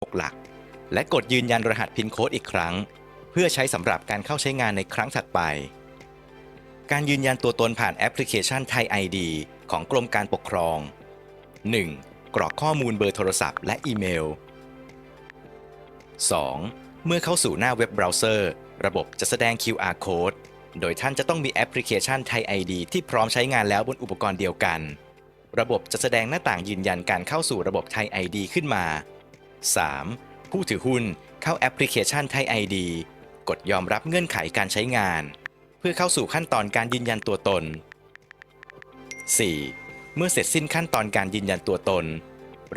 6 หลักและกดยืนยันรหัสพินโค้ดอีกครั้งเพื่อใช้สำหรับการเข้าใช้งานในครั้งถัดไปการยืนยันตัวตนผ่านแอปพลิเคชันไทย ID ของกรมการปกครอง 1. กรอกข้อมูลเบอร์โทรศัพท์และอีเมล 2. เมื่อเข้าสู่หน้าเว็บเบราว์เซอร์ระบบจะแสดง QR Code โดยท่านจะต้องมีแอปพลิเคชันไทย ID ที่พร้อมใช้งานแล้วบนอุปกรณ์เดียวกันระบบจะแสดงหน้าต่างยืนยันการเข้าสู่ระบบไทย ID ขึ้นมา 3. ผู้ถือหุ้นเข้าแอปพลิเคชันไทย ID กดยอมรับเงื่อนไขการใช้งานเพื่อเข้าสู่ขั้นตอนการยืนยันตัวตน 4. เมื่อเสร็จสิ้นขั้นตอนการยืนยันตัวตน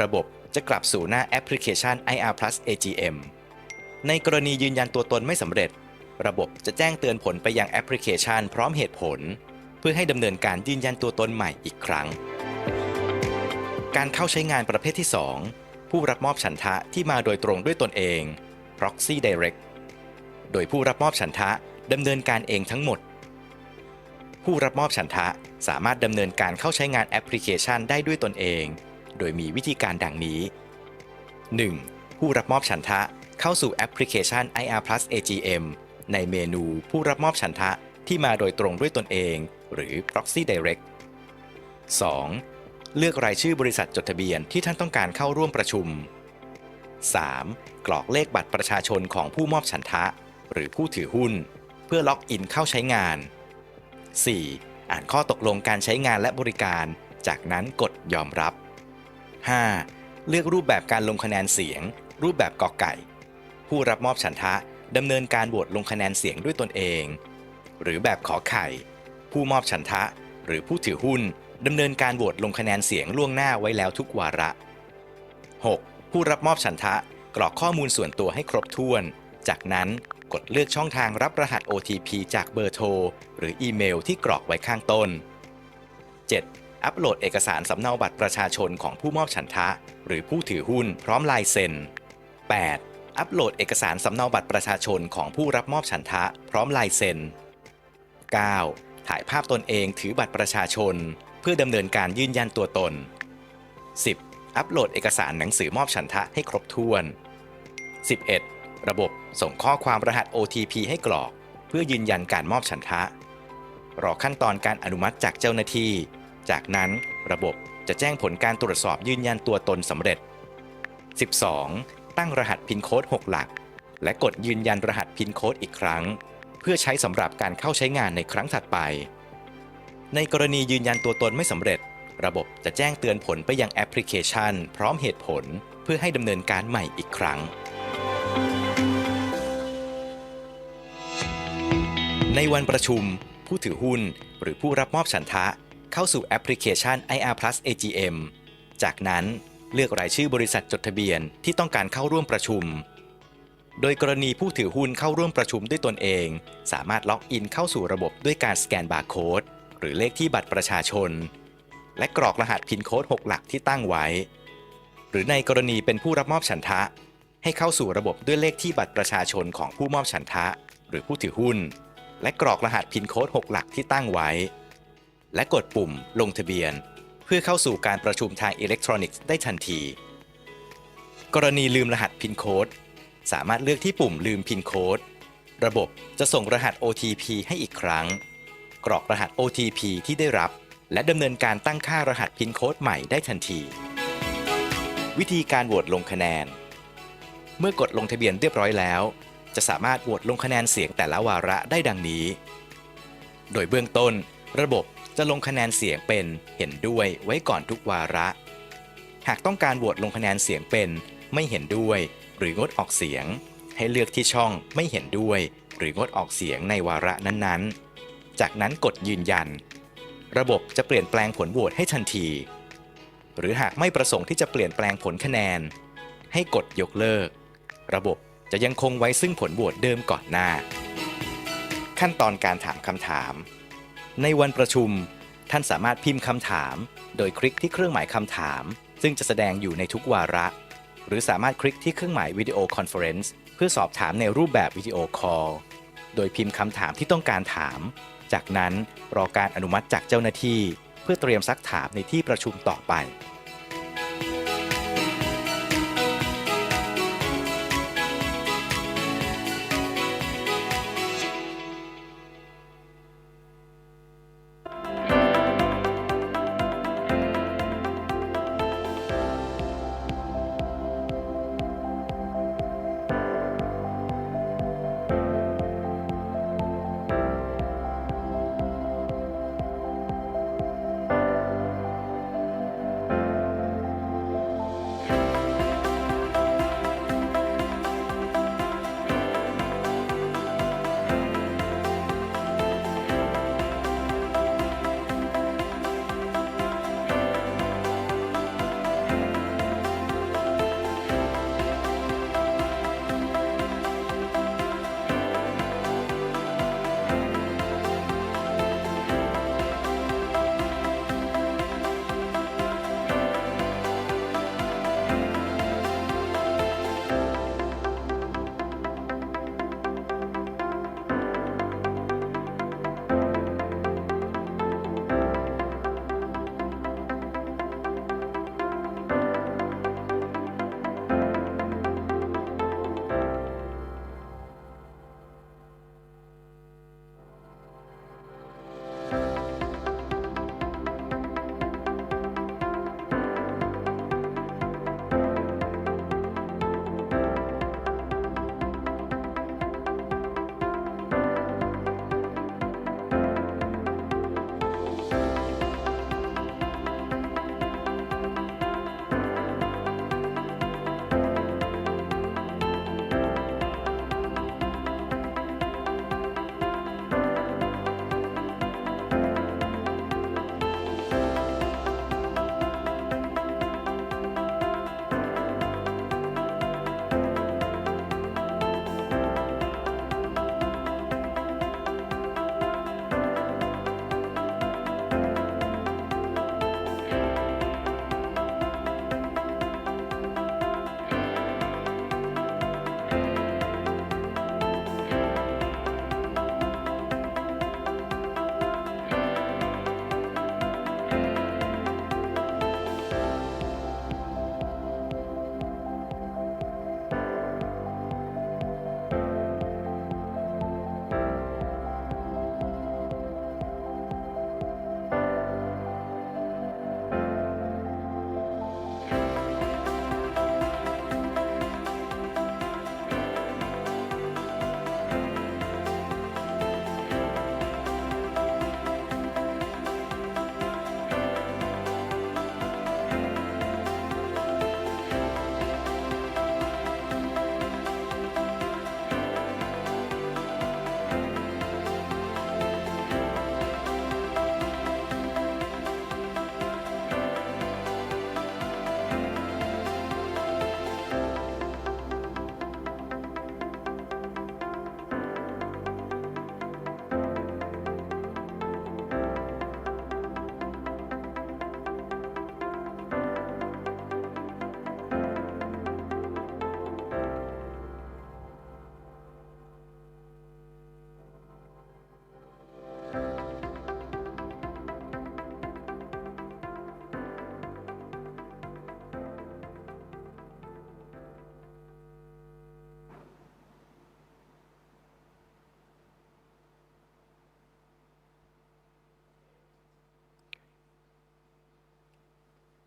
ระบบจะกลับสู่หน้าแอปพลิเคชัน e-AGM ในกรณียืนยันตัวตนไม่สำเร็จระบบจะแจ้งเตือนผลไปยังแอปพลิเคชันพร้อมเหตุผลเพื่อให้ดำเนินการยืนยันตัวตนใหม่อีกครั้งการเข้าใช้งานประเภทที่ 2 ผู้รับมอบฉันทะที่มาโดยตรงด้วยตนเอง Proxy Direct โดยผู้รับมอบฉันทะดำเนินการเองทั้งหมดผู้รับมอบฉันทะสามารถดำเนินการเข้าใช้งานแอปพลิเคชันได้ด้วยตนเองโดยมีวิธีการดังนี้ 1. ผู้รับมอบฉันทะเข้าสู่แอปพลิเคชัน IR+AGM ในเมนูผู้รับมอบฉันทะที่มาโดยตรงด้วยตนเองหรือ Proxy Direct 2. เลือกรายชื่อบริษัทจดทะเบียนที่ท่านต้องการเข้าร่วมประชุม 3. กรอกเลขบัตรประชาชนของผู้มอบฉันทะหรือผู้ถือหุ้นเพื่อล็อกอินเข้าใช้งาน 4. อ่านข้อตกลงการใช้งานและบริการจากนั้นกดยอมรับ 5. เลือกรูปแบบการลงคะแนนเสียงรูปแบบกอไก่ผู้รับมอบฉันทะดำเนินการโหวตลงคะแนนเสียงด้วยตนเองหรือแบบขอไข่ผู้มอบฉันทะหรือผู้ถือหุ้นดำเนินการโหวตลงคะแนนเสียงล่วงหน้าไว้แล้วทุกวาระ 6. ผู้รับมอบฉันทะกรอกข้อมูลส่วนตัวให้ครบถ้วนจากนั้นกดเลือกช่องทางรับรหัส OTP จากเบอร์โทรหรืออีเมลที่กรอกไว้ข้างต้น 7. อัปโหลดเอกสารสำเนาบัตรประชาชนของผู้มอบฉันทะหรือผู้ถือหุ้นพร้อมลายเซ็น 8. อัปโหลดเอกสารสำเนาบัตรประชาชนของผู้รับมอบฉันทะพร้อมลายเซ็น 9. ถ่ายภาพตนเองถือบัตรประชาชนเพื่อดำเนินการยืนยันตัวตน 10. อัปโหลดเอกสารหนังสือมอบฉันทะให้ครบถ้วน 11. ระบบส่งข้อความรหัส OTP ให้กรอกเพื่อยืนยันการมอบฉันทะรอขั้นตอนการอนุมัติจากเจ้าหน้าที่จากนั้นระบบจะแจ้งผลการตรวจสอบยืนยันตัวตนสำเร็จ 12. ตั้งรหัสพินโค้ด 6 หลักและกดยืนยันรหัสพินโค้ดอีกครั้งเพื่อใช้สำหรับการเข้าใช้งานในครั้งถัดไปในกรณียืนยันตัวตนไม่สำเร็จระบบจะแจ้งเตือนผลไปยังแอปพลิเคชันพร้อมเหตุผลเพื่อให้ดำเนินการใหม่อีกครั้งในวันประชุมผู้ถือหุ้นหรือผู้รับมอบฉันทะเข้าสู่แอปพลิเคชัน IR+AGM จากนั้นเลือกรายชื่อบริษัทจดทะเบียนที่ต้องการเข้าร่วมประชุมโดยกรณีผู้ถือหุ้นเข้าร่วมประชุมด้วยตนเองสามารถล็อกอินเข้าสู่ระบบด้วยการสแกนบาร์โค้ดหรือเลขที่บัตรประชาชนและกรอกรหัสพินโค้ด 6 หลักที่ตั้งไว้หรือในกรณีเป็นผู้รับมอบฉันทะให้เข้าสู่ระบบด้วยเลขที่บัตรประชาชนของผู้มอบฉันทะหรือผู้ถือหุ้นและกรอกรหัสพินโค้ด 6 หลักที่ตั้งไว้และกดปุ่มลงทะเบียนเพื่อเข้าสู่การประชุมทางอิเล็กทรอนิกส์ได้ทันทีกรณีลืมรหัสพินโค้ดสามารถเลือกที่ปุ่มลืมพินโค้ดระบบจะส่งรหัส OTP ให้อีกครั้งกรอกรหัส OTP ที่ได้รับและดำเนินการตั้งค่ารหัสพินโค้ดใหม่ได้ทันทีวิธีการโหวตลงคะแนนเมื่อกดลงทะเบียนเรียบร้อยแล้วจะสามารถโหวตลงคะแนนเสียงแต่ละวาระได้ดังนี้โดยเบื้องต้นระบบจะลงคะแนนเสียงเป็นเห็นด้วยไว้ก่อนทุกวาระหากต้องการโหวตลงคะแนนเสียงเป็นไม่เห็นด้วยหรืองดออกเสียงให้เลือกที่ช่องไม่เห็นด้วยหรืองดออกเสียงในวาระนั้นๆจากนั้นกดยืนยันระบบจะเปลี่ยนแปลงผลโหวตให้ทันทีหรือหากไม่ประสงค์ที่จะเปลี่ยนแปลงผลคะแนนให้กดยกเลิกระบบจะยังคงไว้ซึ่งผลโหวตเดิมก่อนหน้าขั้นตอนการถามคำถามในวันประชุมท่านสามารถพิมพ์คำถามโดยคลิกที่เครื่องหมายคำถามซึ่งจะแสดงอยู่ในทุกวาระหรือสามารถคลิกที่เครื่องหมายวิดีโอคอนเฟอเรนซ์เพื่อสอบถามในรูปแบบวิดีโอคอลโดยพิมพ์คำถามที่ต้องการถามจากนั้นรอการอนุมัติจากเจ้าหน้าที่เพื่อเตรียมซักถามในที่ประชุมต่อไป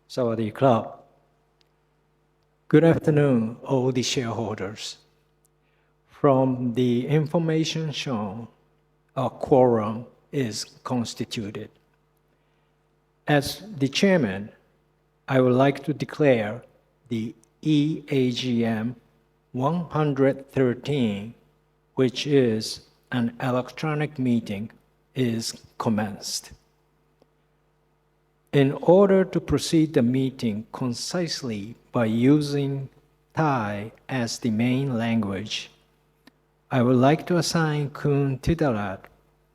Sawadee Club. Good afternoon, all the shareholders. From the information shown, a quorum is constituted. As the chairman, I would like to declare the e-AGM 113, which is an electronic meeting, is commenced. In order to proceed the meeting concisely by using Thai as the main language, I would like to assign Kun Tidarat,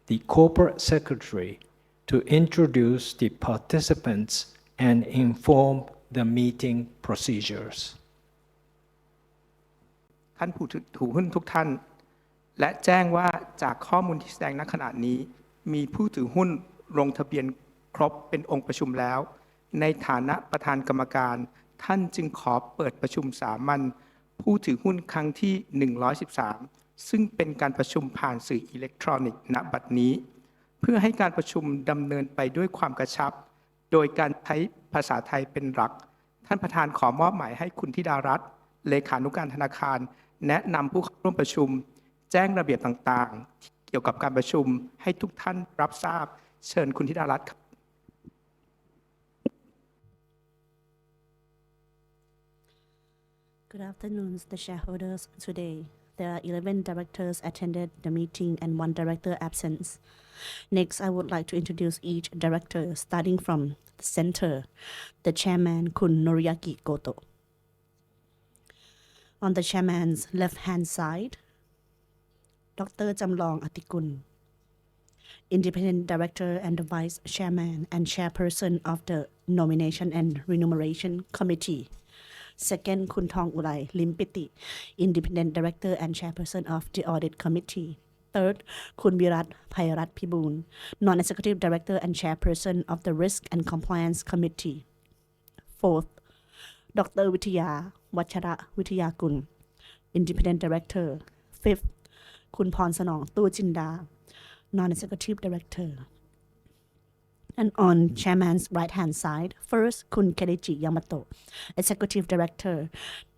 the corporate secretary, to introduce the participants and inform the meeting procedures. ท่านผู้ถือหุ้นทุกท่านและแจ้งว่าจากข้อมูลที่แสดงณขณะนี้มีผู้ถือหุ้นลงทะเบียนครบเป็นองค์ประชุมแล้วในฐานะประธานกรรมการท่านจึงขอเปิดประชุมสามัญผู้ถือหุ้นครั้งที่113ซึ่งเป็นการประชุมผ่านสื่ออิเล็กทรอนิกส์ณบัดนี้เพื่อให้การประชุมดำเนินไปด้วยความกระชับโดยการใช้ภาษาไทยเป็นหลักท่านประธานขอมอบหมายให้คุณธิดารัตน์เลขานุการธนาคารแนะนำผู้เข้าร่วมประชุมแจ้งระเบียบต่างๆที่เกี่ยวกับการประชุมให้ทุกท่านรับทราบเชิญคุณธิดารัตน์ครับ Good afternoon, the shareholders. Today, there are 11 directors attended the meeting and 1 director absent. Next, I would like to introduce each director, starting from the center, the chairman, Kun Noriyaki Goto. On the chairman's left-hand side, Dr. Jamlong Atikun, independent director and the vice chairman and chairperson of the Nomination and Remuneration Committee. Second, Kun Thong Ulai Limpiti, independent director and chairperson of the Audit Committee. Third, Kun Virat Phairat Pibun, non-executive director and chairperson of the Risk and Compliance Committee. Fourth, Dr. Wittiya Wachara Wittiyakun, independent director. Fifth, Kun Pornsanong Tuchinda, non-executive director. And on chairman's right-hand side, first, Kun Kenichi Yamato, executive director,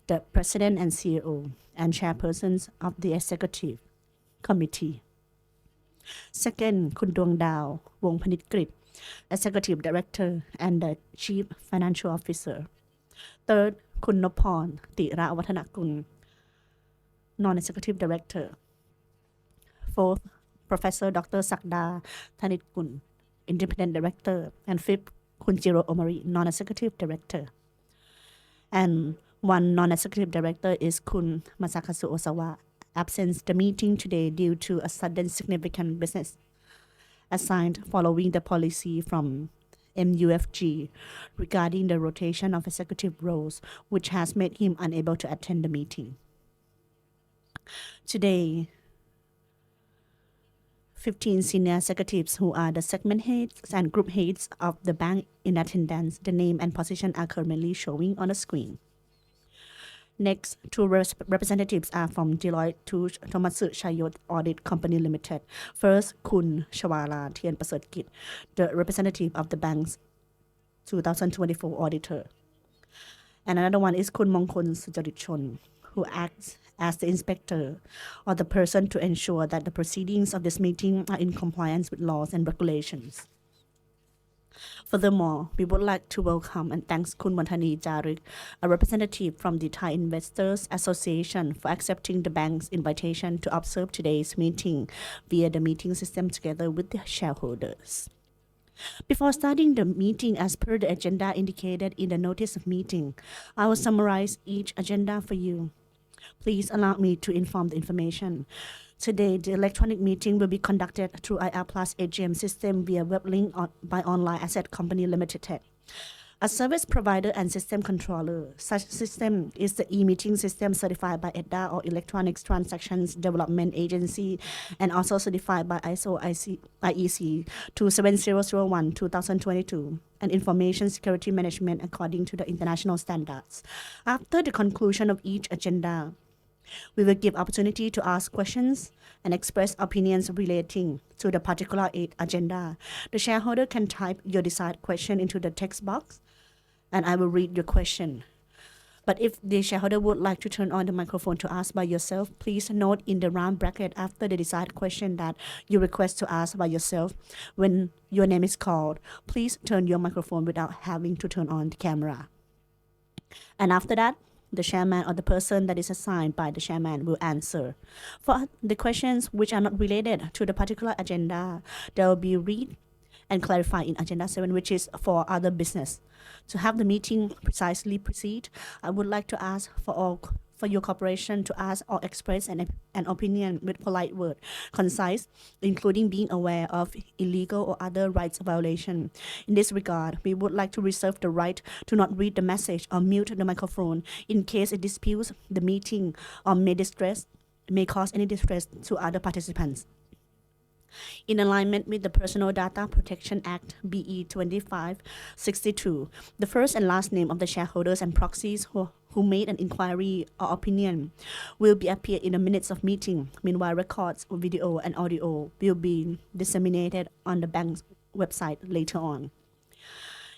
the president and CEO, and chairpersons of the executive committee. Second, Kun Dwang Dao Wongpanit Grip, executive director and the chief financial officer. Third, Kun Nopon Tira Watanakun, non-executive director. Fourth, Professor Dr. Sakda Thanitgun, independent director. And fifth, Kunjiro Omari, non-executive director. And 1 non-executive director is Kun Masakazu Osawa, absent the meeting today due to a sudden significant business assigned following the policy from MUFG regarding the rotation of executive roles, which has made him unable to attend the meeting. Today, 15 senior executives who are the segment heads and group heads of the bank in attendance. The name and position are currently showing on the screen. Next, 2 representatives are from Deloitte Touche Tomatsu Chayot Audit Company Limited. First, Kun Shawala Tien Pasertkit, the representative of the bank's 2024 auditor. And another one is Kun Mongkon Sujarichon, who acts as the inspector or the person to ensure that the proceedings of this meeting are in compliance with laws and regulations. Furthermore, we would like to welcome and thank Kun Wantani Jarik, a representative from the Thai Investors Association, for accepting the bank's invitation to observe today's meeting via the meeting system together with the shareholders. Before starting the meeting as per the agenda indicated in the notice of meeting, I will summarize each agenda for you. Please allow me to inform the information. Today, the electronic meeting will be conducted through IR Plus AGM system via web link by Online Asset Company Limited, a service provider and system controller. Such system is the e-meeting system certified by EDDA or Electronics Transactions Development Agency and also certified by ISO IEC 27001-2022 and Information Security Management according to the international standards. After the conclusion of each agenda, we will give opportunity to ask questions and express opinions relating to the particular agenda. The shareholder can type your desired question into the text box and I will read your question. But if the shareholder would like to turn on the microphone to ask by yourself, please note in the round bracket after the desired question that you request to ask by yourself. When your name is called, please turn your microphone without having to turn on the camera. And after that, the chairman or the person that is assigned by the chairman will answer. For the questions which are not related to the particular agenda, they will be read and clarified in Agenda 7, which is for other business. To have the meeting precisely proceed, I would like to ask for your cooperation to ask or express an opinion with polite word, concise, including being aware of illegal or other rights violation. In this regard, we would like to reserve the right to not read the message or mute the microphone in case it disputes the meeting or may cause any distress to other participants. In alignment with the Personal Data Protection Act BE 2562, the first and last name of the shareholders and proxies who made an inquiry or opinion will be appear in the minutes of meeting. Meanwhile, records of video and audio will be disseminated on the bank's website later on.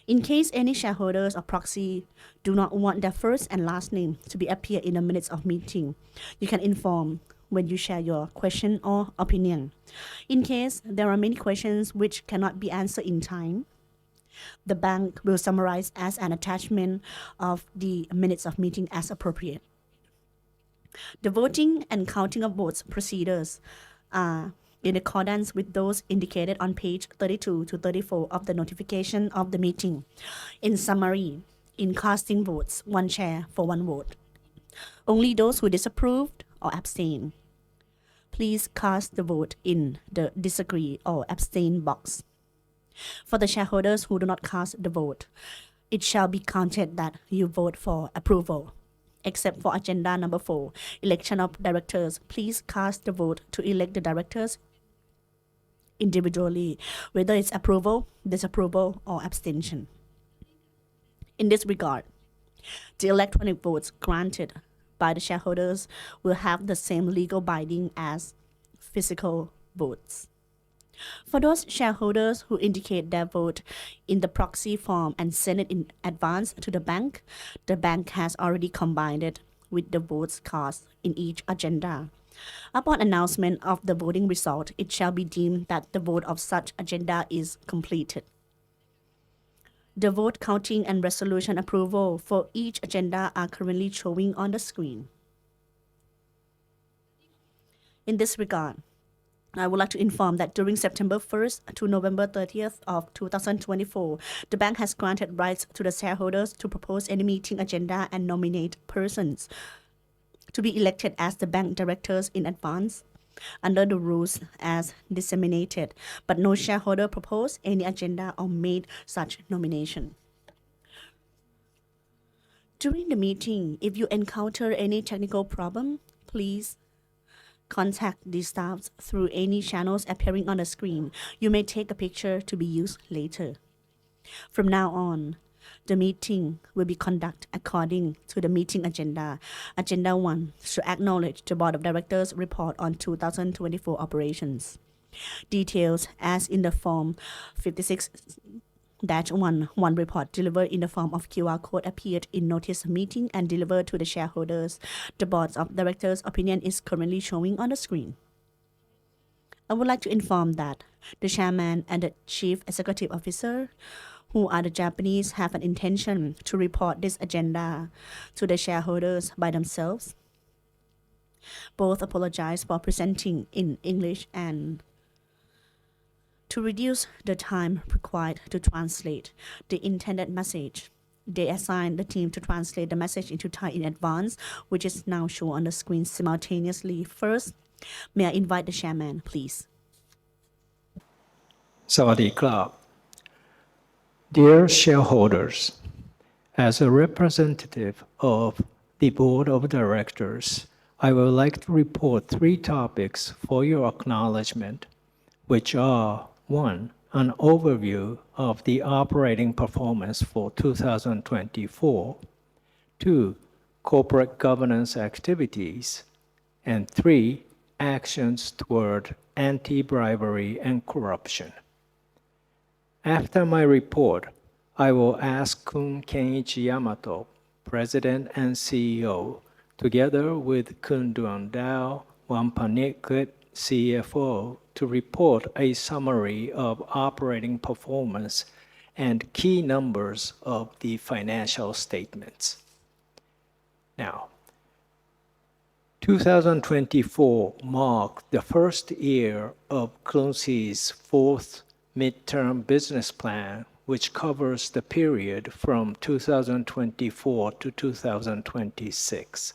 In case any shareholders or proxy do not want their first and last name to be appear in the minutes of meeting, you can inform when you share your question or opinion. In case there are many questions which cannot be answered in time, the bank will summarize as an attachment of the minutes of meeting as appropriate. The voting and counting of votes procedures are in accordance with those indicated on page 32 to 34 of the notification of the meeting. In summary, in casting votes, 1 share for 1 vote. Only those who disapproved or abstain, please cast the vote in the disagree or abstain box. For the shareholders who do not cast the vote, it shall be counted that you vote for approval. Except for agenda number 4, election of directors, please cast the vote to elect the directors individually, whether it's approval, disapproval, or abstention. In this regard, the electronic votes granted by the shareholders will have the same legal binding as physical votes. For those shareholders who indicate their vote in the proxy form and send it in advance to the bank has already combined it with the votes cast in each agenda. Upon announcement of the voting result, it shall be deemed that the vote of such agenda is completed. The vote counting and resolution approval for each agenda are currently showing on the screen. In this regard, I would like to inform that during September 1st to November 30th of 2024, the bank has granted rights to the shareholders to propose any meeting agenda and nominate persons to be elected as the bank directors in advance under the rules as disseminated, but no shareholder proposed any agenda or made such nomination. During the meeting, if you encounter any technical problem, please contact the staff through any channels appearing on the screen. You may take a picture to be used later. From now on, the meeting will be conducted according to the meeting agenda. Agenda 1 to acknowledge the Board of Directors report on 2024 operations. Details as in the form 56-1 report delivered in the form of QR code appeared in notice of meeting and delivered to the shareholders. The Board of Directors' opinion is currently showing on the screen. I would like to inform that the chairman and the chief executive officer, who are the Japanese, have an intention to report this agenda to the shareholders by themselves. Both apologize for presenting in English and to reduce the time required to translate the intended message. They assigned the team to translate the message into Thai in advance, which is now shown on the screen simultaneously. First, may I invite the chairman, please. Sawadee krap. Dear shareholders, as a representative of the Board of Directors, I would like to report 3 topics for your acknowledgement, which are: 1. An overview of the operating performance for 2024. 2. Corporate governance activities. And 3. Actions toward anti-bribery and corruption. After my report, I will ask Kun Kenichi Yamato, President and CEO, together with Kun Duandao Wampanikit, CFO, to report a summary of operating performance and key numbers of the financial statements. Now, 2024 marked the first year of Krungsri's fourth midterm business plan, which covers the period from 2024 to 2026.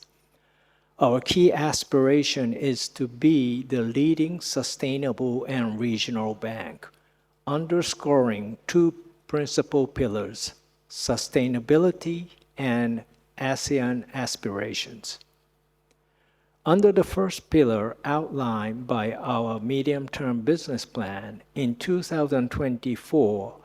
Our key aspiration is to be the leading sustainable and regional bank, underscoring two principal pillars, sustainability and ASEAN aspirations. Under the first pillar outlined by our medium-term business plan, in 2024,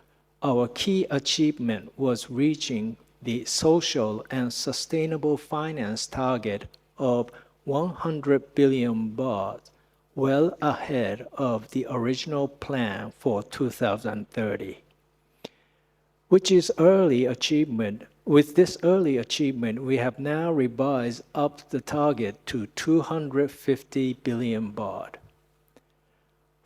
our key achievement was reaching the social and sustainable finance target of 100 billion baht, well ahead of the original plan for 2030. With this early achievement, we have now revised up the target to 250 billion baht.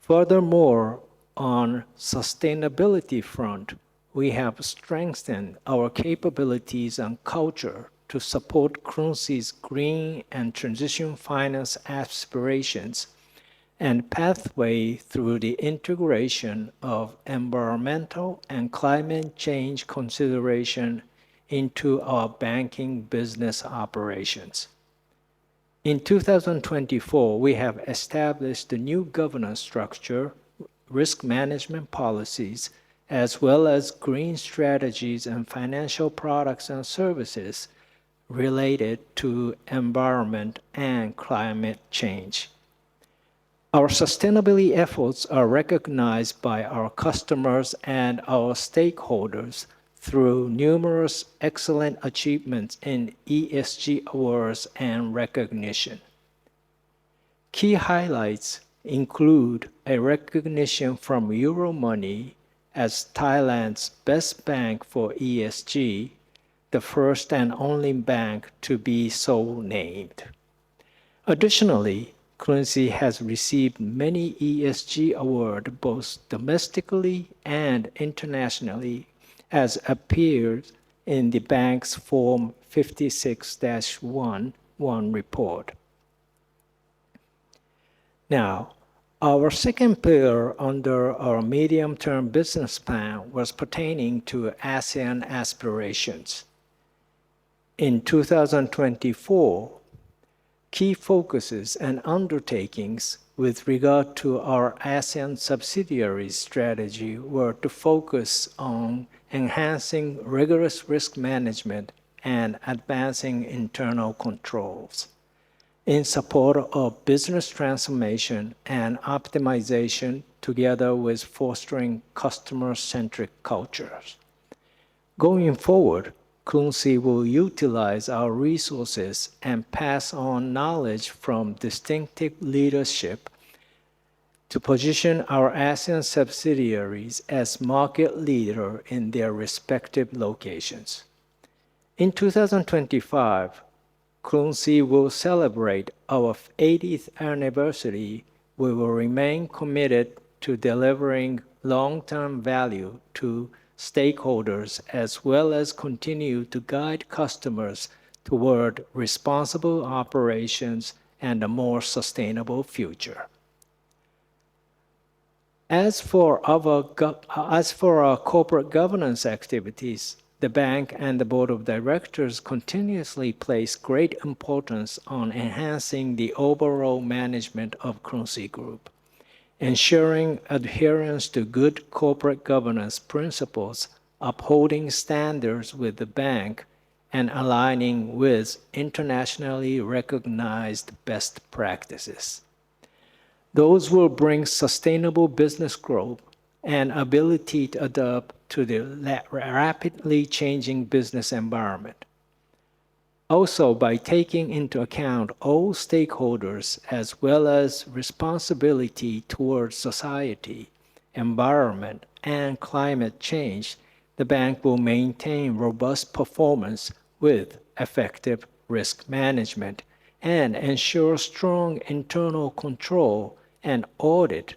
Furthermore, on sustainability front, we have strengthened our capabilities and culture to support Krungsri's green and transition finance aspirations and pathway through the integration of environmental and climate change consideration into our banking business operations. In 2024, we have established a new governance structure, risk management policies, as well as green strategies and financial products and services related to environment and climate change. Our sustainability efforts are recognized by our customers and our stakeholders through numerous excellent achievements in ESG awards and recognition. Key highlights include a recognition from Euromoney as Thailand's best bank for ESG, the first and only bank to be so named. Additionally, Krungsri has received many ESG awards both domestically and internationally, as appears in the bank's Form 56-1 report. Now, our second pillar under our medium-term business plan was pertaining to ASEAN aspirations. In 2024, key focuses and undertakings with regard to our ASEAN subsidiaries strategy were to focus on enhancing rigorous risk management and advancing internal controls in support of business transformation and optimization together with fostering customer-centric cultures. Going forward, Krungsri will utilize our resources and pass on knowledge from distinctive leadership to position our ASEAN subsidiaries as market leader in their respective locations. In 2025, Krungsri will celebrate our 80th anniversary. We will remain committed to delivering long-term value to stakeholders as well as continue to guide customers toward responsible operations and a more sustainable future. As for our corporate governance activities, the bank and the board of directors continuously place great importance on enhancing the overall management of Krungsri Group, ensuring adherence to good corporate governance principles, upholding standards with the bank, and aligning with internationally recognized best practices. Those will bring sustainable business growth and ability to adapt to the rapidly changing business environment. Also, by taking into account all stakeholders as well as responsibility towards society, environment, and climate change, the bank will maintain robust performance with effective risk management and ensure strong internal control and audit,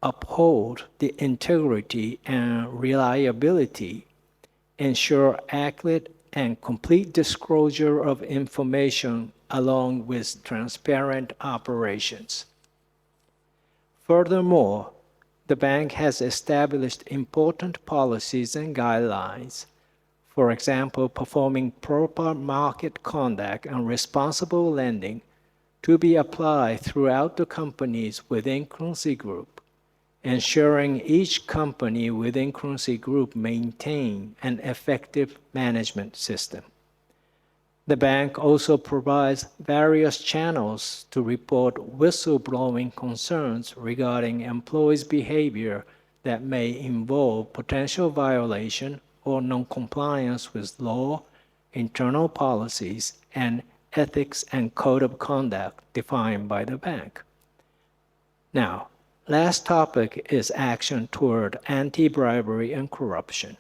uphold the integrity and reliability, ensure accurate and complete disclosure of information along with transparent operations. Furthermore, the bank has established important policies and guidelines. For example, performing proper market conduct and responsible lending to be applied throughout the companies within Currency Group, ensuring each company within Currency Group maintain an effective management system. The bank also provides various channels to report whistleblowing concerns regarding employees' behavior that may involve potential violation or non-compliance with law, internal policies, and ethics and code of conduct defined by the bank. Now, last topic is action toward anti-bribery and corruption.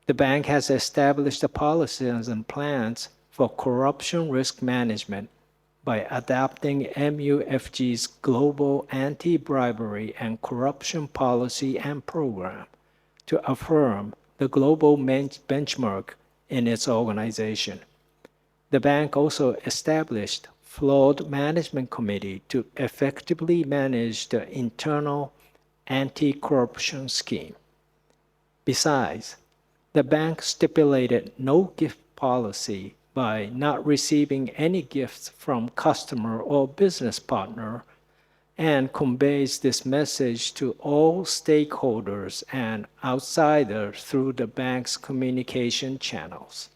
The bank has established the policies and plans for corruption risk management by adopting MUFG's Global Anti-Bribery and Corruption Policy and Program to affirm the global benchmark in its organization. The bank also established Fraud Management Committee to effectively manage the internal anti-corruption scheme. Besides, the bank stipulated no gift policy by not receiving any gifts from customer or business partner and conveys this message to all stakeholders and outsiders through the bank's communication channels.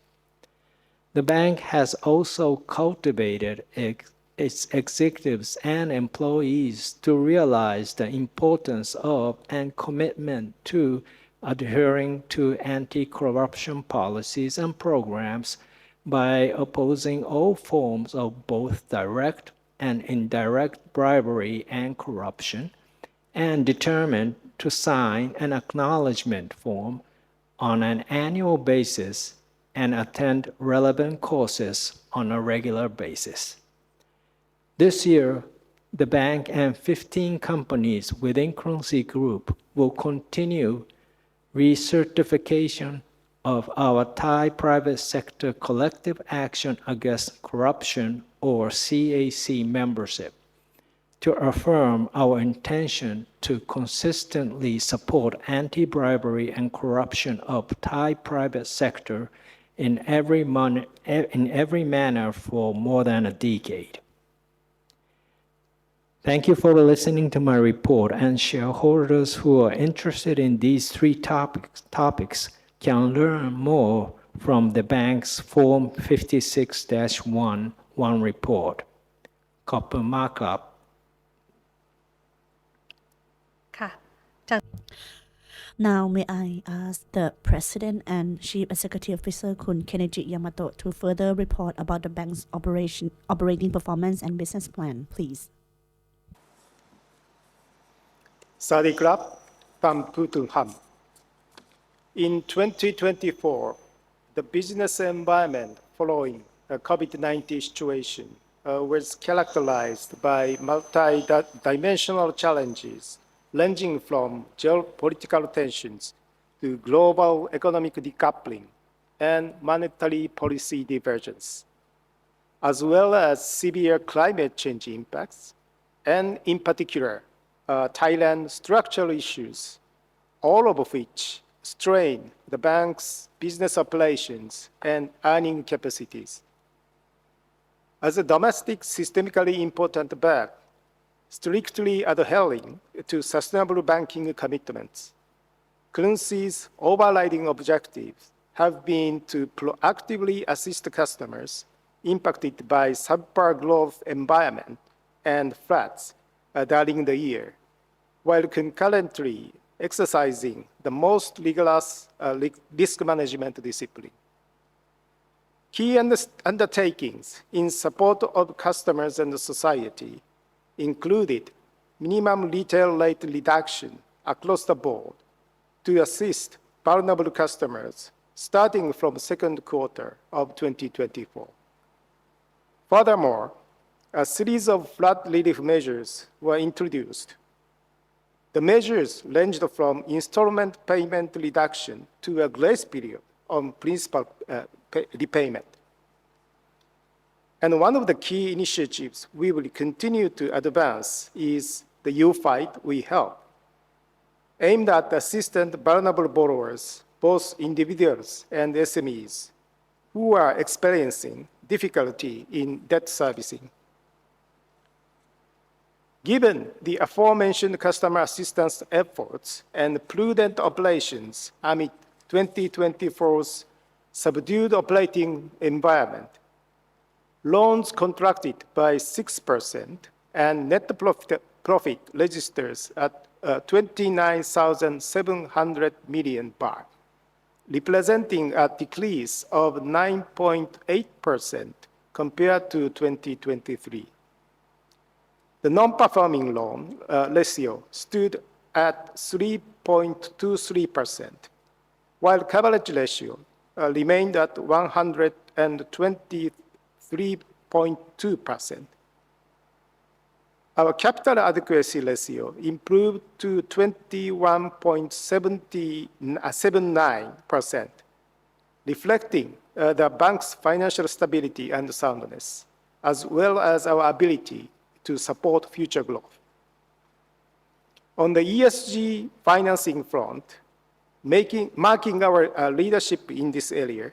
The bank has also cultivated its executives and employees to realize the importance of and commitment to adhering to anti-corruption policies and programs by opposing all forms of both direct and indirect bribery and corruption, and determined to sign an acknowledgement form on an annual basis and attend relevant courses on a regular basis. This year, the bank and 15 companies within Currency Group will continue recertification of our Thai private sector collective action against corruption or CAC membership to affirm our intention to consistently support anti-bribery and corruption of Thai private sector in every manner for more than a decade. Thank you for listening to my report, and shareholders who are interested in these three topics can learn more from the bank's Form 56-1 report. ขอบคุณมากครับ ค่ะ Now may I ask the President and Chief Executive Officer คุณ Kenichi Yamato to further report about the bank's operating performance and business plan, please. สวัสดีครับท่านผู้ถือหุ้น In 2024, the business environment following the COVID-19 situation was characterized by multi-dimensional challenges ranging from geopolitical tensions to global economic decoupling and monetary policy divergence, as well as severe climate change impacts, and in particular, Thailand structural issues, all of which strain the bank's business operations and earning capacities. As a domestic systemically important bank, strictly adhering to sustainable banking commitments, Currency's overriding objectives have been to proactively assist customers impacted by subpar growth environment and floods during the year, while concurrently exercising the most rigorous risk management discipline. Key undertakings in support of customers and society included minimum retail rate reduction across the board to assist vulnerable customers starting from second quarter of 2024. Furthermore, a series of flood relief measures were introduced. The measures ranged from installment payment reduction to a grace period on principal repayment. And one of the key initiatives we will continue to advance is the U-Fight We Help, aimed at assisting vulnerable borrowers, both individuals and SMEs, who are experiencing difficulty in debt servicing. Given the aforementioned customer assistance efforts and prudent operations amid 2024's subdued operating environment, loans contracted by 6% and net profit registers at 29,700 million baht, representing a decrease of 9.8% compared to 2023. The non-performing loan ratio stood at 3.23%, while coverage ratio remained at 123.2%. Our capital adequacy ratio improved to 21.79%, reflecting the bank's financial stability and soundness, as well as our ability to support future growth. On the ESG financing front, marking our leadership in this area,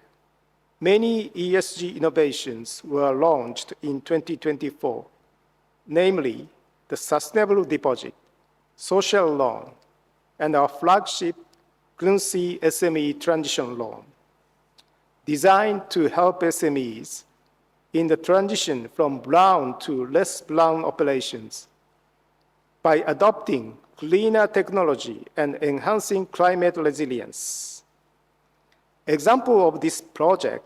many ESG innovations were launched in 2024, namely the Sustainable Deposit, Social Loan, and our flagship Currency SME Transition Loan, designed to help SMEs in the transition from brown to less brown operations by adopting cleaner technology and enhancing climate resilience. Examples of this project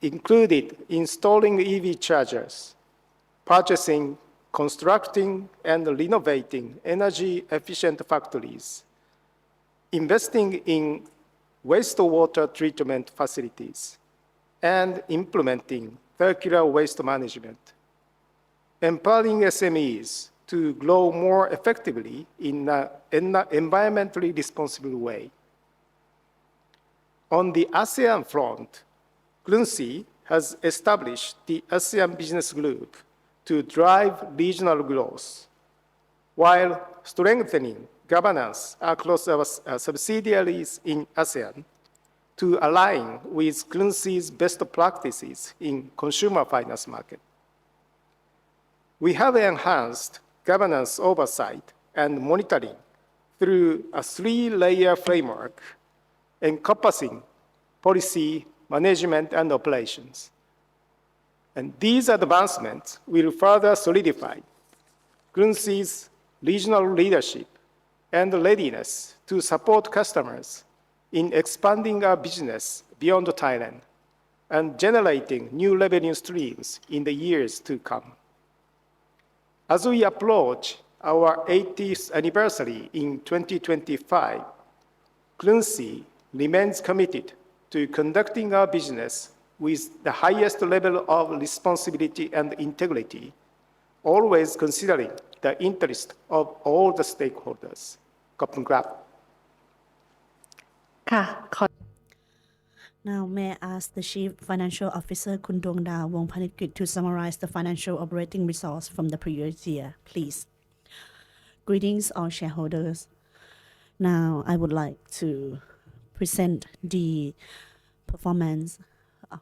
included installing EV chargers, purchasing, constructing, and renovating energy-efficient factories, investing in wastewater treatment facilities, and implementing circular waste management, empowering SMEs to grow more effectively in an environmentally responsible way. On the ASEAN front, Currency has established the ASEAN Business Group to drive regional growth, while strengthening governance across our subsidiaries in ASEAN to align with Currency's best practices in consumer finance market. We have enhanced governance oversight and monitoring through a three-layer framework encompassing policy, management, and operations. And these advancements will further solidify Currency's regional leadership and readiness to support customers in expanding our business beyond Thailand and generating new revenue streams in the years to come. As we approach our 80th anniversary in 2025, Currency remains committed to conducting our business with the highest level of responsibility and integrity, always considering the interest of all the stakeholders. ขอบคุณครับ Now, may I ask the Chief Financial Officer, Kun Dongda Wongpanitgrit, to summarize the financial operating results from the previous year, please. Greetings, all shareholders. Now, I would like to present the performance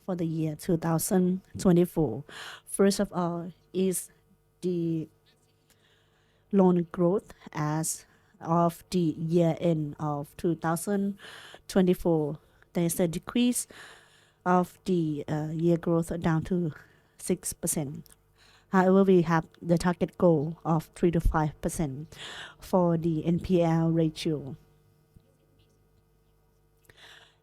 for the year 2024. First of all is the loan growth as of the year end of 2024. There is a decrease of the year growth down to 6%. However, we have the target goal of 3 to 5% for the NPL ratio.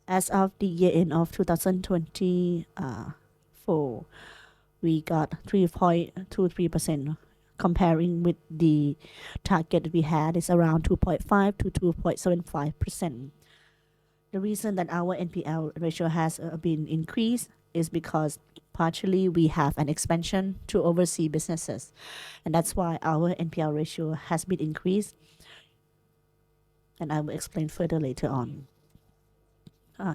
As of the year end of 2024, we got 3.23%. Comparing with the target we had is around 2.5 to 2.75%. The reason that our NPL ratio has been increased is because partially we have an expansion to overseas businesses, and that's why our NPL ratio has been increased, and I will explain further later on.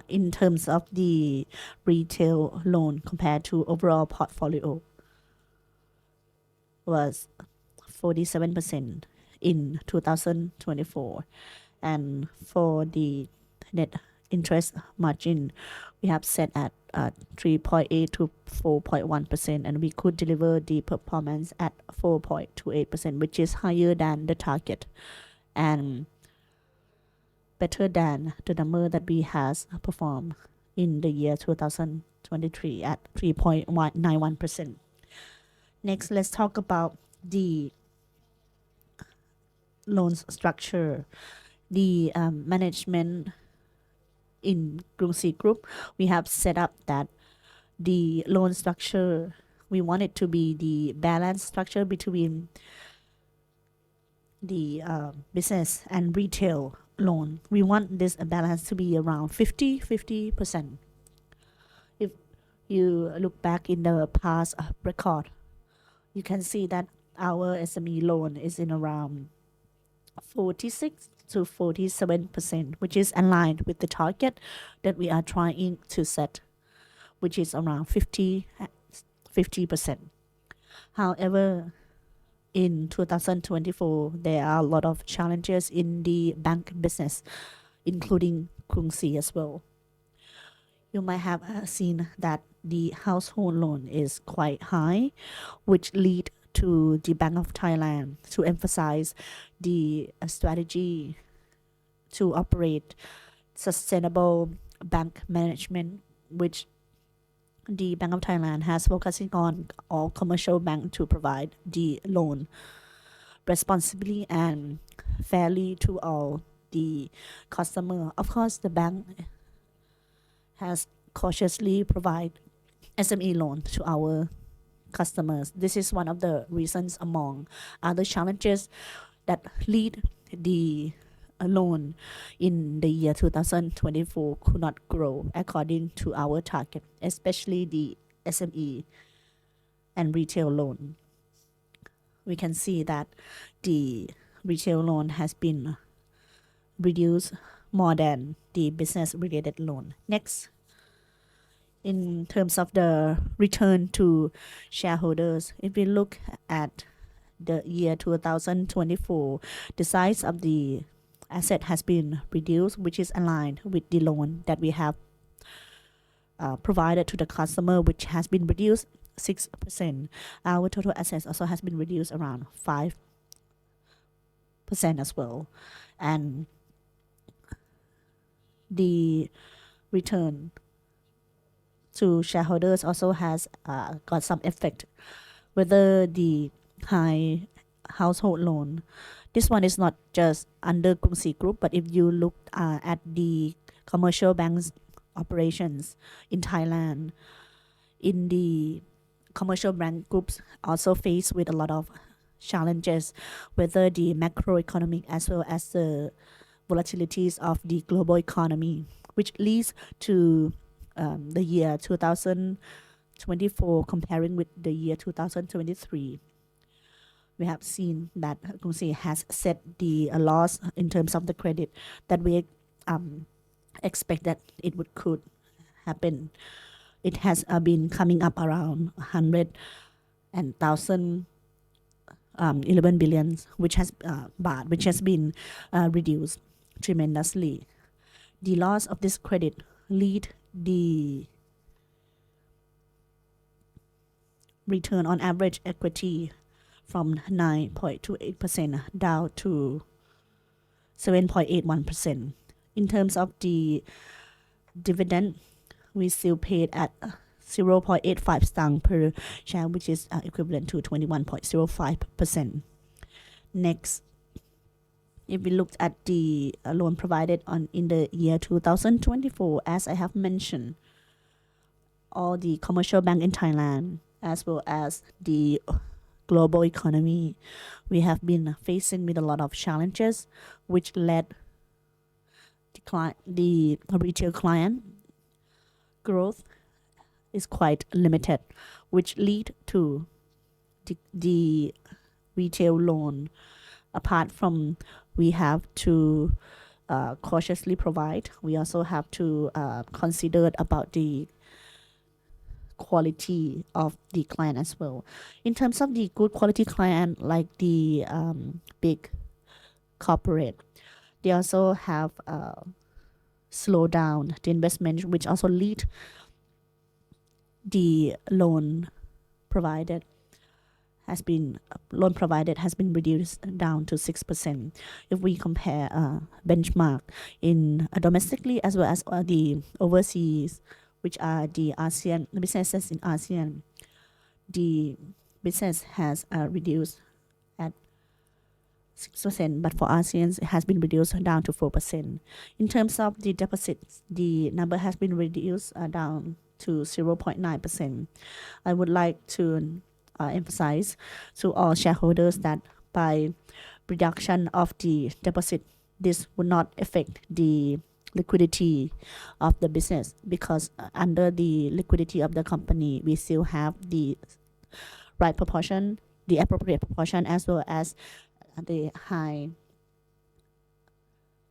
In terms of the retail loan compared to overall portfolio was 47% in 2024, and for the net interest margin we have set at 3.8 to 4.1%, and we could deliver the performance at 4.28%, which is higher than the target and better than the number that we has performed in the year 2023 at 3.91%. Next, let's talk about the loans structure. The management in Krung Si Group, we have set up that the loan structure, we want it to be the balanced structure between the business and retail loan. We want this balance to be around 50%. If you look back in the past record, you can see that our SME loan is in around 46 to 47%, which is aligned with the target that we are trying to set, which is around 50%. However, in 2024, there are a lot of challenges in the bank business, including Krung Si as well. You might have seen that the household loan is quite high, which lead to the Bank of Thailand to emphasize the strategy to operate sustainable bank management, which the Bank of Thailand has focusing on all commercial banks to provide the loan responsibly and fairly to all the customer. Of course, the bank has cautiously provide SME loan to our customers. This is one of the reasons among other challenges that lead the loan in the year 2024 could not grow according to our target, especially the SME and retail loan. We can see that the retail loan has been reduced more than the business related loan. Next, in terms of the return to shareholders, if we look at the year 2024, the size of the asset has been reduced, which is aligned with the loan that we have provided to the customer, which has been reduced 6%. Our total assets also has been reduced around 5% as well, and the return to shareholders also has got some effect. Whether the high household loan, this one is not just under Krung Si Group, but if you look at the commercial banks operations in Thailand, in the commercial bank groups also faced with a lot of challenges, whether the macroeconomic as well as the volatilities of the global economy, which leads to the year 2024 comparing with the year 2023. We have seen that Krung Si has set the loss in terms of the credit that we expect that it could happen. It has been coming up around 100 and 11 billion, which has baht, which has been reduced tremendously. The loss of this credit lead the return on average equity from 9.28% down to 7.81%. In terms of the dividend, we still paid at 0.85 stang per share, which is equivalent to 21.05%. Next, if we looked at the loan provided in the year 2024, as I have mentioned, all the commercial bank in Thailand as well as the global economy, we have been facing with a lot of challenges, which led the the retail client growth is quite limited, which lead to the retail loan. Apart from we have to cautiously provide, we also have to consider about the quality of the client as well. In terms of the good quality client, like the big corporate, they also have slow down the investment, which also lead the loan provided has been reduced down to 6%. If we compare benchmark in domestically as well as the overseas, which are the ASEAN businesses in ASEAN, the business has reduced at 6%, but for ASEAN it has been reduced down to 4%. In terms of the deposits, the number has been reduced down to 0.9%. I would like to emphasize to all shareholders that by reduction of the deposit, this would not affect the liquidity of the business, because under the liquidity of the company, we still have the right proportion, the appropriate proportion, as well as the high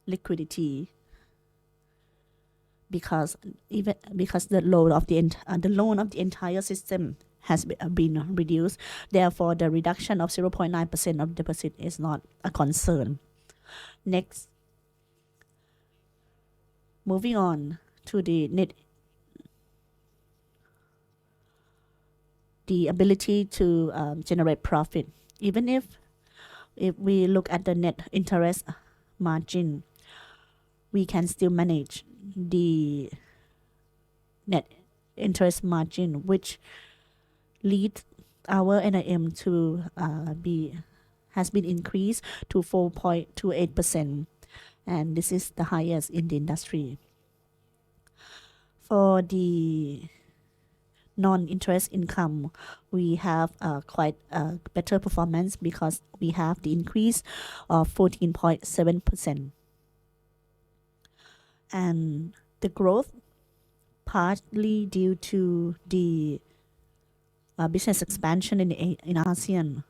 liquidity, because the loan of the entire system has been reduced. Therefore, the reduction of 0.9% of deposit is not a concern. Next, moving on to the ability to generate profit. Even if we look at the net interest margin, we can still manage the net interest margin, which lead our NIM to has been increased to 4.28%, and this is the highest in the industry. For the non-interest income, we have quite a better performance because we have the increase of 14.7%, and the growth partly due to the business expansion in ASEAN,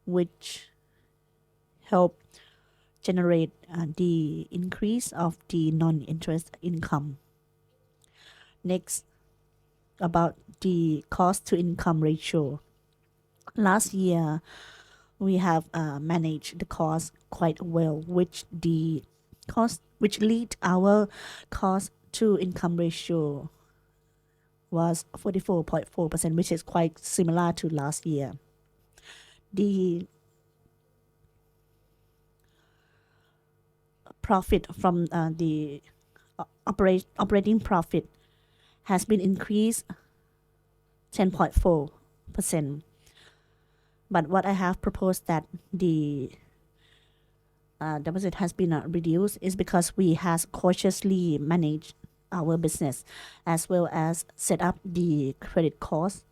which help generate the increase of the non-interest income. Next, about the cost to income ratio. Last year, we have managed the cost quite well, which lead our cost to income ratio was 44.4%, which is quite similar to last year. The profit from the operating profit has been increased 10.4%. But what I have proposed that the deposit has been reduced is because we has cautiously managed our business as well as set up the credit cost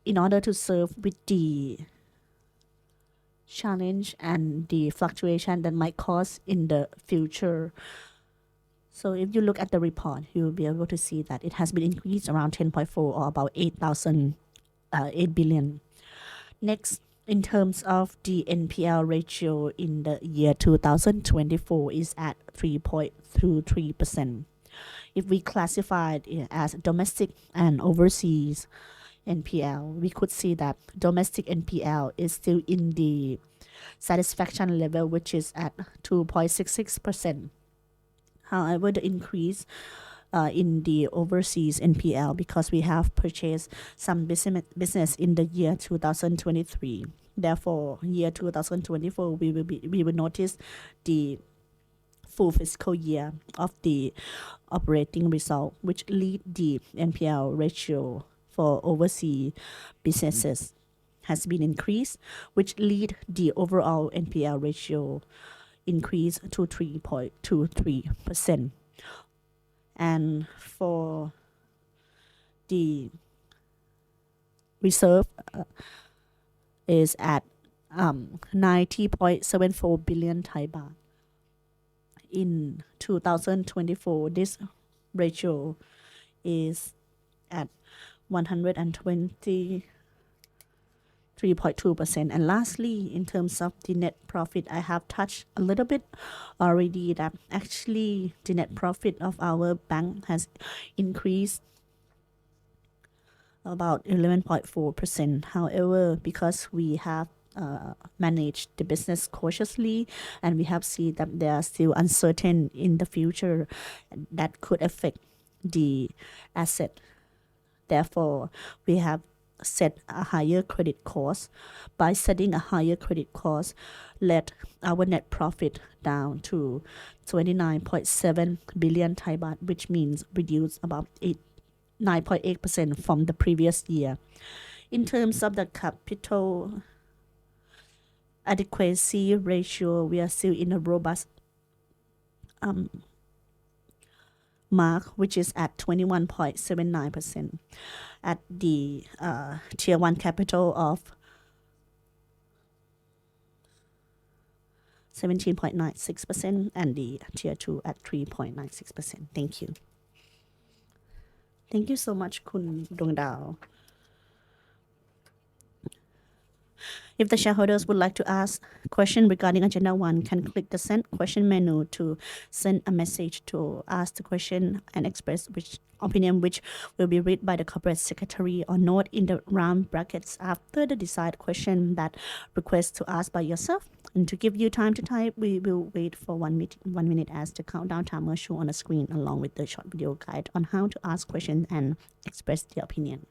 in order to serve with the challenge and the fluctuation that might cause in the future. So if you look at the report, you will be able to see that it has been increased around 10.4 or about 8 billion. Next, in terms of the NPL ratio in the year 2024 is at 3.23%. If we classify it as domestic and overseas NPL, we could see that domestic NPL is still in the satisfaction level, which is at 2.66%. However, the increase in the overseas NPL, because we have purchased some business in the year 2023. Therefore, year 2024, we will notice the full fiscal year of the operating result, which lead the NPL ratio for overseas businesses has been increased, which lead the overall NPL ratio increase to 3.23%. And for the reserve is at 90.74 billion Thai baht. In 2024, this ratio is at 123.2%. And lastly, in terms of the net profit, I have touched a little bit already that actually the net profit of our bank has increased about 11.4%. However, because we have managed the business cautiously and we have seen that they are still uncertain in the future that could affect the asset. Therefore, we have set a higher credit cost. By setting a higher credit cost, let our net profit down to 29.7 billion Thai baht, which means reduce about 9.8% from the previous year. In terms of the capital adequacy ratio, we are still in a robust mark, which is at 21.79%. At the Tier 1 capital of 17.96% and the Tier 2 at 3.96%. Thank you. Thank you so much, Kun Dongdao. If the shareholders would like to ask a question regarding Agenda 1, can click the Send Question menu to send a message to ask the question and express which opinion which will be read by the corporate secretary or note in the round brackets after the desired question that request to ask by yourself. And to give you time to type, we will wait for 1 minute as the countdown timer show on the screen along with the short video guide on how to ask questions and express the opinion.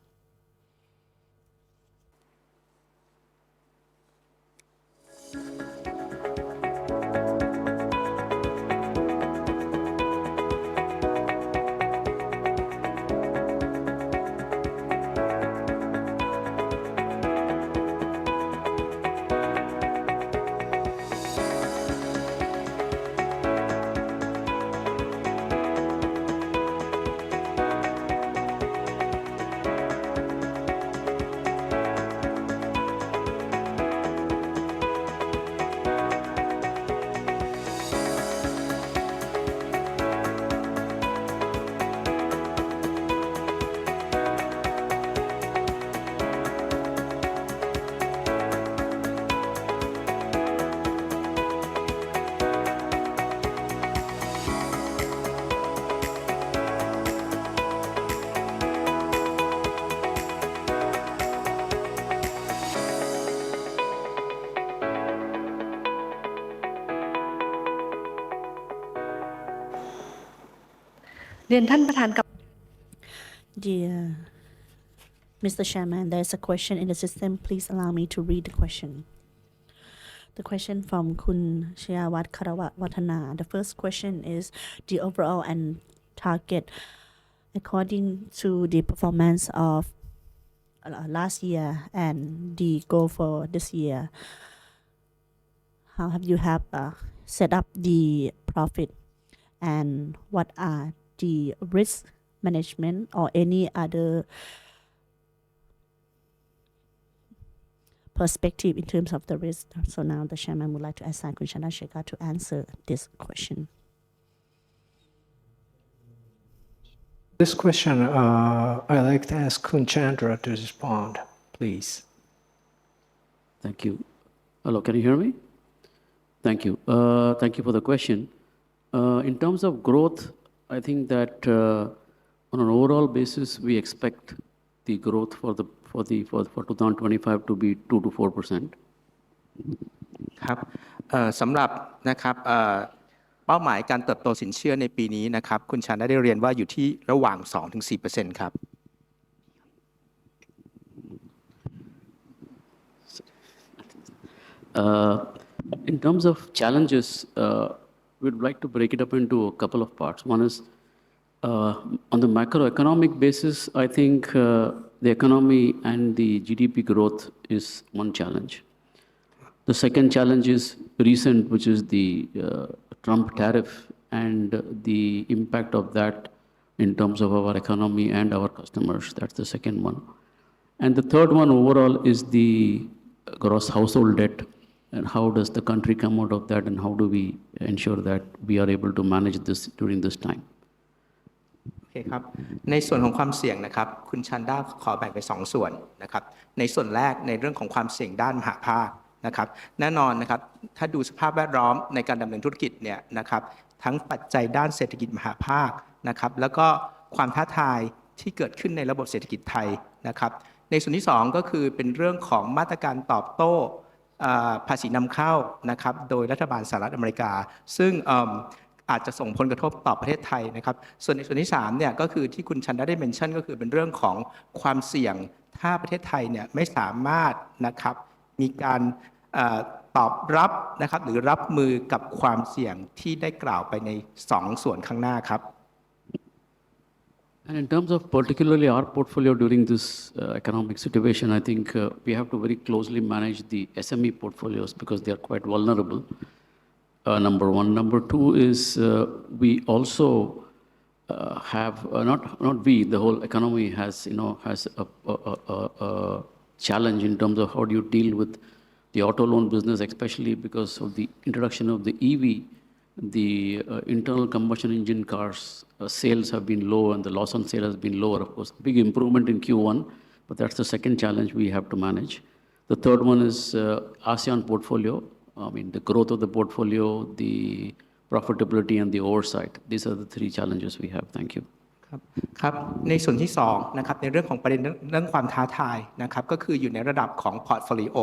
Dear Mr. Chairman, there is a question in the system. Please allow me to read the question. The question from Kun Shayawat Karawat Watana. The first question is the overall and target according to the performance of last year and the goal for this year. How have you set up the profit and what are the risk management or any other perspective in terms of the risk? So now the chairman would like to assign Kun Chandrasekhar to answer this question. This question, I'd like to ask Kun Chandra to respond, please. Thank you. Hello, can you hear me? Thank you. Thank you for the question. In terms of growth, I think that on an overall basis, we expect the growth for 2025 to be 2 to 4%. ครับสำหรับนะครับเป้าหมายการเติบโตสินเชื่อในปีนี้นะครับคุณชาญได้เรียนว่าอยู่ที่ระหว่าง 2-4% ครับ In terms of challenges, we'd like to break it up into a couple of parts. One is on the macroeconomic basis, I think the economy and the GDP growth is one challenge. The second challenge is recent, which is the Trump tariff and the impact of that in terms of our economy and our customers. That's the second one. And the third one overall is the gross household debt and how does the country come out of that, and how do we ensure that we are able to manage this during this time? โอเคครับในส่วนของความเสี่ยงนะครับคุณชันด้าขอแบ่งเป็น2ส่วนนะครับในส่วนแรกในเรื่องของความเสี่ยงด้านมหาภาคนะครับแน่นอนนะครับถ้าดูสภาพแวดล้อมในการดำเนินธุรกิจเนี่ยนะครับทั้งปัจจัยด้านเศรษฐกิจมหาภาคนะครับแล้วก็ความท้าทายที่เกิดขึ้นในระบบเศรษฐกิจไทยนะครับในส่วนที่2ก็คือเป็นเรื่องของมาตรการตอบโต้ภาษีนำเข้านะครับโดยรัฐบาลสหรัฐอเมริกาซึ่งอาจจะส่งผลกระทบต่อประเทศไทยนะครับส่วนในส่วนที่3เนี่ยก็คือที่คุณชันด้าได้เมนชั่นก็คือเป็นเรื่องของความเสี่ยงถ้าประเทศไทยเนี่ยไม่สามารถนะครับมีการตอบรับนะครับหรือรับมือกับความเสี่ยงที่ได้กล่าวไปใน2ส่วนข้างหน้าครับ And in terms of particularly our portfolio during this economic situation, I think we have to very closely manage the SME portfolios because they are quite vulnerable. Number one. Number two is we also have not we, the whole economy has a challenge in terms of how do you deal with the auto loan business, especially because of the introduction of the EV. The internal combustion engine cars sales have been low and the loss on sale has been lower. Of course, big improvement in Q1, but that's the second challenge we have to manage. The third one is ASEAN portfolio. I mean, the growth of the portfolio, the profitability, and the oversight. These are the three challenges we have. Thank you. ครับในส่วนที่2นะครับในเรื่องของประเด็นเรื่องความท้าทายนะครับก็คืออยู่ในระดับของพอร์ตโฟลิโอ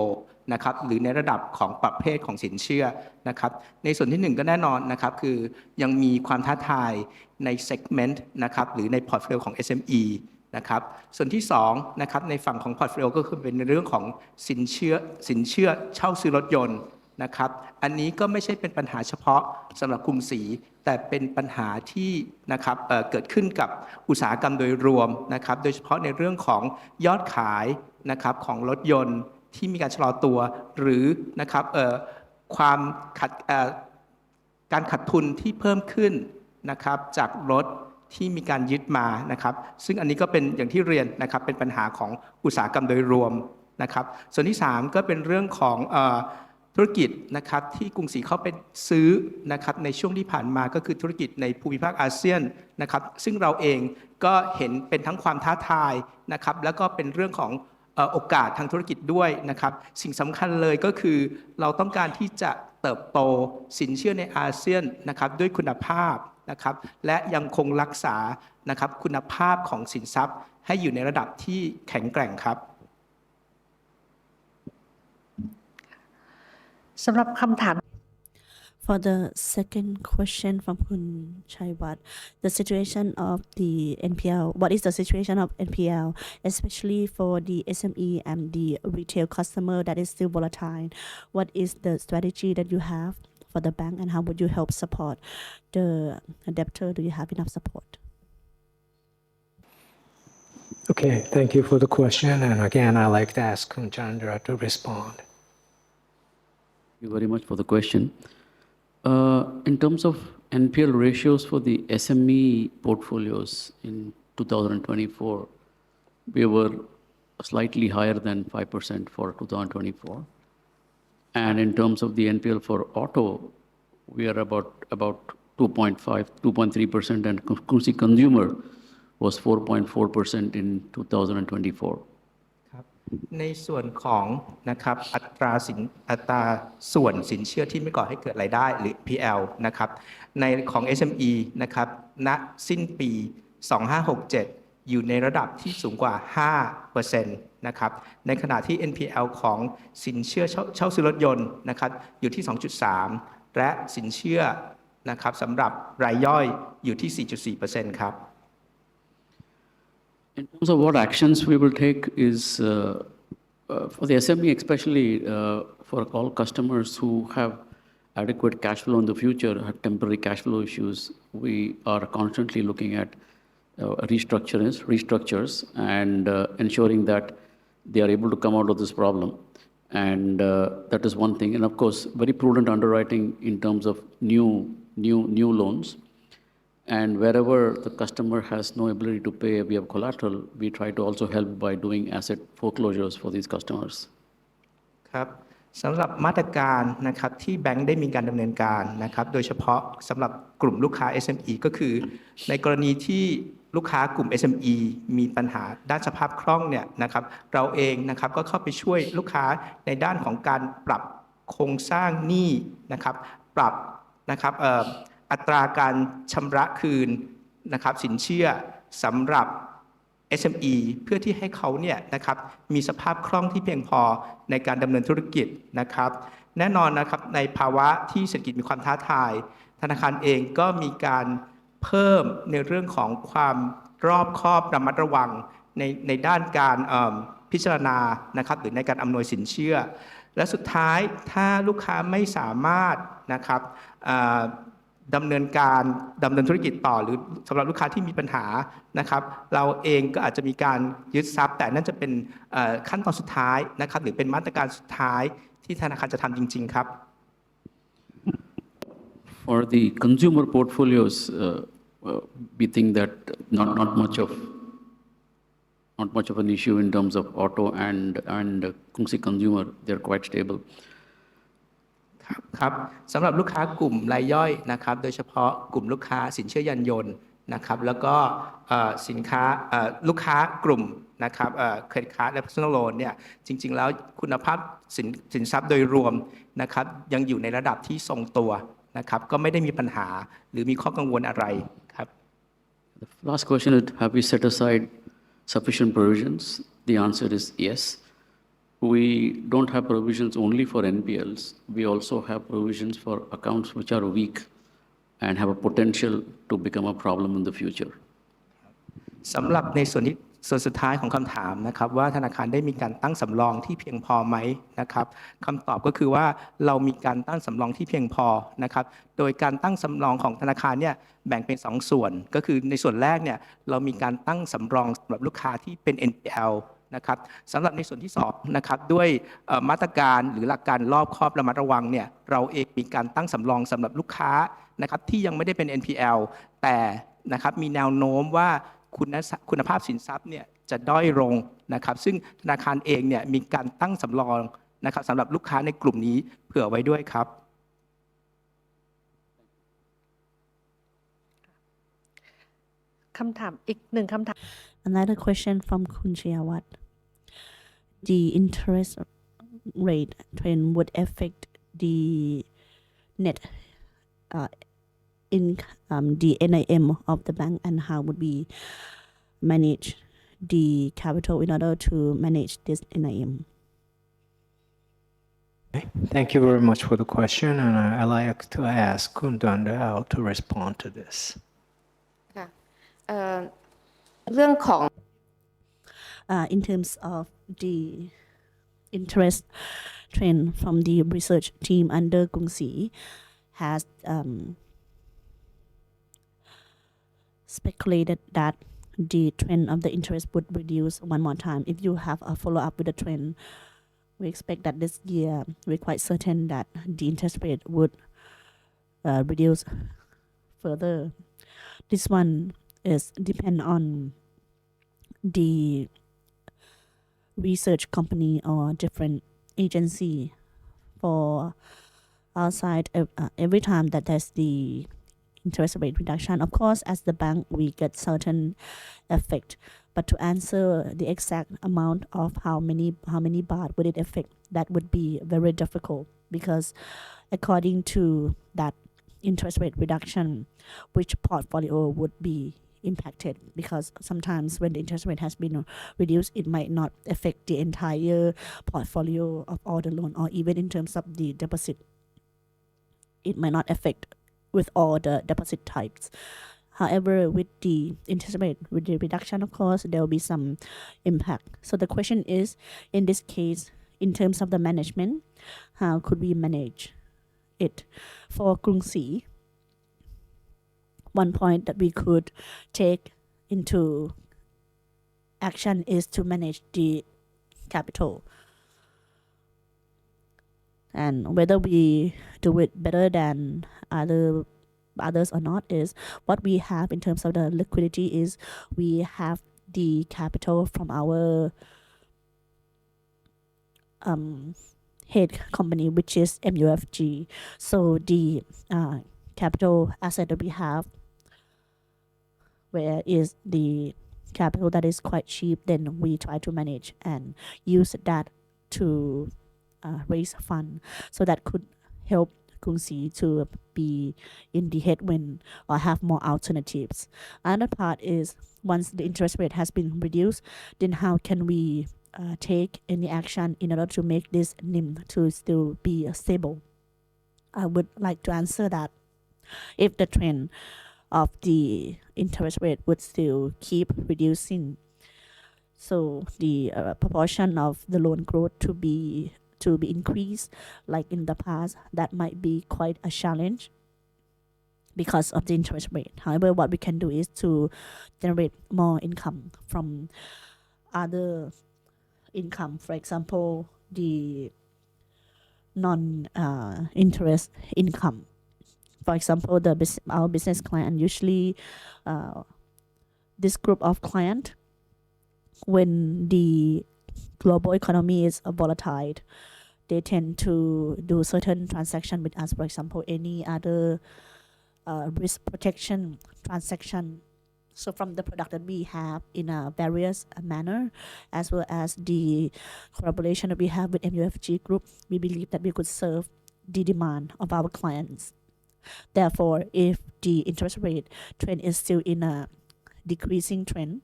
นะครับหรือในระดับของประเภทของสินเชื่อนะครับในส่วนที่1ก็แน่นอนนะครับคือยังมีความท้าทายในเซกเมนต์นะครับหรือในพอร์ตโฟลิโอของ SME นะครับส่วนที่2นะครับในฝั่งของพอร์ตโฟลิโอก็คือเป็นในเรื่องของสินเชื่อเช่าซื้อรถยนต์นะครับอันนี้ก็ไม่ใช่เป็นปัญหาเฉพาะสำหรับกรุงศรีแต่เป็นปัญหาที่นะครับเกิดขึ้นกับอุตสาหกรรมโดยรวมนะครับโดยเฉพาะในเรื่องของยอดขายนะครับของรถยนต์ที่มีการชะลอตัวหรือนะครับความการขาดทุนที่เพิ่มขึ้นนะครับจากรถที่มีการยึดมานะครับซึ่งอันนี้ก็เป็นอย่างที่เรียนนะครับเป็นปัญหาของอุตสาหกรรมโดยรวมนะครับส่วนที่3ก็เป็นเรื่องของธุรกิจนะครับที่กรุงศรีเข้าไปซื้อนะครับในช่วงที่ผ่านมาก็คือธุรกิจในภูมิภาคอาเซียนนะครับซึ่งเราเองก็เห็นเป็นทั้งความท้าทายนะครับแล้วก็เป็นเรื่องของโอกาสทางธุรกิจด้วยนะครับสิ่งสำคัญเลยก็คือเราต้องการที่จะเติบโตสินเชื่อในอาเซียนนะครับด้วยคุณภาพนะครับและยังคงรักษานะครับคุณภาพของสินทรัพย์ให้อยู่ในระดับที่แข็งแกร่งครับสำหรับคำถาม For the second question from Khun Chaiwat, the situation of the NPL, what is the situation of NPL, especially for the SME and the retail customer that is still volatile? What is the strategy that you have for the bank and how would you help support the debtor? Do you have enough support? Okay, thank you for the question. And again, I'd like to ask Khun Chandra to respond. Thank you very much for the question. In terms of NPL ratios for the SME portfolios in 2024, we were slightly higher than 5% for 2024. And in terms of the NPL for auto, we are about 2.5, 2.3%, and consumer was 4.4% in 2024. ในส่วนของนะครับอัตราส่วนสินเชื่อที่ไม่ก่อให้เกิดรายได้หรือ PL นะครับในของ SME นะครับณสิ้นปี 2567 อยู่ในระดับที่สูงกว่า 5% นะครับในขณะที่ NPL ของสินเชื่อเช่าซื้อรถยนต์นะครับอยู่ที่ 2.3 และสินเชื่อนะครับสำหรับรายย่อยอยู่ที่ 4.4% ครับ In terms of what actions we will take is for the SME, especially for all customers who have adequate cash flow in the future, have temporary cash flow issues, we are constantly looking at restructures and ensuring that they are able to come out of this problem. And that is one thing. And of course, very prudent underwriting in terms of new loans. And wherever the customer has no ability to pay, we have collateral, we try to also help by doing asset foreclosures for these customers. ครับ สำหรับมาตรการนะครับที่แบงก์ได้มีการดำเนินการนะครับโดยเฉพาะสำหรับกลุ่มลูกค้า SME ก็คือในกรณีที่ลูกค้ากลุ่ม SME มีปัญหาด้านสภาพคล่องเนี่ยนะครับเราเองนะครับก็เข้าไปช่วยลูกค้าในด้านของการปรับโครงสร้างหนี้นะครับปรับนะครับอัตราการชำระคืนนะครับสินเชื่อสำหรับ SME เพื่อที่ให้เขาเนี่ยนะครับมีสภาพคล่องที่เพียงพอในการดำเนินธุรกิจนะครับแน่นอนนะครับในภาวะที่เศรษฐกิจมีความท้าทายธนาคารเองก็มีการเพิ่มในเรื่องของความรอบคอบระมัดระวังในด้านการพิจารณานะครับหรือในการอำนวยสินเชื่อและสุดท้ายถ้าลูกค้าไม่สามารถนะครับดำเนินธุรกิจต่อหรือสำหรับลูกค้าที่มีปัญหานะครับเราเองก็อาจจะมีการยึดทรัพย์แต่นั่นจะเป็นขั้นตอนสุดท้ายนะครับหรือเป็นมาตรการสุดท้ายที่ธนาคารจะทำจริงๆครับ For the consumer portfolios, we think that not much of an issue in terms of auto and Kungsi consumer. They're quite stable. ครับสำหรับลูกค้ากลุ่มรายย่อยนะครับโดยเฉพาะกลุ่มลูกค้าสินเชื่อยานยนต์นะครับแล้วก็สินค้าลูกค้ากลุ่มนะครับเครดิตการ์ดและ personal loan เนี่ยจริงๆแล้วคุณภาพสินทรัพย์โดยรวมนะครับยังอยู่ในระดับที่ทรงตัวนะครับก็ไม่ได้มีปัญหาหรือมีข้อกังวลอะไรครับ The last question is, have we set aside sufficient provisions? The answer is yes. We don't have provisions only for NPLs. We also have provisions for accounts which are weak and have a potential to become a problem in the future. สำหรับในส่วนสุดท้ายของคำถามนะครับว่าธนาคารได้มีการตั้งสำรองที่เพียงพอไหมนะครับคำตอบก็คือว่าเรามีการตั้งสำรองที่เพียงพอนะครับโดยการตั้งสำรองของธนาคารเนี่ยแบ่งเป็น2ส่วนก็คือในส่วนแรกเนี่ยเรามีการตั้งสำรองสำหรับลูกค้าที่เป็น NPL นะครับสำหรับในส่วนที่2นะครับด้วยมาตรการหรือหลักการรอบคอบระมัดระวังเนี่ยเราเองมีการตั้งสำรองสำหรับลูกค้านะครับที่ยังไม่ได้เป็น NPL แต่นะครับมีแนวโน้มว่าคุณภาพสินทรัพย์เนี่ยจะด้อยลงนะครับซึ่งธนาคารเองเนี่ยมีการตั้งสำรองนะครับสำหรับลูกค้าในกลุ่มนี้เผื่อไว้ด้วยครับคำถามอีกหนึ่งคำถาม Another question from Khun Chayawat. The interest rate trend would affect the net the NIM of the bank, and how would we manage the capital in order to manage this NIM? Thank you very much for the question, and I'd like to ask Khun Dundao to respond to this. ค่ะเรื่องของ In terms of the interest trend from the research team under Kungsi has speculated that the trend of the interest would reduce one more time. If you have a follow-up with the trend, we expect that this year we're quite certain that the interest rate would reduce further. This one is depend on the research company or different agency. For our side, every time that there's the interest rate reduction, of course, as the bank, we get certain effect. But to answer the exact amount of how many baht would it affect, that would be very difficult, because according to that interest rate reduction, which portfolio would be impacted, because sometimes when the interest rate has been reduced, it might not affect the entire portfolio of all the loan, or even in terms of the deposit, it might not affect with all the deposit types. However, with the interest rate with the reduction, of course, there will be some impact. So the question is, in this case, in terms of the management, how could we manage it? For Krungsi, one point that we could take into action is to manage the capital. And whether we do it better than others or not is what we have in terms of the liquidity is we have the capital from our head company, which is MUFG. So the capital asset that we have, where is the capital that is quite cheap, then we try to manage and use that to raise fund. So that could help Kung Si to be in the headwind or have more alternatives. Another part is once the interest rate has been reduced, then how can we take any action in order to make this NIM to still be stable? I would like to answer that. If the trend of the interest rate would still keep reducing, so the proportion of the loan growth to be increased like in the past, that might be quite a challenge because of the interest rate. However, what we can do is to generate more income from other income, for example, the non-interest income. For example, our business client usually this group of client, when the global economy is volatile, they tend to do certain transaction with us. For example, any other risk protection transaction. So from the product that we have in a various manner, as well as the collaboration that we have with MUFG Group, we believe that we could serve the demand of our clients. Therefore, if the interest rate trend is still in a decreasing trend,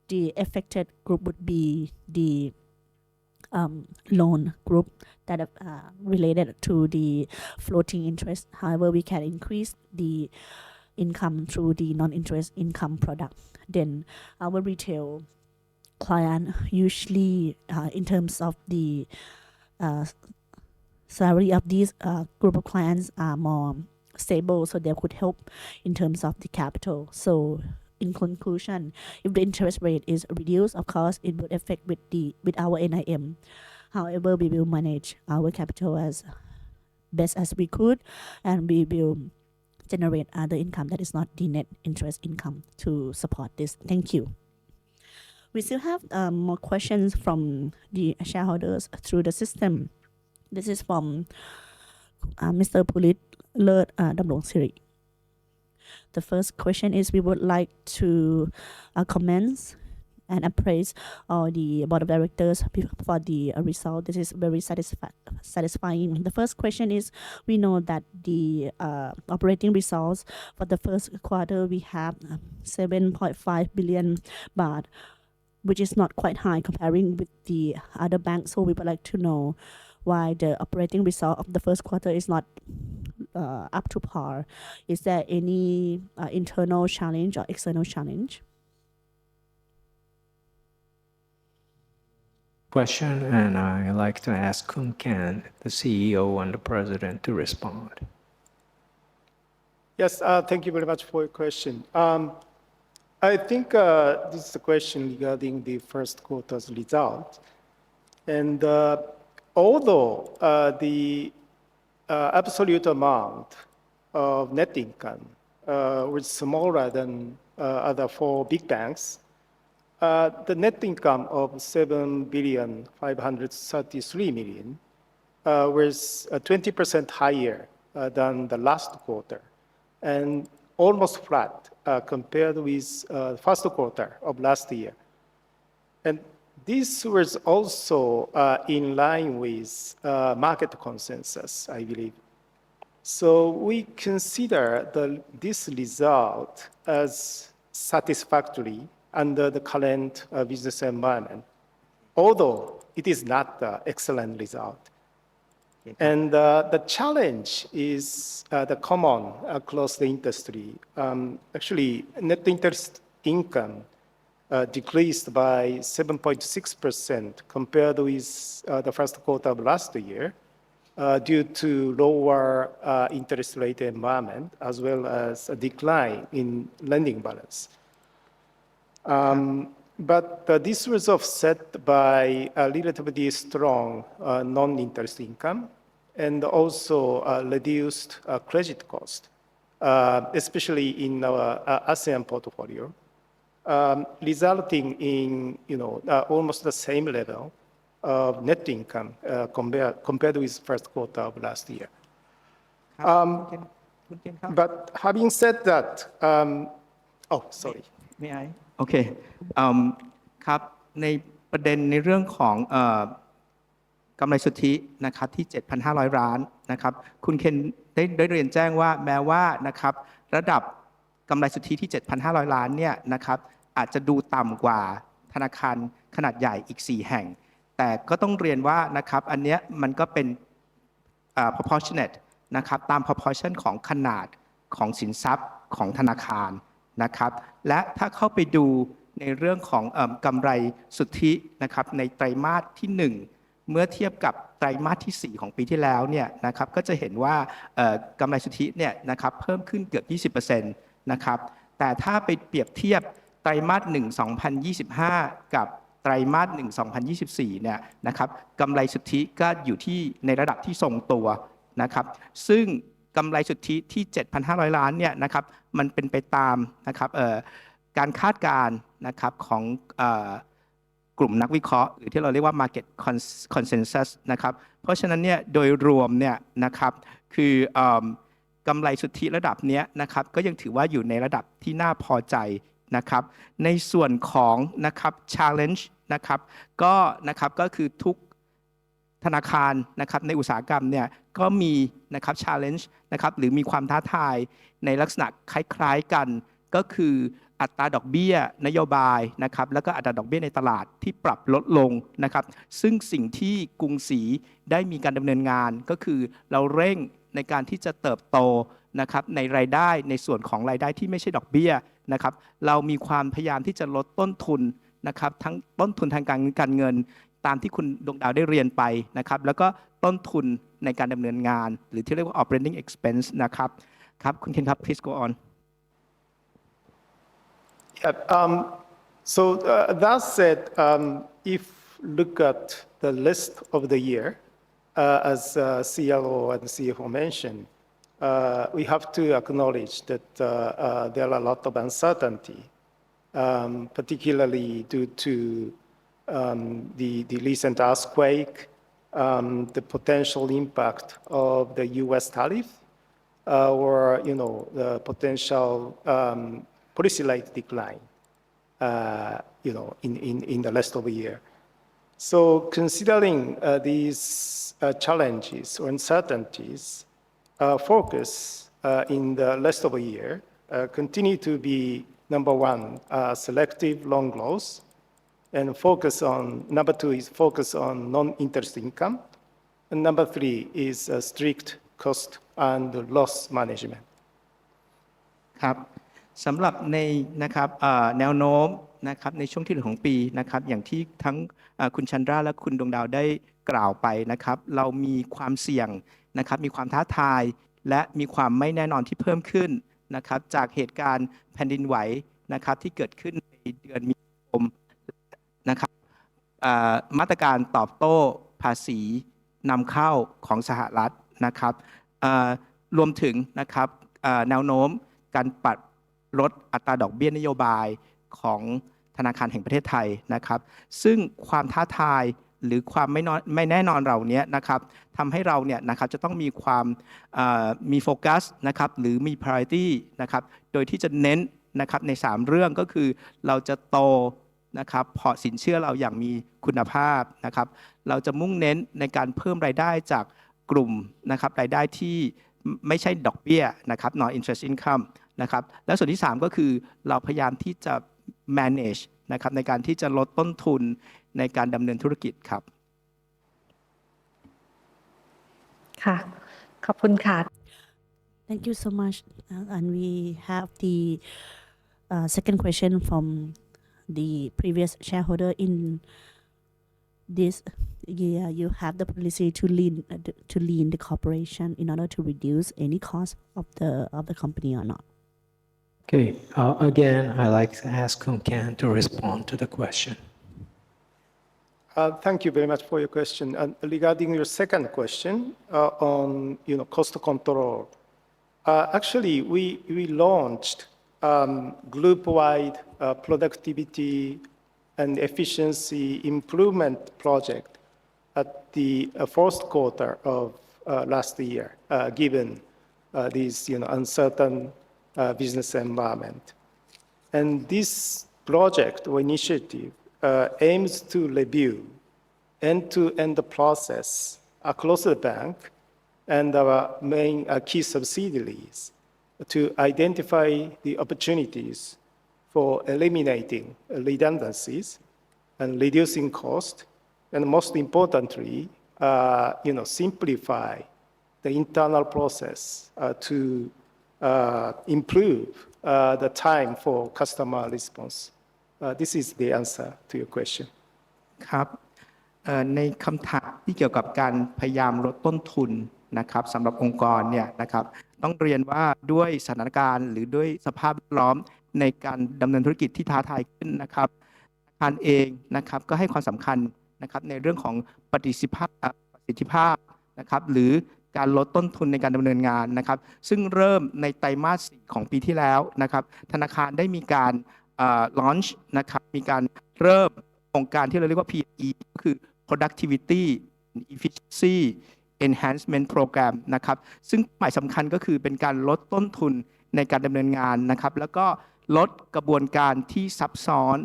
the affected group would be the loan group that related to the floating interest. However, we can increase the income through the non-interest income product. Then our retail client usually in terms of the salary of these group of clients are more stable, so they could help in terms of the capital. So in conclusion, if the interest rate is reduced, of course it would affect with our NIM. However, we will manage our capital as best as we could, and we will generate other income that is not the net interest income to support this. Thank you. We still have more questions from the shareholders through the system. This is from Mr. Pulit Lerth Damrong Siri. The first question is, we would like to commend and appraise the board of directors for the result. This is very satisfying. The first question is, we know that the operating results for the first quarter, we have 7.5 billion baht, which is not quite high comparing with the other banks. So we would like to know why the operating result of the first quarter is not up to par. Is there any internal challenge or external challenge? Question, and I like to ask Khun Kan, the CEO and the president, to respond. Yes, thank you very much for your question. I think this is a question regarding the first quarter's result. And although the absolute amount of net income was smaller than other four big banks, the net income of 7,533 million was 20% higher than the last quarter, and almost flat compared with the first quarter of last year. And this was also in line with market consensus, I believe. So we consider this result as satisfactory under the current business environment, although it is not the excellent result. And the challenge is the common across the industry. Actually, net interest income decreased by 7.6% compared with the first quarter of last year due to lower interest rate environment, as well as a decline in lending balance. But this was offset by a relatively strong non-interest income and also reduced credit cost, especially in our ASEAN portfolio, resulting in almost the same level of net income compared with first quarter of last year. ครับคุณเคนครับ But having said that, oh, sorry. ไม่ไอโอเคครับในประเด็นในเรื่องของกำไรสุทธินะครับที่ 7,500 ล้านนะครับคุณเคนได้เรียนแจ้งว่าแม้ว่านะครับระดับกำไรสุทธิที่ 7,500 ล้านเนี่ยนะครับอาจจะดูต่ำกว่าธนาคารขนาดใหญ่อีก 4 แห่ง แต่ก็ต้องเรียนว่านะครับอันเนี้ยมันก็เป็นproportionate นะครับตาม proportion ของขนาดของสินทรัพย์ของธนาคารนะครับและถ้าเข้าไปดูในเรื่องของกำไรสุทธินะครับในไตรมาสที่ 1 เมื่อเทียบกับไตรมาสที่ 4 ของปีที่แล้วเนี่ยนะครับก็จะเห็นว่ากำไรสุทธิเนี่ยนะครับเพิ่มขึ้นเกือบ 20% นะครับแต่ถ้าไปเปรียบเทียบไตรมาส 1 2025 กับไตรมาส 1 2024 เนี่ยนะครับกำไรสุทธิก็อยู่ที่ในระดับที่ทรงตัวนะครับซึ่งกำไรสุทธิที่ 7,500 ล้านเนี่ยนะครับมันเป็นไปตามนะครับการคาดการณ์นะครับของกลุ่มนักวิเคราะห์หรือที่เราเรียกว่า market consensus นะครับเพราะฉะนั้นเนี่ยโดยรวมเนี่ยนะครับคือกำไรสุทธิระดับนี้นะครับก็ยังถือว่าอยู่ในระดับที่น่าพอใจนะครับในส่วนของนะครับ challenge นะครับก็คือทุกธนาคารนะครับในอุตสาหกรรมเนี่ยก็มีนะครับ challenge นะครับหรือมีความท้าทายในลักษณะคล้ายๆกันก็คืออัตราดอกเบี้ยนโยบายนะครับแล้วก็อัตราดอกเบี้ยในตลาดที่ปรับลดลงนะครับซึ่งสิ่งที่กรุงศรีได้มีการดำเนินงานก็คือเราเร่งในการที่จะเติบโตนะครับในรายได้ในส่วนของรายได้ที่ไม่ใช่ดอกเบี้ยนะครับเรามีความพยายามที่จะลดต้นทุนนะครับทั้งต้นทุนทางการเงินตามที่คุณดวงดาวได้เรียนไปนะครับแล้วก็ต้นทุนในการดำเนินงานหรือที่เรียกว่า operating expense นะครับครับคุณเคนครับ please go on Yeah, so that said, if look at the list of the year, as CLO and CFO mentioned, we have to acknowledge that there are a lot of uncertainty, particularly due to the recent earthquake, the potential impact of the U.S. tariff, or the potential policy rate decline, in the rest of the year. So considering these challenges or uncertainties, focus in the rest of the year continue to be number one, selective loan growth, and number two is focus on non-interest income, and number three is strict cost and loss management. ครับสำหรับในนะครับแนวโน้มนะครับในช่วงที่เหลือของปีนะครับอย่างที่ทั้งคุณชันดราและคุณดวงดาวได้กล่าวไปนะครับเรามีความเสี่ยงนะครับมีความท้าทายและมีความไม่แน่นอนที่เพิ่มขึ้นนะครับจากเหตุการณ์แผ่นดินไหวนะครับที่เกิดขึ้นในเดือนมีนาคมนะครับมาตรการตอบโต้ภาษีนำเข้าของสหรัฐนะครับรวมถึงนะครับแนวโน้มการปรับลดอัตราดอกเบี้ยนโยบายของธนาคารแห่งประเทศไทยนะครับซึ่งความท้าทายหรือความไม่แน่นอนเหล่านี้นะครับทำให้เราเนี่ยนะครับจะต้องมีความมีโฟกัสนะครับหรือมี priority นะครับโดยที่จะเน้นนะครับใน3เรื่องก็คือเราจะโตนะครับพอร์ตสินเชื่อเราอย่างมีคุณภาพนะครับเราจะมุ่งเน้นในการเพิ่มรายได้จากกลุ่มนะครับรายได้ที่ไม่ใช่ดอกเบี้ยนะครับ non interest income นะครับและส่วนที่ 3 ก็คือเราพยายามที่จะ manage นะครับในการที่จะลดต้นทุนในการดำเนินธุรกิจครับค่ะขอบคุณค่ะ Thank you so much. And we have the second question from the previous shareholder in this year. You have the policy to lean the corporation in order to reduce any cost of the company or not. Okay, again, I'd like to ask Khun Kan to respond to the question. Thank you very much for your question. Regarding your second question on cost control, actually we launched group-wide productivity and efficiency improvement project at the fourth quarter of last year, given this uncertain business environment. And this project or initiative aims to review end-to-end process across the bank and our main key subsidiaries to identify the opportunities for eliminating redundancies and reducing cost, and most importantly, simplify the internal process to improve the time for customer response. This is the answer to your question. ครับในคำถามที่เกี่ยวกับการพยายามลดต้นทุนนะครับสำหรับองค์กรเนี่ยนะครับต้องเรียนว่าด้วยสถานการณ์หรือด้วยสภาพแวดล้อมในการดำเนินธุรกิจที่ท้าทายขึ้นนะครับธนาคารเองนะครับก็ให้ความสำคัญนะครับในเรื่องของประสิทธิภาพนะครับหรือการลดต้นทุนในการดำเนินงานนะครับซึ่งเริ่มในไตรมาส 4ของปีที่แล้วนะครับธนาคารได้มีการlaunch นะครับมีการเริ่มโครงการที่เราเรียกว่า PE ก็คือ productivity efficiency enhancement program นะครับซึ่งหมายสำคัญก็คือเป็นการลดต้นทุนในการดำเนินงานนะครับแล้วก็ลดกระบวนการที่ซับซ้อน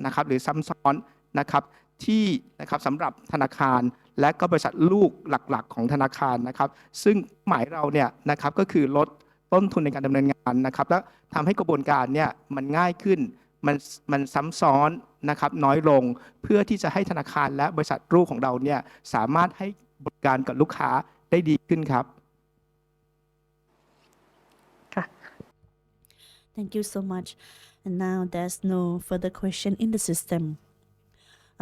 นะครับหรือซ้ำซ้อนนะครับที่นะครับสำหรับธนาคารและก็บริษัทลูกหลักๆของธนาคารนะครับซึ่งหมายเราเนี่ยนะครับก็คือลดต้นทุนในการดำเนินงานนะครับและทำให้กระบวนการเนี่ยมันง่ายขึ้นมันซ้ำซ้อนนะครับน้อยลงเพื่อที่จะให้ธนาคารและบริษัทลูกของเราเนี่ยสามารถให้บริการกับลูกค้าได้ดีขึ้นครับ ค่ะ Thank you so much. And now there's no further question in the system.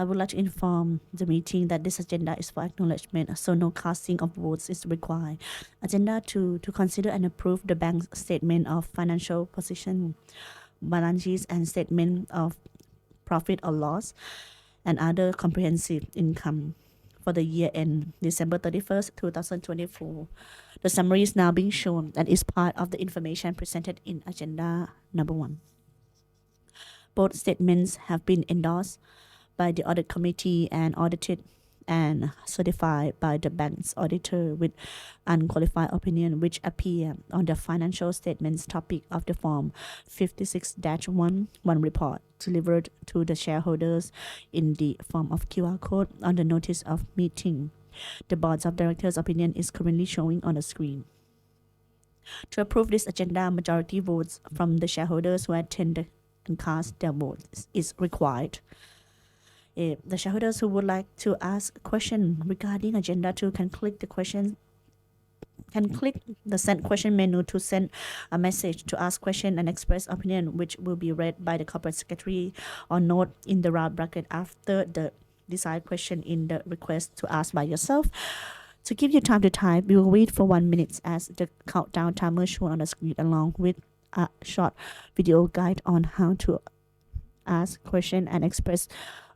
I would like to inform the meeting that this agenda is for acknowledgement, so no casting of votes is required. Agenda 2 to consider and approve the bank's statement of financial position, balance sheets and statement of profit or loss, and other comprehensive income for the year end December 31st, 2024. The summary is now being shown and is part of the information presented in agenda number 1. Both statements have been endorsed by the audit committee and audited and certified by the bank's auditor with unqualified opinion, which appear on the financial statements topic of the form 56-1 report delivered to the shareholders in the form of QR code on the notice of meeting. The board of directors' opinion is currently showing on the screen. To approve this agenda, majority votes from the shareholders who attended and cast their votes is required. The shareholders who would like to ask a question regarding agenda 2 can click the send question menu to send a message to ask question and express opinion, which will be read by the corporate secretary or note in the round bracket after the desired question in the request to ask by yourself. To give you time to type, we will wait for 1 minute as the countdown timer shown on the screen, along with a short video guide on how to ask question and express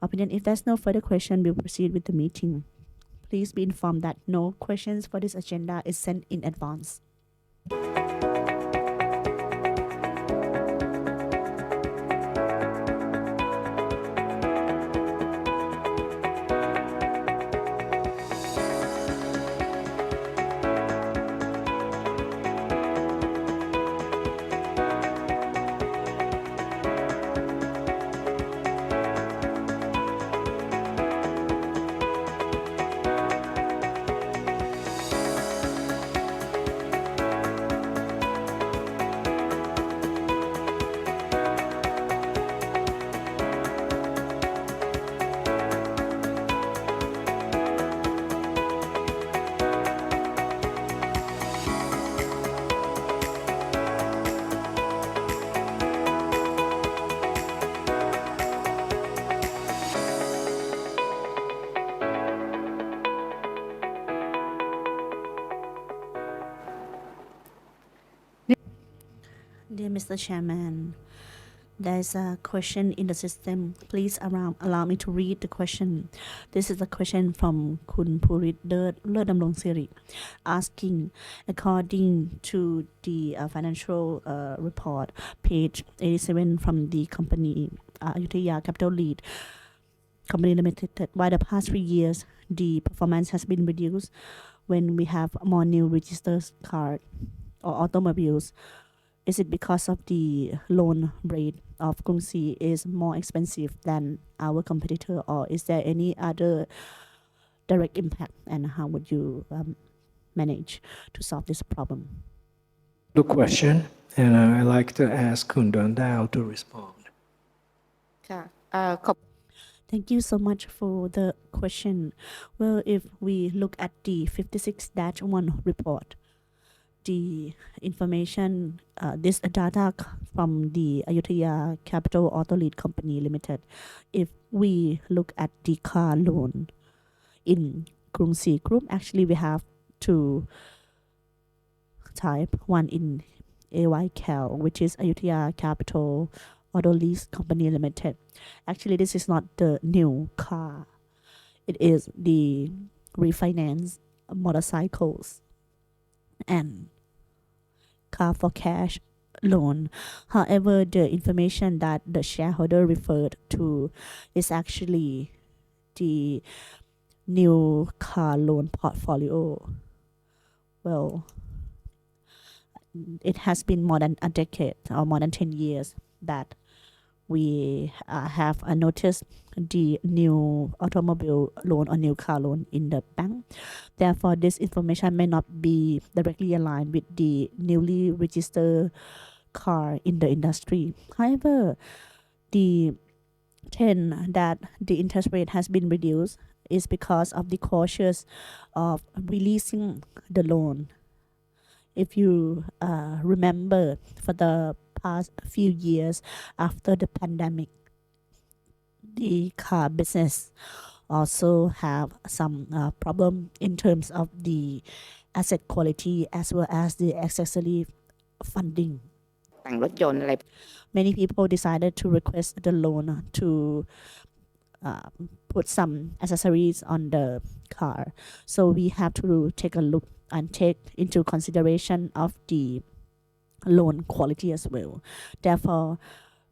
opinion. If there's no further question, we'll proceed with the meeting. Please be informed that no questions for this agenda is sent in advance. Dear Mr. Chairman, there's a question in the system. Please allow me to read the question. This is a question from Kun Purit Ledamlong Siri, asking, according to the financial report, page 87 from the company Ayutthaya Capital Lead, Company Limited, why the past 3 years the performance has been reduced when we have more new registered cars or automobiles? Is it because of the loan rate of Krungsri is more expensive than our competitor, or is there any other direct impact, and how would you manage to solve this problem? The question, and I'd like to ask Kundan Dao to respond. ค่ะขอบ Thank you so much for the question. Well, if we look at the 56-1 report, the information, this data from the Ayutthaya Capital Auto Lead Company Limited, if we look at the car loan in Krungsri Group, actually we have two type, one in AYCAL, which is Ayutthaya Capital Auto Lease Company Limited. Actually, this is not the new car. It is the refinance motorcycles and car for cash loan. However, the information that the shareholder referred to is actually the new car loan portfolio. Well, it has been more than a decade or more than 10 years that we have noticed the new automobile loan or new car loan in the bank. Therefore, this information may not be directly aligned with the newly registered car in the industry. However, the trend that the interest rate has been reduced is because of the cautious of releasing the loan. If you remember, for the past few years after the pandemic, the car business also have some problem in terms of the asset quality as well as the accessory funding. แต่งรถยนต์อะไร Many people decided to request the loan to put some accessories on the car. So we have to take a look and take into consideration of the loan quality as well. Therefore,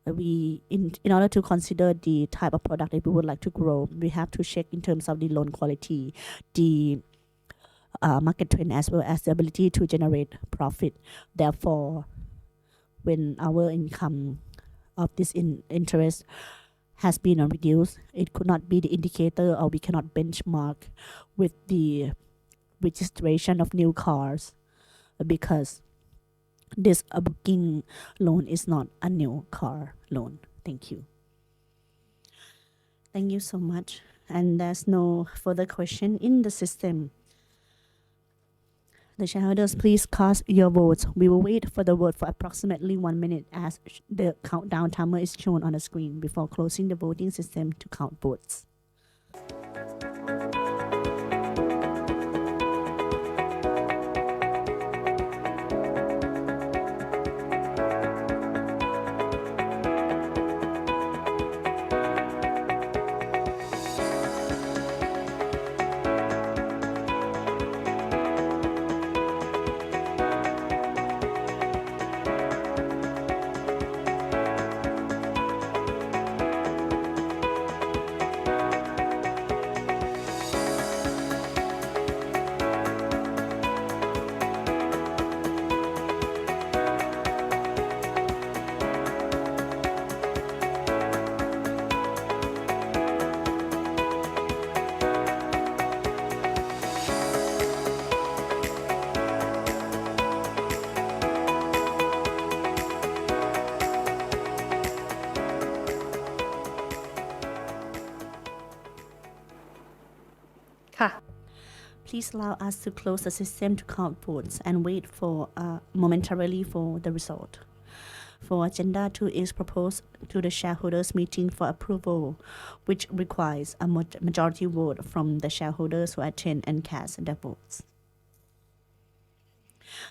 in order to consider the type of product that we would like to grow, we have to check in terms of the loan quality, the market trend, as well as the ability to generate profit. Therefore, when our income of this interest has been reduced, it could not be the indicator, or we cannot benchmark with the registration of new cars, because this booking loan is not a new car loan. Thank you. Thank you so much. And there's no further question in the system. The shareholders, please cast your votes. We will wait for the vote for approximately 1 minute as the countdown timer is shown on the screen before closing the voting system to count votes. Please allow us to close the system to count votes and wait for momentarily for the result. For Agenda 2 is proposed to the shareholders meeting for approval, which requires a majority vote from the shareholders who attend and cast their votes.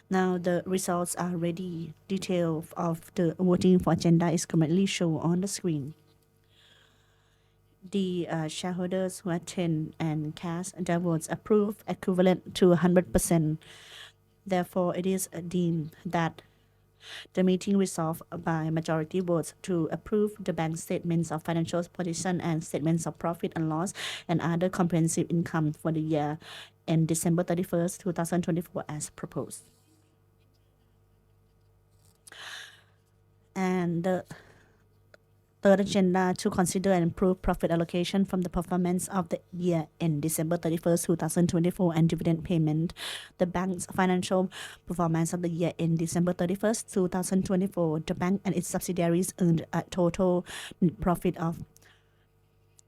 Now the results are ready. Detail of the voting for agenda is currently shown on the screen. The shareholders who attend and cast their votes approve equivalent to 100%. Therefore, it is deemed that The meeting resolved by majority votes to approve the bank's statements of financial position and statements of profit and loss and other comprehensive income for the year end December 31st, 2024 as proposed. And the third agenda to consider and approve profit allocation from the performance of the year end December 31st, 2024 and dividend payment. The bank's financial performance of the year end December 31st, 2024, the bank and its subsidiaries earned a total net profit of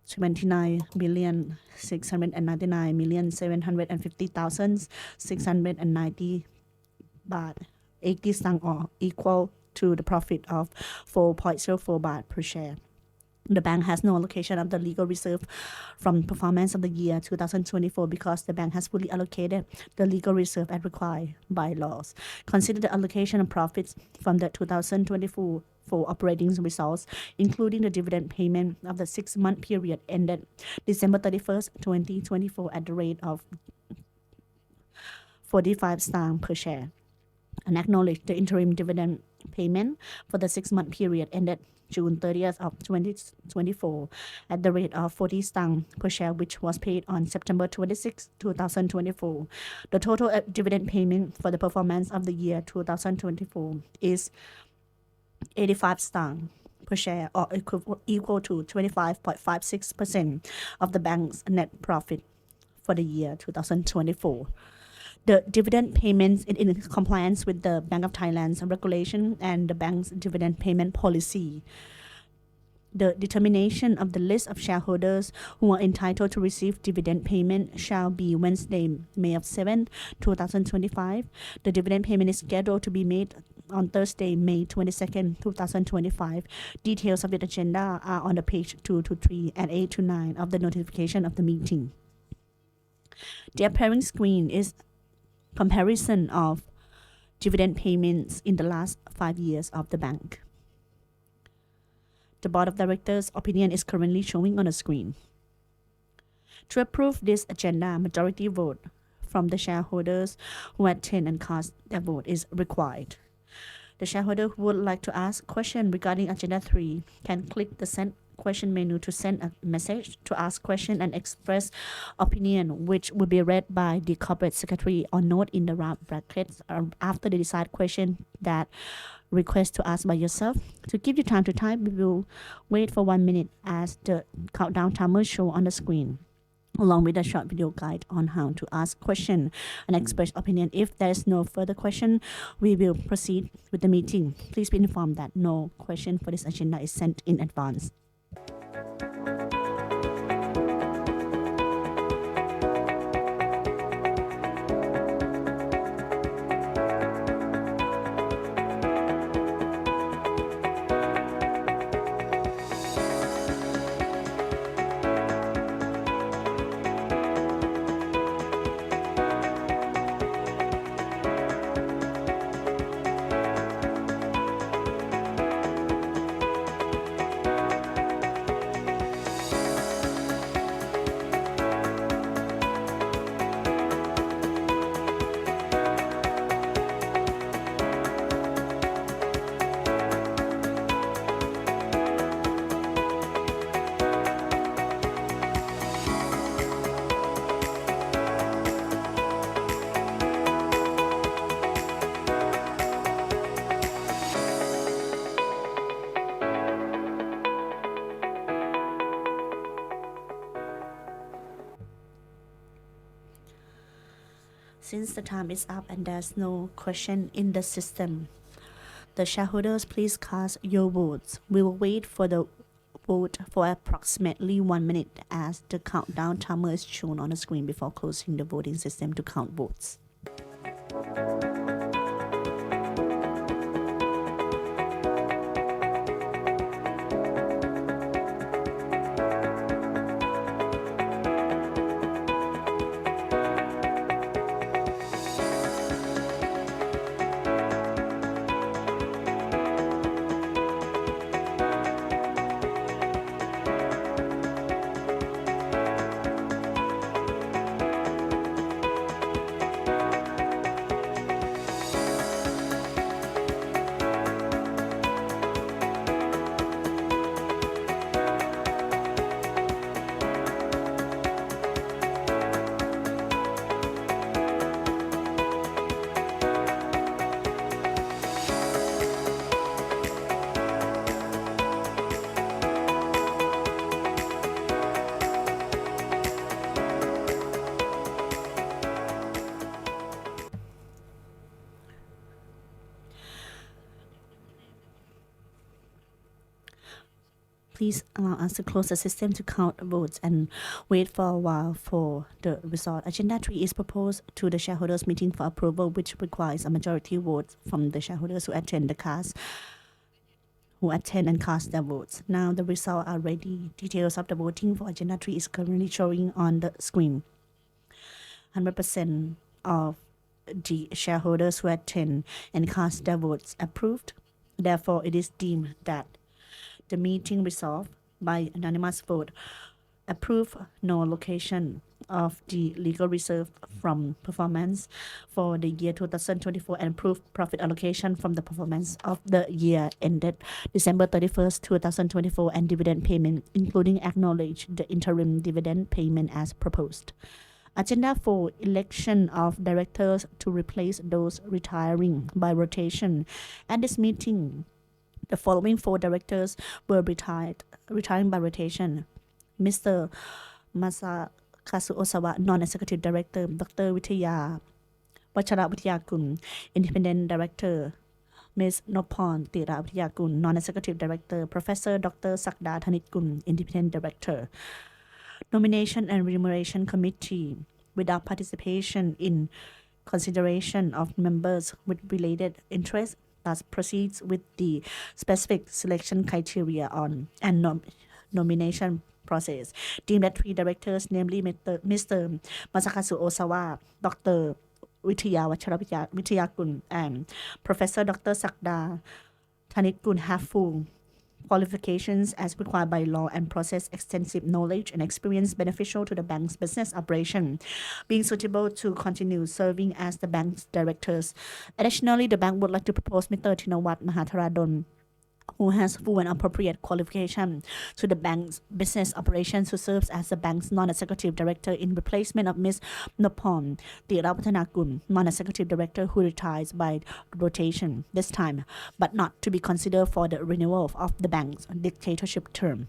29,699,750,690 baht 80 stung or equal to the profit of 4.04 baht per share. The bank has no allocation of the legal reserve from performance of the year 2024 because the bank has fully allocated the legal reserve as required by laws. Consider the allocation of profits from the 2024 for operating results, including the dividend payment of the 6-month period ended December 31st, 2024 at the rate of 45 stung per share, and acknowledge the interim dividend payment for the 6-month period ended June 30th of 2024 at the rate of 40 stung per share, which was paid on September 26, 2024. The total dividend payment for the performance of the year 2024 is 85 stung per share or equal to 25.56% of the bank's net profit for the year 2024. The dividend payments is in compliance with the Bank of Thailand's regulation and the bank's dividend payment policy. The determination of the list of shareholders who are entitled to receive dividend payment shall be Wednesday, May 7, 2025. The dividend payment is scheduled to be made on Thursday, May 22nd, 2025. Details of the agenda are on the page 2 to 3 and 8 to 9 of the notification of the meeting. The appearing screen is comparison of dividend payments in the last 5 years of the bank. The Board of Directors' opinion is currently showing on the screen. To approve this agenda, majority vote from the shareholders who attend and cast their vote is required. The shareholder who would like to ask a question regarding Agenda 3 can click the Send Question menu to send a message, to ask question and express opinion, which will be read by the corporate secretary or note in the round brackets after the desired question that request to ask by yourself. To give you time to type, we will wait for 1 minute as the countdown timer show on the screen, along with a short video guide on how to ask question and express opinion. If there is no further question, we will proceed with the meeting. Please be informed that no question for this agenda is sent in advance. Since the time is up and there's no question in the system, the shareholders please cast your votes. We will wait for the vote for approximately 1 minute as the countdown timer is shown on the screen before closing the voting system to count votes. please allow us to close the system to count votes and wait for a while for the result. Agenda 3 is proposed to the shareholders meeting for approval, which requires a majority vote from the shareholders who attend and cast their votes. Now the results are ready. Details of the voting for Agenda 3 is currently showing on the screen. 100% of the shareholders who attend and cast their votes approved. Therefore, it is deemed that the meeting resolved by anonymous vote approve no location of the legal reserve from performance for the year 2024 and approve profit allocation from the performance of the year ended December 31st, 2024 and dividend payment, including acknowledge the interim dividend payment as proposed. Agenda 4, election of directors to replace those retiring by rotation. At this meeting, the following 4 directors were retiring by rotation. Mr. Masakazu Osawa, Non-Executive Director, Dr. Witaya Vacharavityakun, Independent Director, Ms. Nopon Tiravityakun, Non-Executive Director, Professor Dr. Sakda Thanitgun, Independent Director. Nomination and Remuneration Committee, without participation in consideration of members with related interests, thus proceeds with the specific selection criteria on and nomination process. Deemed that 3 directors, namely Mr. Masakazu Osawa, Dr. Witaya Vacharavityakun, and Professor Dr. Sakda Thanitgun have full qualifications as required by law and possess extensive knowledge and experience beneficial to the bank's business operation, being suitable to continue serving as the bank's directors. Additionally, the bank would like to propose Mr. Thinawat Mahatharadon, who has full and appropriate qualification to the bank's business operations, who serves as the bank's non-executive director in replacement of Ms. Nopon Tiravatanagun, non-executive director who retires by rotation this time, but not to be considered for the renewal of the bank's dictatorship term.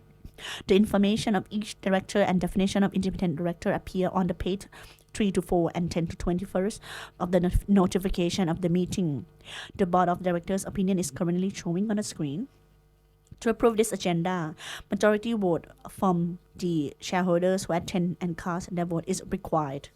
The information of each director and definition of independent director appear on the page 3 to 4 and 10 to 21st of the notification of the meeting. The Board of Directors' opinion is currently showing on the screen. To approve this agenda, majority vote from the shareholders who attend and cast their vote is required.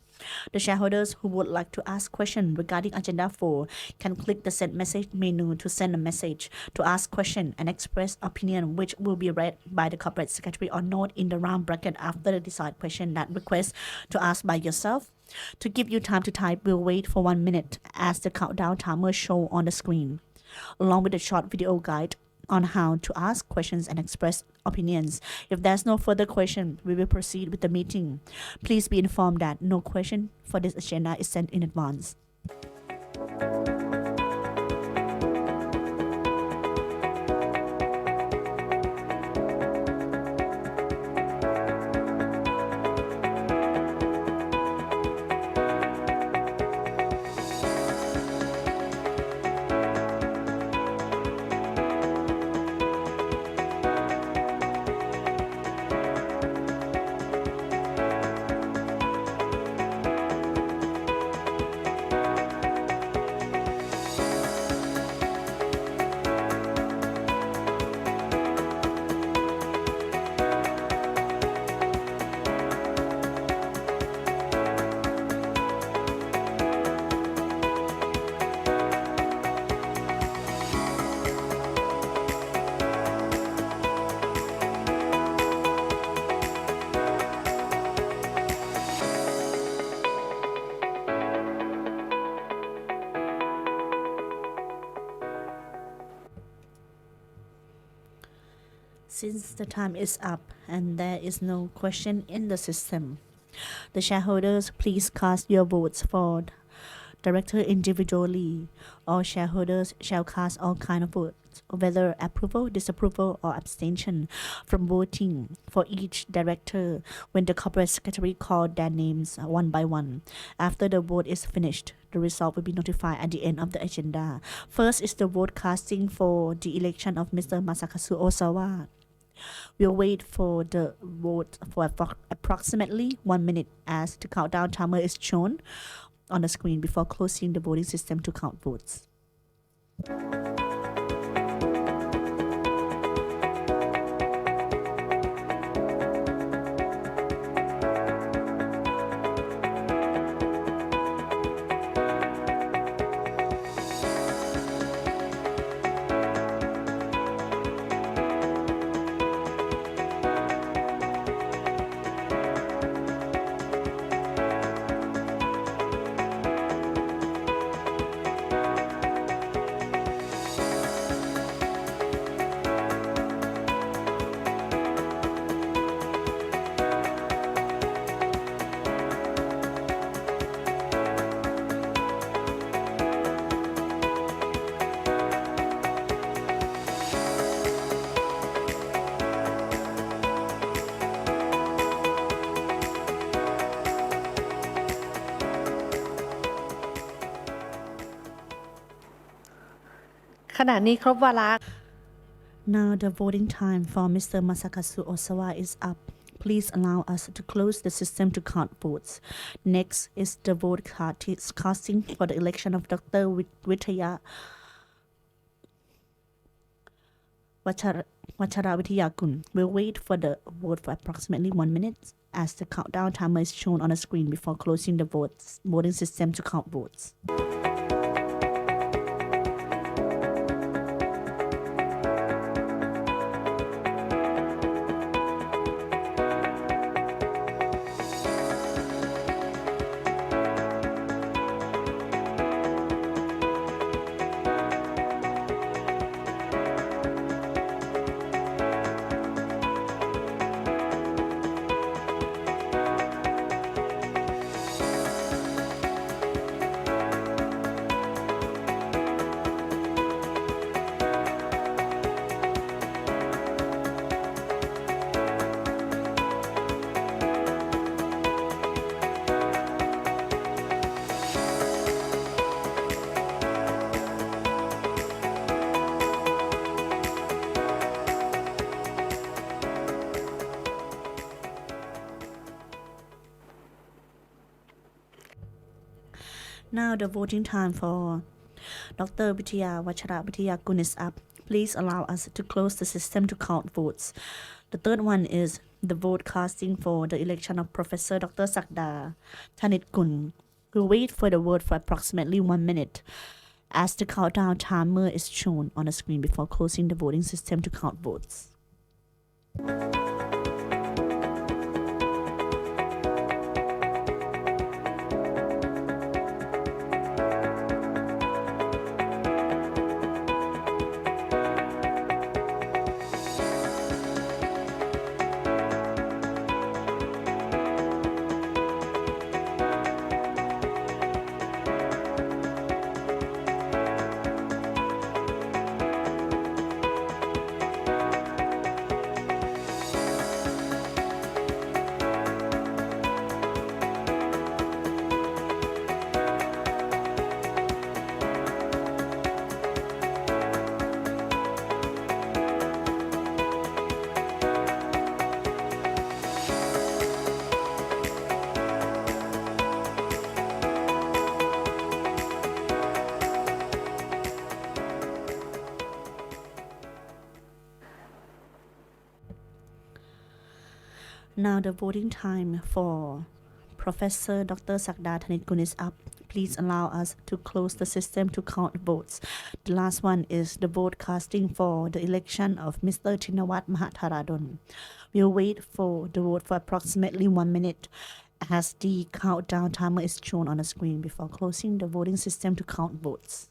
The shareholders who would like to ask questions regarding Agenda 4 can click the Send Message menu to send a message, to ask question and express opinion, which will be read by the Corporate Secretary or note in the round bracket after the desired question that request to ask by yourself. To give you time to type, we'll wait for 1 minute as the countdown timer show on the screen, along with a short video guide on how to ask questions and express opinions. If there's no further question, we will proceed with the meeting. Please be informed that no question for this agenda is sent in advance. Since the time is up and there is no question in the system, the shareholders please cast your votes for director individually. All shareholders shall cast all kind of votes, whether approval, disapproval, or abstention from voting for each director when the corporate secretary called their names one by one. After the vote is finished, the result will be notified at the end of the agenda. First is the vote casting for the election of Mr. Masakazu Osawa. We'll wait for the vote for approximately 1 minute as the countdown timer is shown on the screen before closing the voting system to count votes. ขณะนี้ครบวาระ Now the voting time for Mr. Masakazu Osawa is up. Please allow us to close the system to count votes. Next is the vote casting for the election of Dr. Vitaya Vacharavitiyakun. We'll wait for the vote for approximately 1 minute as the countdown timer is shown on the screen before closing the voting system to count votes. Now the voting time for Dr. Vitaya Vacharavitiyakun is up. Please allow us to close the system to count votes. The third one is the vote casting for the election of Professor Dr. Sakda Thanitgun. We'll wait for the vote for approximately 1 minute as the countdown timer is shown on the screen before closing the voting system to count votes. Now the voting time for Professor Dr. Sakda Thanitgun is up. Please allow us to close the system to count votes. The last one is the vote casting for the election of Mr. Chinawat Mahatharadon. We'll wait for the vote for approximately 1 minute as the countdown timer is shown on the screen before closing the voting system to count votes.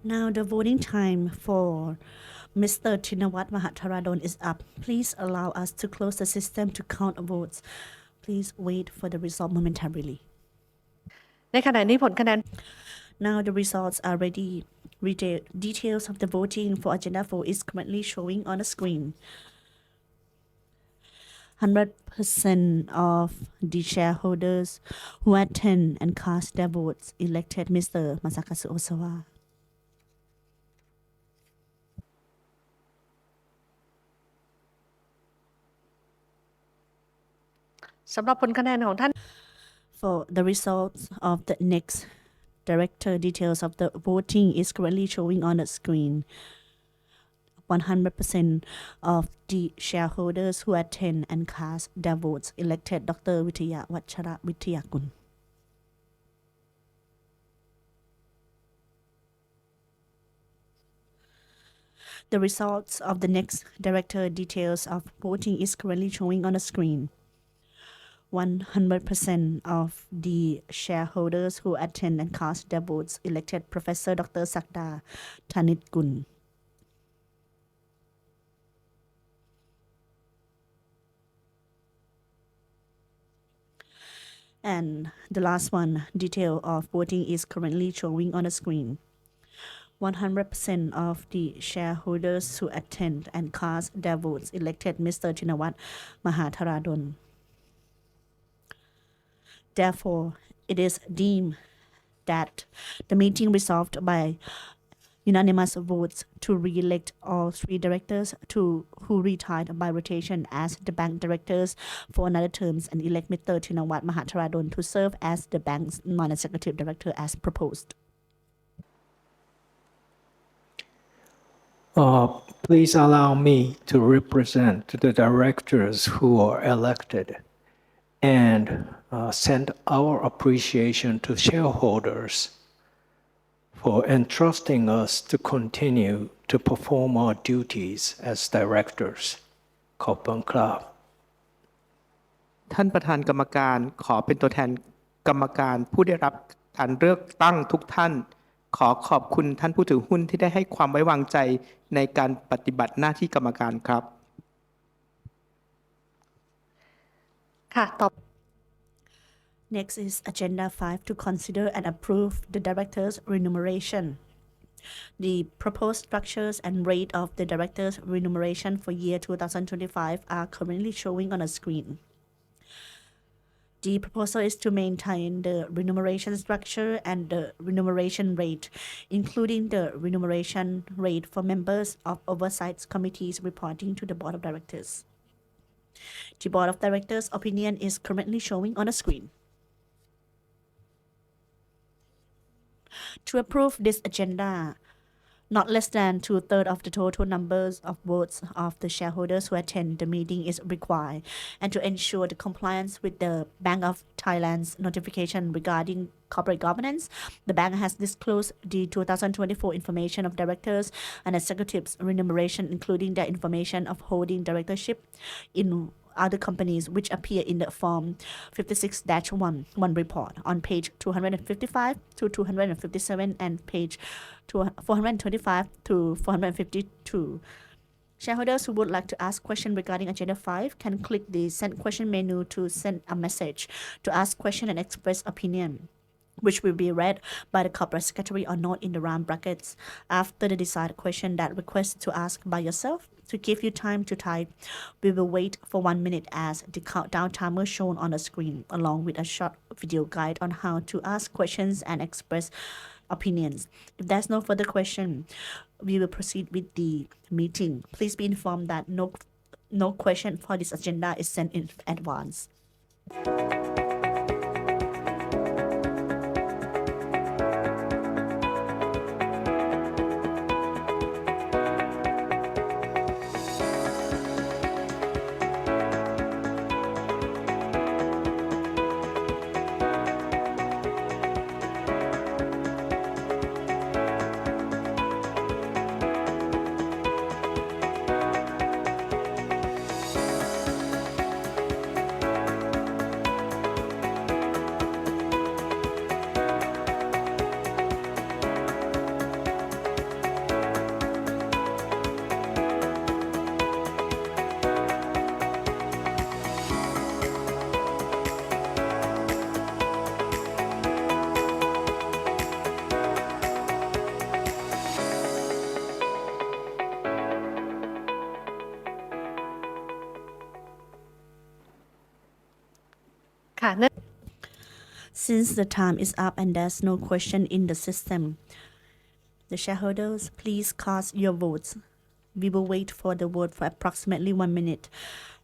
Now the voting time for Mr. Chinawat Mahatharadon is up. Please allow us to close the system to count votes. Please wait for the result momentarily. ในขณะนี้ผลคะแนน Now the results are ready. Details of the voting for Agenda 4 is currently showing on the screen. 100% of the shareholders who attend and cast their votes elected Mr. Masakazu Osawa. สำหรับผลคะแนนของท่าน For the results of the next Director details of the voting is currently showing on the screen. 100% of the shareholders who attend and cast their votes elected Dr. Wittiya Vachara Wittiyakul. The results of the next director details of voting is currently showing on the screen. 100% of the shareholders who attend and cast their votes elected Professor Dr. Sakda Thanitgul. And the last one, detail of voting is currently showing on the screen. 100% of the shareholders who attend and cast their votes elected Mr. Chinawat Mahatharadon. Therefore, it is deemed that the meeting resolved by unanimous votes to re-elect all 3 directors who retired by rotation as the bank directors for another terms and elect Mr. Chinawat Mahatharadon to serve as the bank's non-executive director as proposed. Please allow me to represent the directors who are elected and send our appreciation to shareholders for entrusting us to continue to perform our duties as directors. ขอบคุณครับ ท่านประธานกรรมการขอเป็นตัวแทนกรรมการผู้ได้รับการเลือกตั้งทุกท่าน ขอขอบคุณท่านผู้ถือหุ้นที่ได้ให้ความไว้วางใจในการปฏิบัติหน้าที่กรรมการครับ ค่ะต่อ Next is Agenda 5 to consider and approve the director's remuneration. The proposed structures and rate of the director's remuneration for year 2025 are currently showing on a screen. The proposal is to maintain the remuneration structure and the remuneration rate, including the remuneration rate for members of oversight committees reporting to the Board of Directors. The Board of Directors' opinion is currently showing on a screen. To approve this agenda, not less than 2/3 of the total numbers of votes of the shareholders who attend the meeting is required, and to ensure the compliance with the Bank of Thailand's notification regarding corporate governance, the bank has disclosed the 2024 information of directors and executives' remuneration, including their information of holding directorship in other companies, which appear in the Form 56-1 report on page 255 to 257 and page 425 to 452. Shareholders who would like to ask questions regarding Agenda 5 can click the Send Question menu to send a message to ask question and express opinion, which will be read by the corporate secretary or note in the round brackets after the desired question that requests to ask by yourself. To give you time to type, we will wait for 1 minute as the countdown timer shown on the screen, along with a short video guide on how to ask questions and express opinions. If there's no further question, we will proceed with the meeting. Please be informed that no question for this agenda is sent in advance. Since the time is up and there's no question in the system, the shareholders, please cast your votes. We will wait for the vote for approximately 1 minute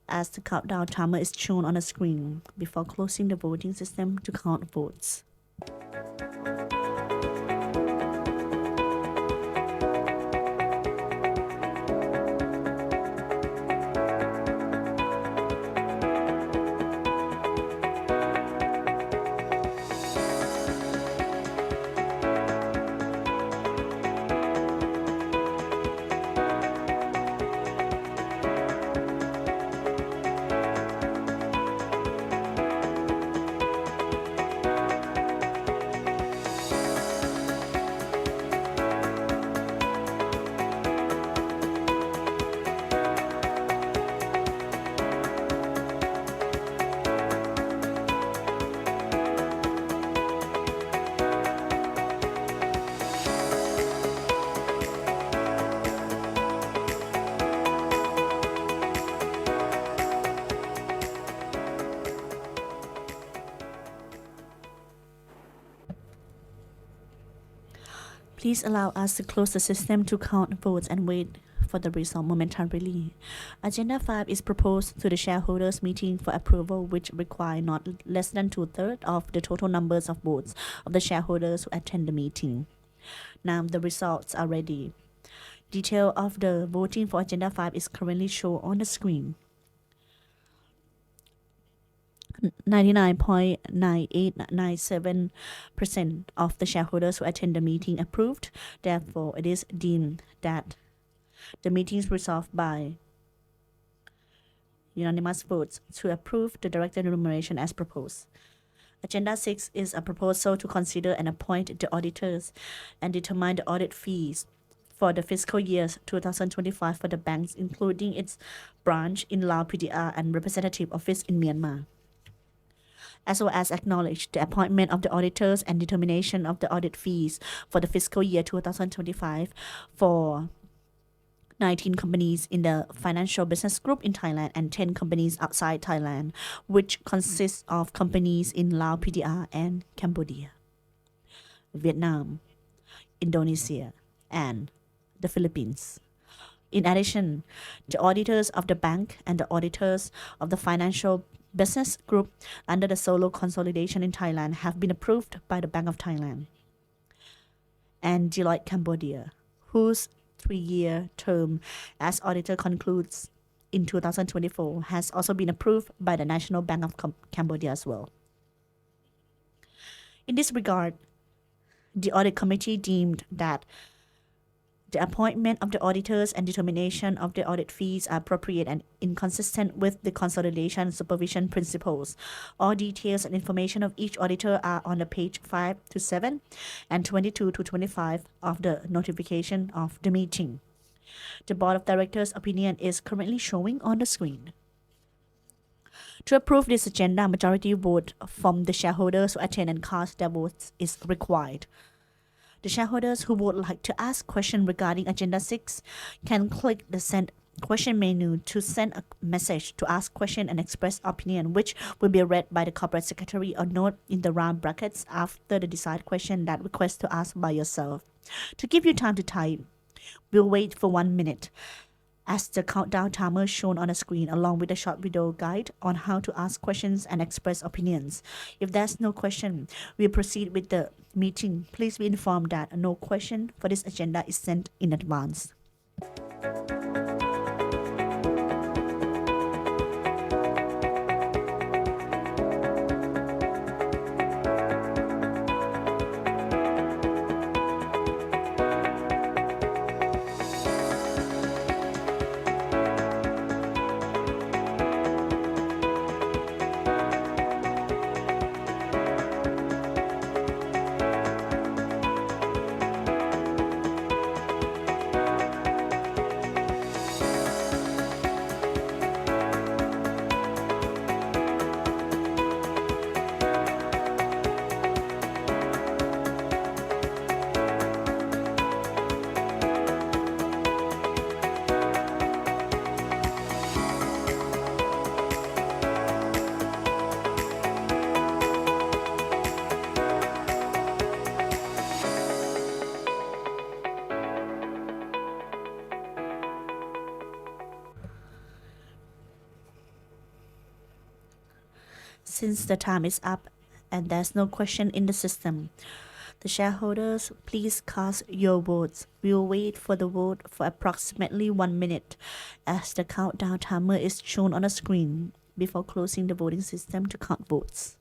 as the countdown timer is shown on the screen before closing the voting system to count votes. Please allow us to close the system to count votes and wait for the result momentarily. Agenda 5 is proposed to the shareholders meeting for approval, which require not less than 2/3 of the total numbers of votes of the shareholders who attend the meeting. Now the results are ready. Detail of the voting for Agenda 5 is currently shown on the screen. 99.9897% of the shareholders who attend the meeting approved. Therefore, it is deemed that the meeting is resolved by unanimous votes to approve the director remuneration as proposed. Agenda 6 is a proposal to consider and appoint the auditors and determine the audit fees for the fiscal years 2025 for the banks, including its branch in Lao PDR and representative office in Myanmar, as well as acknowledge the appointment of the auditors and determination of the audit fees for the fiscal year 2025 for 19 companies in the financial business group in Thailand and 10 companies outside Thailand, which consists of companies in Lao PDR and Cambodia, Vietnam, Indonesia, and the Philippines. In addition, the auditors of the bank and the auditors of the financial business group under the solo consolidation in Thailand have been approved by the Bank of Thailand. And Deloitte Cambodia, whose 3-year term as auditor concludes in 2024, has also been approved by the National Bank of Cambodia as well. In this regard, the audit committee deemed that the appointment of the auditors and determination of the audit fees are appropriate and inconsistent with the consolidation supervision principles. All details and information of each auditor are on the page 5 to 7 and 22 to 25 of the notification of the meeting. The Board of Directors' opinion is currently showing on the screen. To approve this agenda, majority vote from the shareholders who attend and cast their votes is required. The shareholders who would like to ask questions regarding Agenda 6 can click the Send Question menu to send a message to ask question and express opinion, which will be read by the corporate secretary or note in the round brackets after the desired question that request to ask by yourself. To give you time to type, we'll wait for 1 minute as the countdown timer shown on the screen, along with a short video guide on how to ask questions and express opinions. If there's no question, we'll proceed with the meeting. Please be informed that no question for this agenda is sent in advance. Since the time is up and there's no question in the system, the shareholders, please cast your votes. We will wait for the vote for approximately 1 minute as the countdown timer is shown on the screen before closing the voting system to count votes.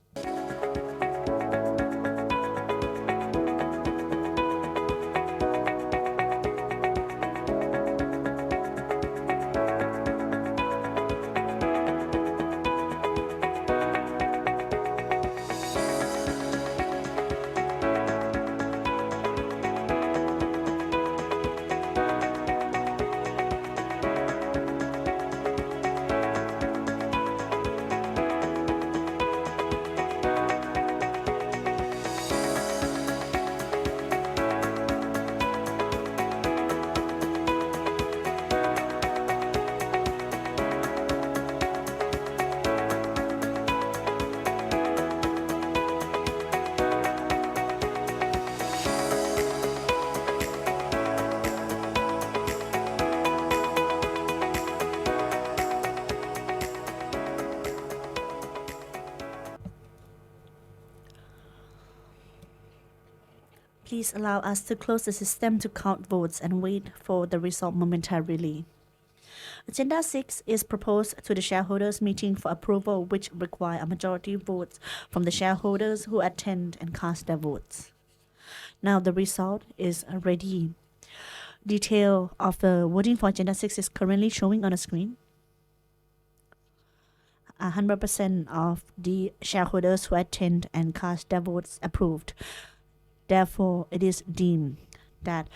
Please allow us to close the system to count votes and wait for the result momentarily. Agenda 6 is proposed to the shareholders meeting for approval, which require a majority vote from the shareholders who attend and cast their votes. Now the result is ready. Detail of the voting for Agenda 6 is currently showing on the screen. 100% of the shareholders who attend and cast their votes approved. Therefore, it is deemed that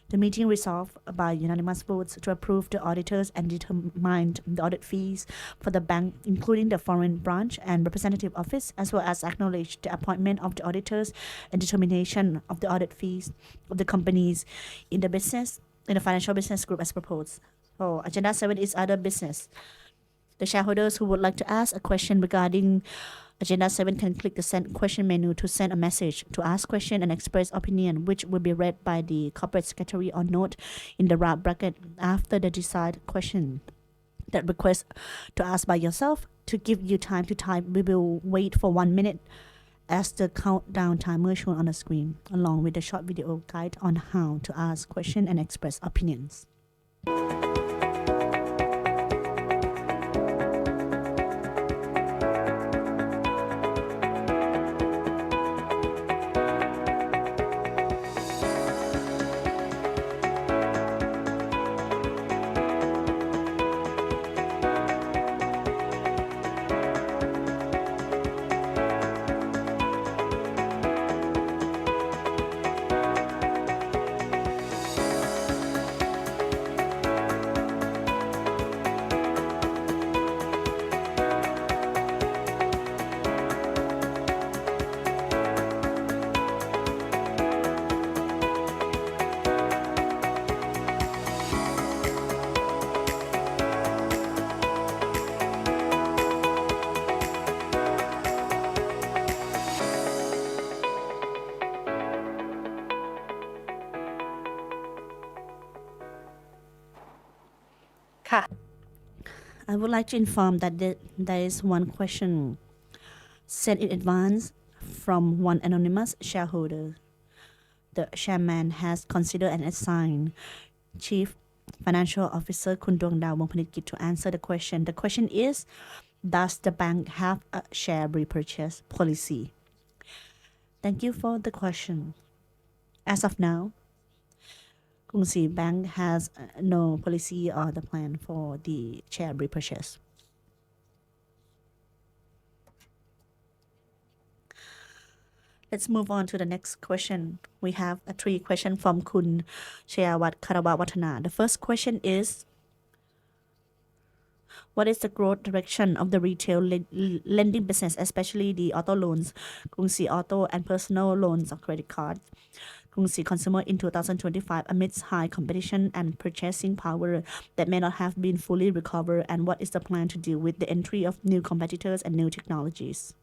the meeting resolved by unanimous votes to approve the auditors and determine the audit fees for the bank, including the foreign branch and representative office, as well as acknowledge the appointment of the auditors and determination of the audit fees of the companies in the financial business group as proposed. So Agenda 7 is other business. The shareholders who would like to ask a question regarding Agenda 7 can click the Send Question menu to send a message, to ask question and express opinion, which will be read by the corporate secretary or note in the wrap bracket after the desired question. That request to ask by yourself. To give you time to type, we will wait for 1 minute as the countdown timer shown on the screen, along with a short video guide on how to ask question and express opinions. I would like to inform that there is one question sent in advance from one anonymous shareholder. The chairman has considered and assigned Chief Financial Officer Kun Dwangdao Wongpanitgit to answer the question. The question is, does the bank have a share repurchase policy? Thank you for the question. As of now, Krungsri Bank has no policy or the plan for the share repurchase. Let's move on to the next question. We have 3 questions from Kun Chayawat Karawawatana. The first question is, what is the growth direction of the retail lending business, especially the auto loans, Krungsri Auto and personal loans or credit cards, Krungsri Consumer in 2025 amidst high competition and purchasing power that may not have been fully recovered, and what is the plan to deal with the entry of new competitors and new technologies?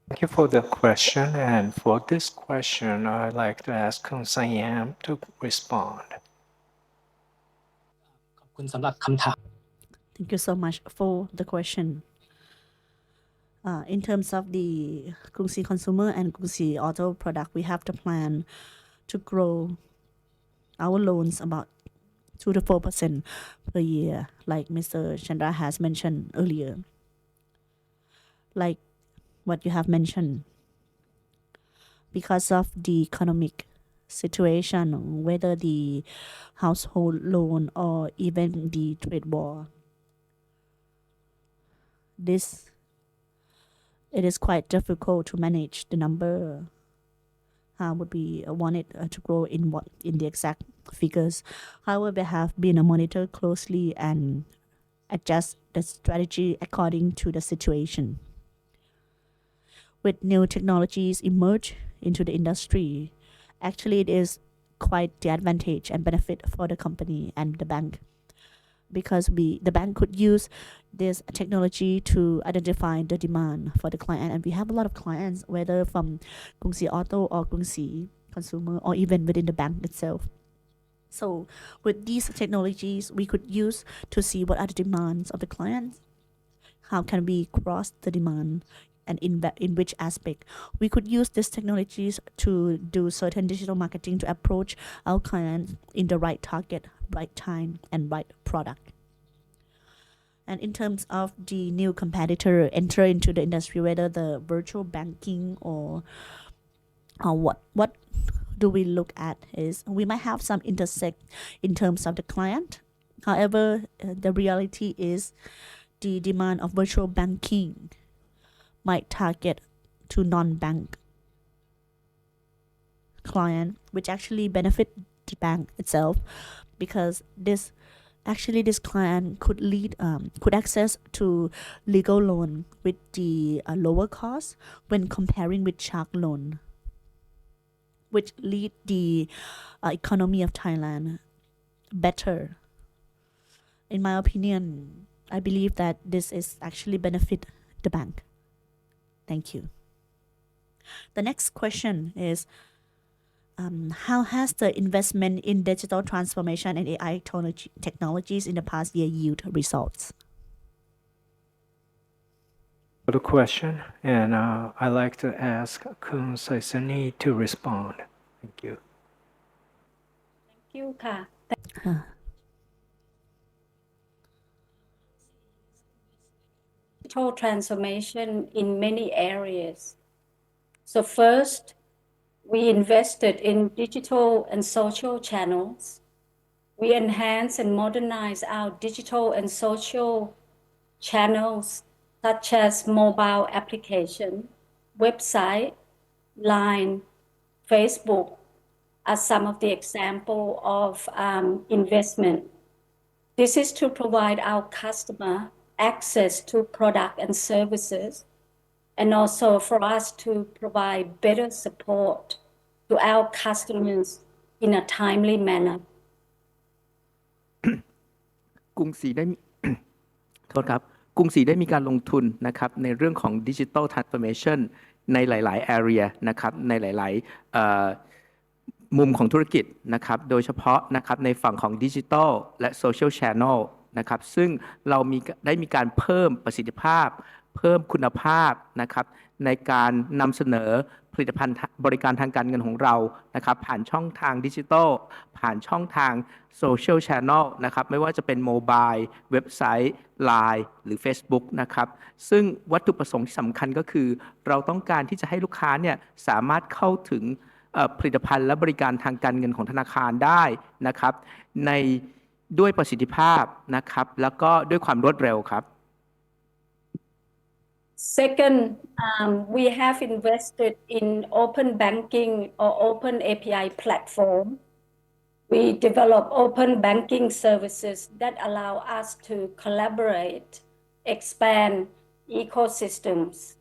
Thank you for the question. And for this question, I'd like to ask Kun Sayam to respond. Thank you so much for the question. In terms of the Krungsri Consumer and Krungsri Auto product, we have the plan to grow our loans about 2 to 4% per year, like Mr. Chandra has mentioned earlier. Like what you have mentioned, because of the economic situation, whether the household loan or even the trade war, it is quite difficult to manage the number. How would we want it to grow in the exact figures? However, we have been monitored closely and adjust the strategy according to the situation. With new technologies emerge into the industry, actually it is quite the advantage and benefit for the company and the bank, because the bank could use this technology to identify the demand for the client, and we have a lot of clients, whether from Krungsri Auto or Krungsri Consumer or even within the bank itself. So with these technologies, we could use to see what are the demands of the clients, how can we cross the demand and in which aspect. We could use these technologies to do certain digital marketing to approach our clients in the right target, right time, and right product. And in terms of the new competitor enter into the industry, whether the virtual banking or what do we look at is we might have some intersect in terms of the client. However, the reality is the demand of virtual banking might target to non-bank client, which actually benefit the bank itself, because this client could could access to legal loan with the lower cost when comparing with shark loan, which lead the economy of Thailand better. In my opinion, I believe that this is actually benefit the bank. Thank you. The next question is, how has the investment in digital transformation and AI technologies in the past year yield results? For the question, and I'd like to ask Kun Saisani to respond. Thank you. Thank you ค่ะ Digital transformation in many areas. So first, we invested in digital and social channels. We enhance and modernize our digital and social channels such as mobile application, website, Line, Facebook are some of the example of investment. This is to provide our customer access to product and services, and also for us to provide better support to our customers in a timely manner. กรุงศรีได้ โทษครับกรุงศรีได้มีการลงทุนนะครับในเรื่องของ Digital Transformation ในหลายๆ area นะครับในหลายๆมุมของธุรกิจนะครับโดยเฉพาะนะครับในฝั่งของ Digital และ Social Channel นะครับซึ่งเราได้มีการเพิ่มประสิทธิภาพเพิ่มคุณภาพนะครับในการนำเสนอผลิตภัณฑ์บริการทางการเงินของเรานะครับผ่านช่องทางดิจิทัลผ่านช่องทางโซเชียลแชนแนลนะครับไม่ว่าจะเป็นโมบายเว็บไซต์ Line หรือ Facebook นะครับซึ่งวัตถุประสงค์ที่สำคัญก็คือเราต้องการที่จะให้ลูกค้าเนี่ยสามารถเข้าถึงผลิตภัณฑ์และบริการทางการเงินของธนาคารได้นะครับด้วยประสิทธิภาพนะครับแล้วก็ด้วยความรวดเร็วครับ Second, we have invested in open banking or open API platform. We develop open banking services that allow us to collaborate, expand ecosystems.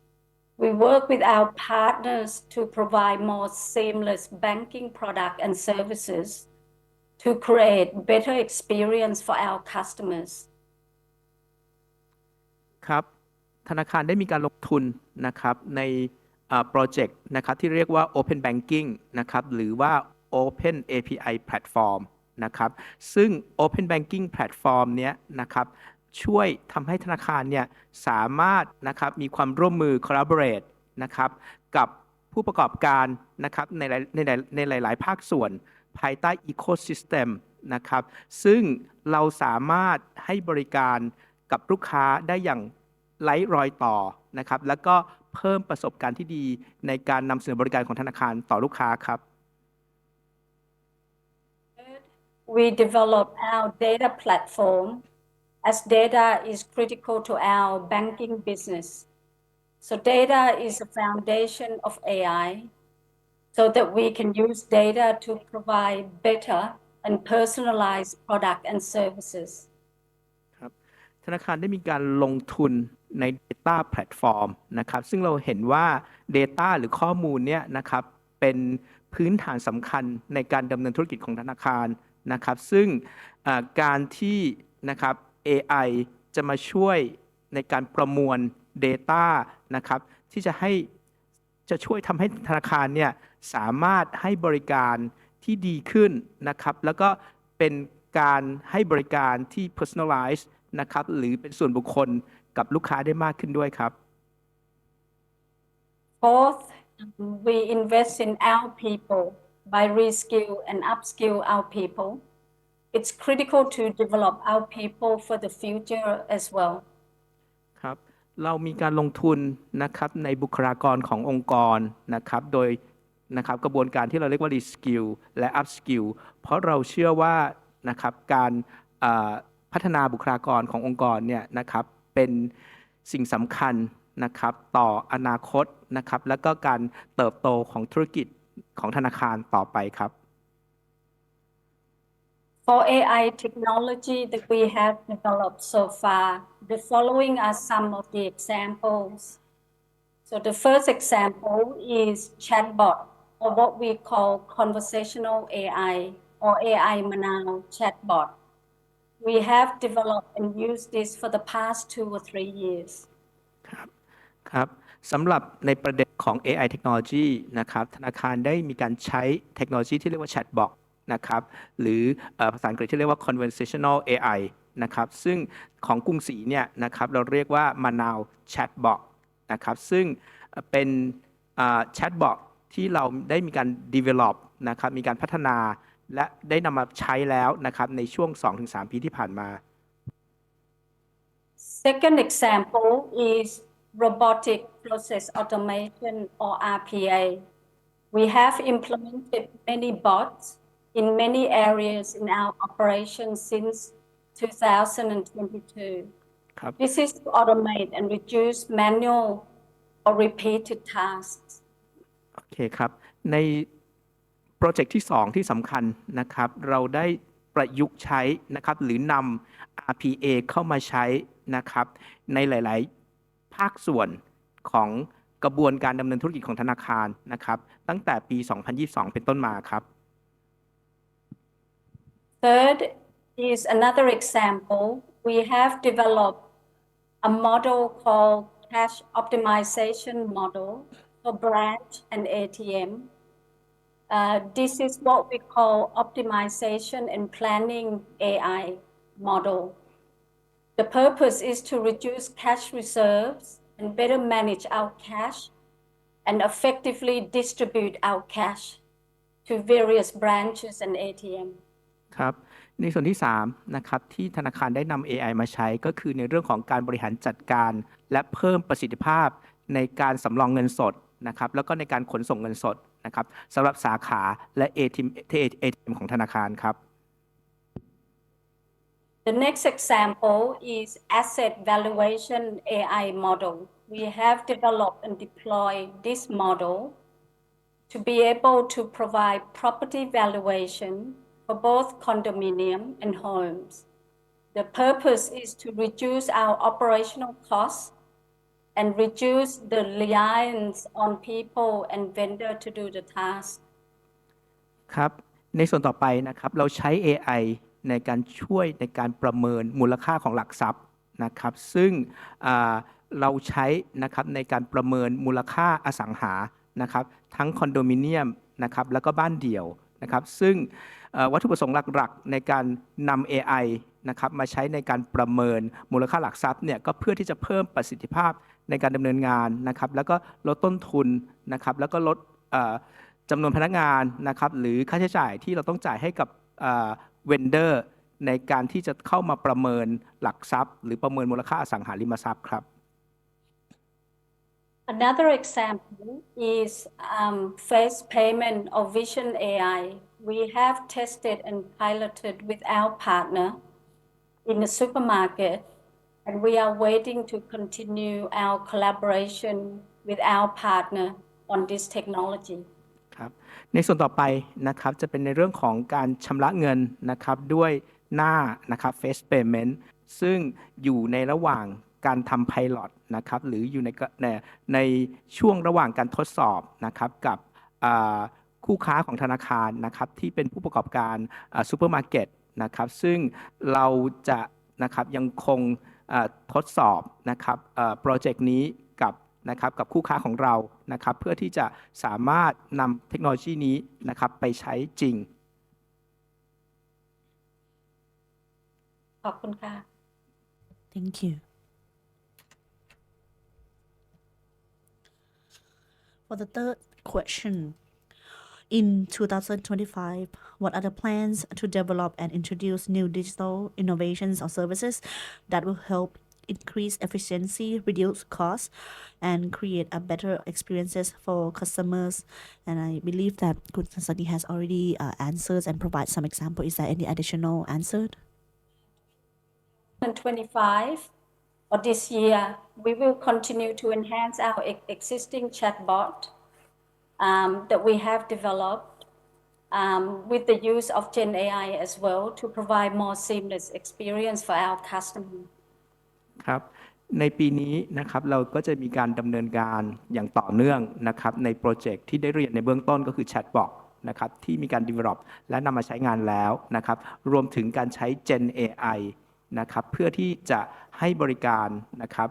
We work with our partners to provide more seamless banking product and services to create better experience for our customers. ครับธนาคารได้มีการลงทุนนะครับในโปรเจกต์นะครับที่เรียกว่า Open Banking นะครับหรือว่า Open API Platform นะครับซึ่ง Open Banking Platform เนี้ยนะครับช่วยทำให้ธนาคารเนี่ยสามารถนะครับมีความร่วมมือ collaborate นะครับกับผู้ประกอบการนะครับในหลายๆภาคส่วนภายใต้ Ecosystem นะครับซึ่งเราสามารถให้บริการกับลูกค้าได้อย่างไร้รอยต่อนะครับแล้วก็เพิ่มประสบการณ์ที่ดีในการนำเสนอบริการของธนาคารต่อลูกค้าครับ We develop our data platform as data is critical to our banking business. So data is the foundation of AI so that we can use data to provide better and personalized product and services. ธนาคารได้มีการลงทุนใน Data Platform นะครับซึ่งเราเห็นว่า Data หรือข้อมูลเนี่ยนะครับเป็นพื้นฐานสำคัญในการดำเนินธุรกิจของธนาคารนะครับซึ่งการที่นะครับ AI จะมาช่วยในการประมวล Data นะครับที่จะช่วยทำให้ธนาคารเนี่ยสามารถให้บริการที่ดีขึ้นนะครับแล้วก็เป็นการให้บริการที่ personalize นะครับหรือเป็นส่วนบุคคลกับลูกค้าได้มากขึ้นด้วยครับ Fourth, we invest in our people by reskill and upskill our people. It's critical to develop our people for the future as well. ครับเรามีการลงทุนนะครับในบุคลากรขององค์กรนะครับโดยนะครับกระบวนการที่เราเรียกว่า reskill และ upskill เพราะเราเชื่อว่านะครับการพัฒนาบุคลากรขององค์กรเนี่ยนะครับเป็นสิ่งสำคัญนะครับต่ออนาคตนะครับและก็การเติบโตของธุรกิจของธนาคารต่อไปครับ For AI technology that we have developed so far, the following are some of the examples. So the first example is chatbot, or what we call conversational AI, or AI Manao chatbot. We have developed and used this for the past 2 or 3 years. ครับสำหรับในประเด็นของ AI Technology นะครับธนาคารได้มีการใช้เทคโนโลยีที่เรียกว่า Chatbot นะครับหรือภาษาอังกฤษที่เรียกว่า Conversational AI นะครับซึ่งของกรุงศรีเนี่ยนะครับเราเรียกว่า Manao Chatbot นะครับซึ่งเป็นChatbot ที่เราได้มีการ develop นะครับมีการพัฒนาและได้นำมาใช้แล้วนะครับในช่วง 2-3 ปีที่ผ่านมา Second example is robotic process automation or RPA. We have implemented many bots in many areas in our operation since 2022. This is to automate and reduce manual or repeated tasks. โอเคครับในโปรเจกต์ที่2ที่สำคัญนะครับเราได้ประยุกต์ใช้นะครับหรือนำ RPA เข้ามาใช้นะครับในหลายๆภาคส่วนของกระบวนการดำเนินธุรกิจของธนาคารนะครับตั้งแต่ปี 2022 เป็นต้นมาครับ Third is another example. We have developed a model called cash optimization model for branch and ATM. This is what we call optimization and planning AI model. The purpose is to reduce cash reserves and better manage our cash and effectively distribute our cash to various branches and ATM. ครับในส่วนที่3นะครับที่ธนาคารได้นำ AI มาใช้ก็คือในเรื่องของการบริหารจัดการและเพิ่มประสิทธิภาพในการสำรองเงินสดนะครับแล้วก็ในการขนส่งเงินสดนะครับสำหรับสาขาและ ATM ของธนาคารครับ The next example is asset valuation AI model. We have developed and deployed this model to be able to provide property valuation for both condominium and homes. The purpose is to reduce our operational costs and reduce the reliance on people and vendor to do the task. ครับในส่วนต่อไปนะครับเราใช้ AI ในการช่วยในการประเมินมูลค่าของหลักทรัพย์นะครับซึ่งเราใช้นะครับในการประเมินมูลค่าอสังหานะครับทั้งคอนโดมิเนียมนะครับแล้วก็บ้านเดี่ยวนะครับซึ่งวัตถุประสงค์หลักๆในการนำ AI นะครับมาใช้ในการประเมินมูลค่าหลักทรัพย์เนี่ยก็เพื่อที่จะเพิ่มประสิทธิภาพในการดำเนินงานนะครับแล้วก็ลดต้นทุนนะครับแล้วก็ลดจำนวนพนักงานนะครับหรือค่าใช้จ่ายที่เราต้องจ่ายให้กับเวนเดอร์ในการที่จะเข้ามาประเมินหลักทรัพย์หรือประเมินมูลค่าอสังหาริมทรัพย์ครับ Another example is face payment or vision AI. We have tested and piloted with our partner in the supermarket, and we are waiting to continue our collaboration with our partner on this technology. ครับในส่วนต่อไปนะครับจะเป็นในเรื่องของการชำระเงินนะครับด้วยหน้านะครับ face payment ซึ่งอยู่ในระหว่างการทำ pilot นะครับหรืออยู่ในช่วงระหว่างการทดสอบนะครับกับคู่ค้าของธนาคารนะครับที่เป็นผู้ประกอบการซูเปอร์มาร์เก็ตนะครับซึ่งเราจะนะครับยังคงทดสอบนะครับโปรเจกต์นี้กับคู่ค้าของเรานะครับเพื่อที่จะสามารถนำเทคโนโลยีนี้นะครับไปใช้จริงขอบคุณค่ะ Thank you. For the third question, in 2025, what are the plans to develop and introduce new digital innovations or services that will help increase efficiency, reduce costs, and create a better experiences for customers? And I believe that Kun Sansani has already answered and provide some example. Is there any additional answer? 2025 or this year, we will continue to enhance our existing chatbot that we have developed with the use of Gen AI as well to provide more seamless experience for our customers. ครับในปีนี้นะครับเราก็จะมีการดำเนินการอย่างต่อเนื่องนะครับในโปรเจกต์ที่ได้เรียนในเบื้องต้นก็คือแชทบอทนะครับที่มีการ develop และนำมาใช้งานแล้วนะครับรวมถึงการใช้ Gen AI นะครับเพื่อที่จะให้บริการนะครับ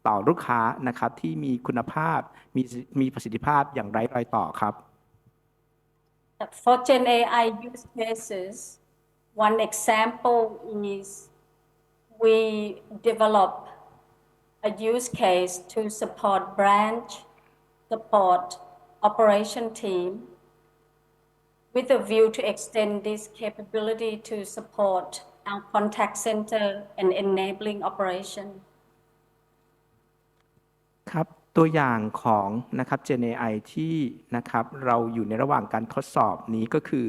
ต่อลูกค้านะครับที่มีคุณภาพมีประสิทธิภาพอย่างไร้รอยต่อครับ For Gen AI use cases, one example is we develop a use case to support branch, support operation team with a view to extend this capability to support our contact center and enabling operation. ครับตัวอย่างของนะครับ Gen AI ที่นะครับเราอยู่ในระหว่างการทดสอบนี้ก็คือ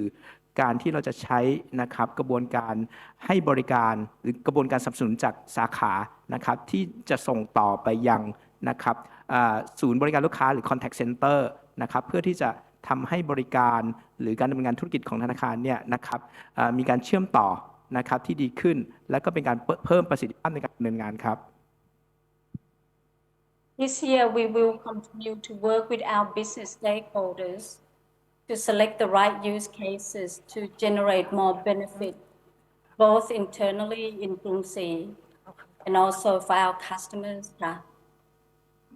การที่เราจะใช้นะครับกระบวนการให้บริการหรือกระบวนการสนับสนุนจากสาขานะครับที่จะส่งต่อไปยังนะครับศูนย์บริการลูกค้าหรือ contact center นะครับเพื่อที่จะทำให้บริการหรือการดำเนินงานธุรกิจของธนาคารเนี่ยนะครับมีการเชื่อมต่อนะครับที่ดีขึ้นและก็เป็นการเพิ่มประสิทธิภาพในการดำเนินงานครับ This year, we will continue to work with our business stakeholders to select the right use cases to generate more benefit, both internally in Krungsi and also for our customers.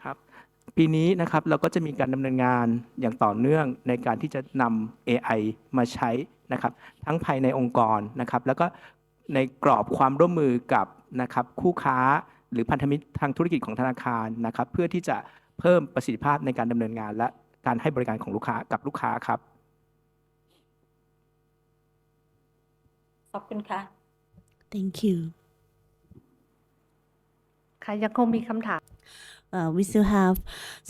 ครับปีนี้นะครับเราก็จะมีการดำเนินงานอย่างต่อเนื่องในการที่จะนำ AI มาใช้นะครับทั้งภายในองค์กรนะครับแล้วก็ในกรอบความร่วมมือกับนะครับคู่ค้าหรือพันธมิตรทางธุรกิจของธนาคารนะครับเพื่อที่จะเพิ่มประสิทธิภาพในการดำเนินงานและการให้บริการของลูกค้ากับลูกค้าครับขอบคุณค่ะ Thank you. ค่ะยังคงมีคำถาม We still have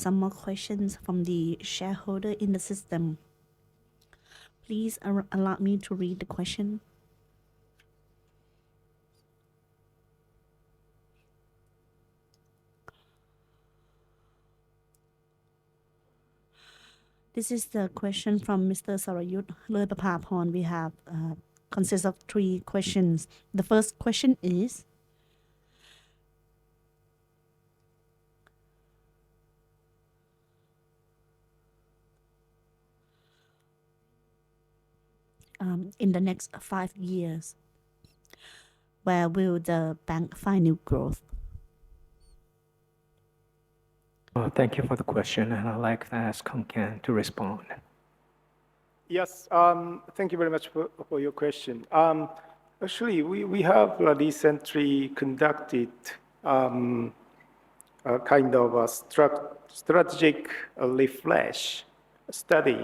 some more questions from the shareholder in the system. Please allow me to read the question. This is the question from Mr. Sarayut Lerpapaporn. We have consists of 3 questions. The first question is, in the next 5 years, where will the bank find new growth? Thank you for the question, and I'd like to ask Kong Ken to respond. Yes, thank you very much for your question. Actually, we have recently conducted a kind of a strategic refresh study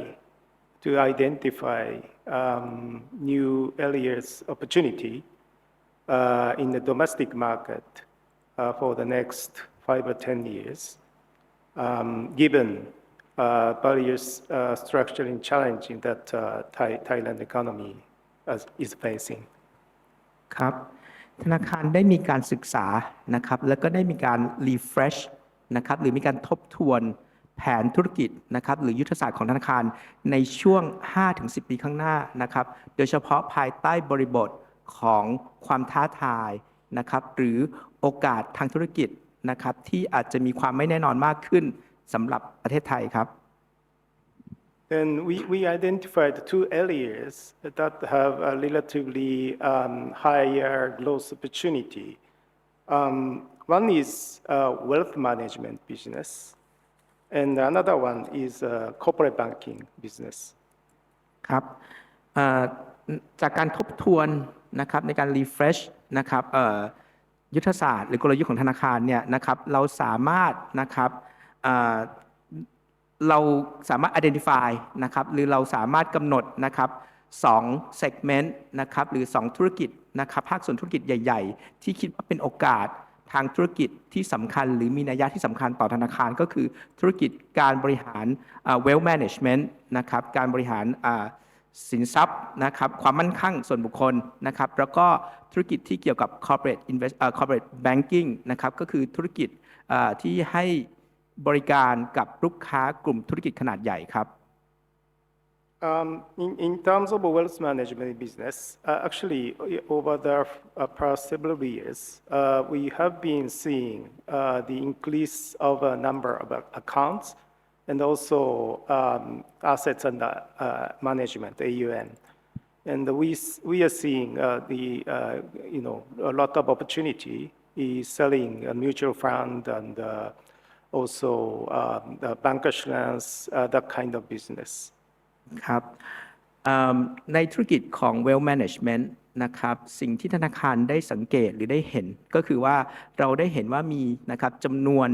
to identify new areas of opportunity in the domestic market for the next 5 or 10 years, given various structuring challenges that Thailand economy is facing. ครับธนาคารได้มีการศึกษานะครับแล้วก็ได้มีการ refresh นะครับหรือมีการทบทวนแผนธุรกิจนะครับหรือยุทธศาสตร์ของธนาคารในช่วง 5-10 ปีข้างหน้านะครับโดยเฉพาะภายใต้บริบทของความท้าทายนะครับหรือโอกาสทางธุรกิจนะครับที่อาจจะมีความไม่แน่นอนมากขึ้นสำหรับประเทศไทยครับ Then we identified 2 areas that have a relatively higher growth opportunity. One is wealth management business, and another one is corporate banking business. ครับจากการทบทวนนะครับในการ refresh นะครับยุทธศาสตร์หรือกลยุทธ์ของธนาคารเนี่ยนะครับเราสามารถนะครับ เราสามารถ identify นะครับหรือเราสามารถกำหนดนะครับ2 segment นะครับหรือ2ธุรกิจนะครับภาคส่วนธุรกิจใหญ่ๆที่คิดว่าเป็นโอกาสทางธุรกิจที่สำคัญหรือมีนัยยะที่สำคัญต่อธนาคารก็คือธุรกิจการบริหารwealth management นะครับการบริหารสินทรัพย์นะครับความมั่นคงส่วนบุคคลนะครับแล้วก็ธุรกิจที่เกี่ยวกับ corporate banking นะครับก็คือธุรกิจที่ให้บริการกับลูกค้ากลุ่มธุรกิจขนาดใหญ่ครับ In terms of wealth management business, actually over the past several years, we have been seeing the increase of a number of accounts and also assets under management (AUM), and we are seeing a lot of opportunity is selling a mutual fund and also the bancassurance, that kind of business. ครับในธุรกิจของ Wealth Management นะครับสิ่งที่ธนาคารได้สังเกตหรือได้เห็นก็คือว่าเราได้เห็นว่ามีนะครับจำนวน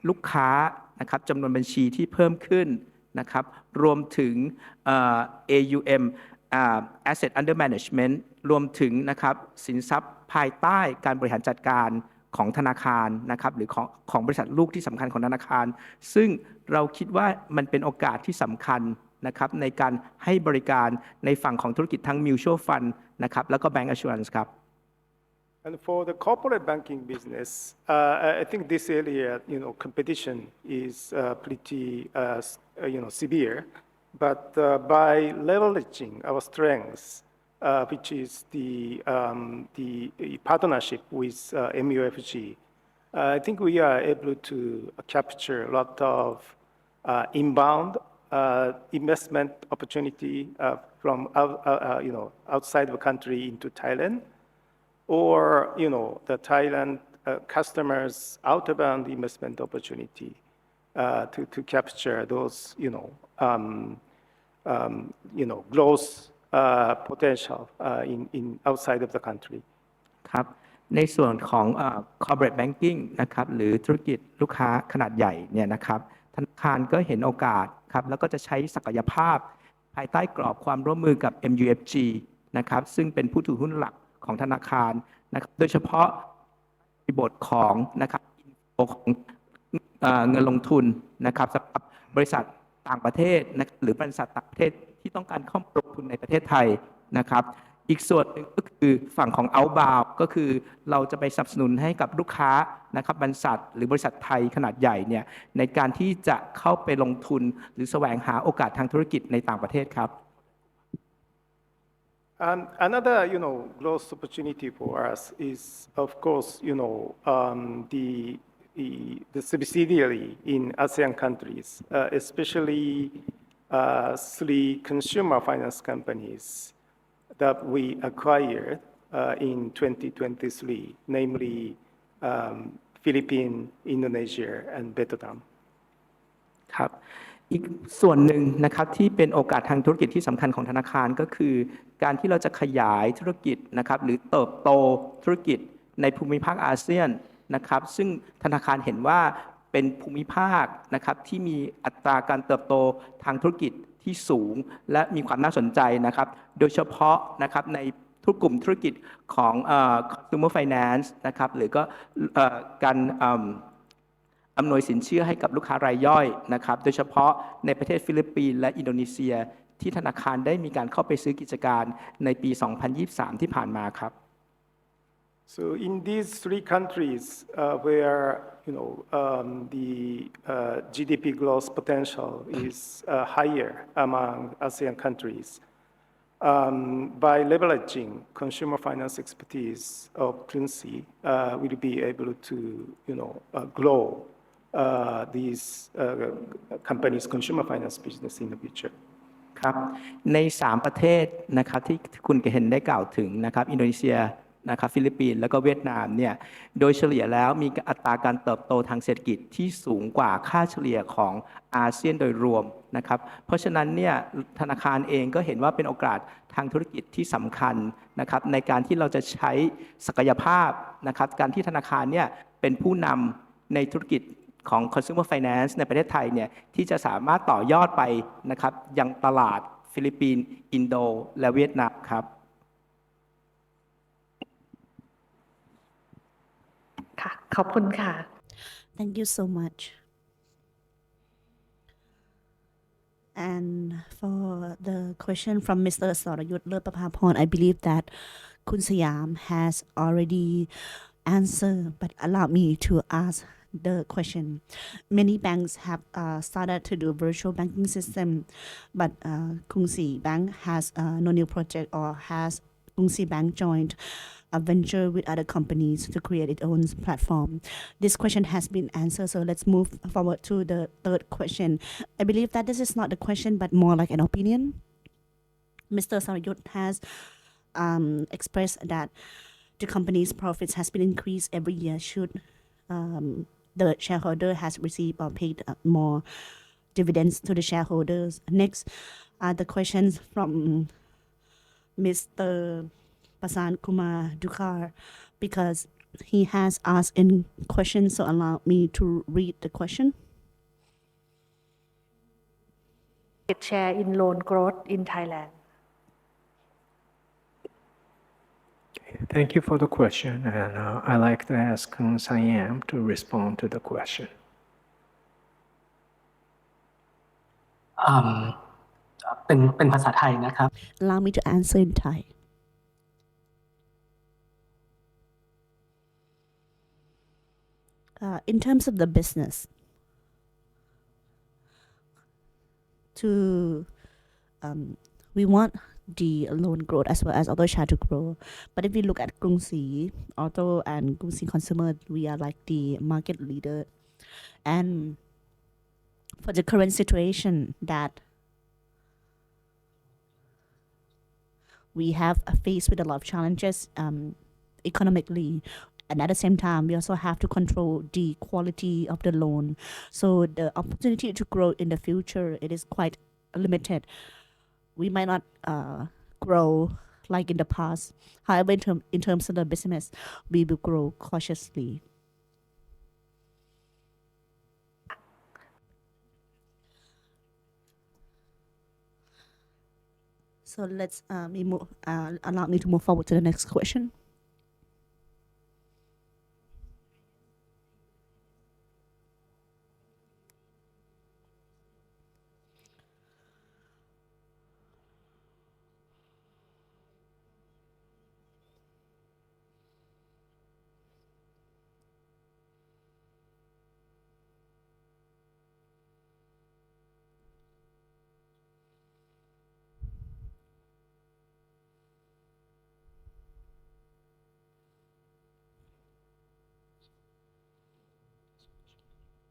ลูกค้านะครับจำนวนบัญชีที่เพิ่มขึ้นนะครับรวมถึงAUM Asset Under Management รวมถึงนะครับสินทรัพย์ภายใต้การบริหารจัดการของธนาคารนะครับหรือของบริษัทลูกที่สำคัญของธนาคารซึ่งเราคิดว่ามันเป็นโอกาสที่สำคัญนะครับในการให้บริการในฝั่งของธุรกิจทั้ง Mutual Fund นะครับแล้วก็ Bank Assurance ครับ And for the corporate banking business, I think this area, competition is pretty, severe. But by leveraging our strengths, which is the partnership with MUFG, I think we are able to capture a lot of inbound investment opportunity from outside the country into Thailand, or the Thailand customers outbound investment opportunity to capture those growth potential in outside of the country. ครับในส่วนของcorporate banking นะครับหรือธุรกิจลูกค้าขนาดใหญ่เนี่ยนะครับธนาคารก็เห็นโอกาสครับแล้วก็จะใช้ศักยภาพภายใต้กรอบความร่วมมือกับ MUFG นะครับซึ่งเป็นผู้ถือหุ้นหลักของธนาคารนะครับโดยเฉพาะบริบทของนะครับของเงินลงทุนนะครับสำหรับบริษัทต่างประเทศหรือบริษัทต่างประเทศที่ต้องการเข้าลงทุนในประเทศไทยนะครับอีกส่วนหนึ่งก็คือฝั่งของ outbound ก็คือเราจะไปสนับสนุนให้กับลูกค้านะครับบริษัทหรือบริษัทไทยขนาดใหญ่เนี่ยในการที่จะเข้าไปลงทุนหรือแสวงหาโอกาสทางธุรกิจในต่างประเทศครับ Another, growth opportunity for us is, of course, the subsidiary in ASEAN countries, especially 3 consumer finance companies that we acquired in 2023, namely Philippines, Indonesia, and Vietnam. ครับอีกส่วนหนึ่งนะครับที่เป็นโอกาสทางธุรกิจที่สำคัญของธนาคารก็คือการที่เราจะขยายธุรกิจนะครับหรือเติบโตธุรกิจในภูมิภาคอาเซียนนะครับซึ่งธนาคารเห็นว่าเป็นภูมิภาคนะครับที่มีอัตราการเติบโตทางธุรกิจที่สูงและมีความน่าสนใจนะครับโดยเฉพาะนะครับในทุกกลุ่มธุรกิจของconsumer finance นะครับหรือก็การอำนวยสินเชื่อให้กับลูกค้ารายย่อยนะครับโดยเฉพาะในประเทศฟิลิปปินส์และอินโดนีเซียที่ธนาคารได้มีการเข้าไปซื้อกิจการในปี 2023 ที่ผ่านมาครับ So in these 3 countries where the GDP growth potential is higher among ASEAN countries, by leveraging consumer finance expertise of Princy, we'll be able to grow these companies' consumer finance business in the future. ครับใน3ประเทศนะครับที่คุณเห็นได้กล่าวถึงนะครับอินโดนีเซียนะครับฟิลิปปินส์แล้วก็เวียดนามเนี่ยโดยเฉลี่ยแล้วมีอัตราการเติบโตทางเศรษฐกิจที่สูงกว่าค่าเฉลี่ยของอาเซียนโดยรวมนะครับเพราะฉะนั้นเนี่ยธนาคารเองก็เห็นว่าเป็นโอกาสทางธุรกิจที่สำคัญนะครับในการที่เราจะใช้ศักยภาพนะครับการที่ธนาคารเนี่ยเป็นผู้นำในธุรกิจ ของ consumer finance ในประเทศไทยเนี่ยที่จะสามารถต่อยอดไปนะครับยังตลาดฟิลิปปินส์อินโดและเวียดนามครับ ค่ะ ขอบคุณค่ะ Thank you so much. And for the question from Mr. Sorayut Lerpapaporn, I believe that Kun Sayam has already answered, but allow me to ask the question. Many banks have started to do virtual banking system, but Kungsi Bank has no new project or has Kungsi Bank joined a venture with other companies to create its own platform. This question has been answered, so let's move forward to the third question. I believe that this is not a question, but more like an opinion. Mr. Sarayut has expressed that the company's profits has been increased every year should the shareholder has received or paid more dividends to the shareholders. Next are the questions from Mr. Pasan Kumar Dukhar, because he has asked in questions, so allow me to read the question. Market share in loan growth in Thailand. Thank you for the question, and I'd like to ask Kun Sayam to respond to the question. เป็นภาษาไทยนะครับ Allow me to answer in Thai. In terms of the business, we want the loan growth as well as auto share to grow. But if we look at Krungsi Auto and Krungsi Consumer, we are like the market leader. And for the current situation that we have faced with a lot of challenges economically, and at the same time, we also have to control the quality of the loan. So the opportunity to grow in the future, it is quite limited. We might not grow like in the past. However, in terms of the business, we will grow cautiously. So let's allow me to move forward to the next question.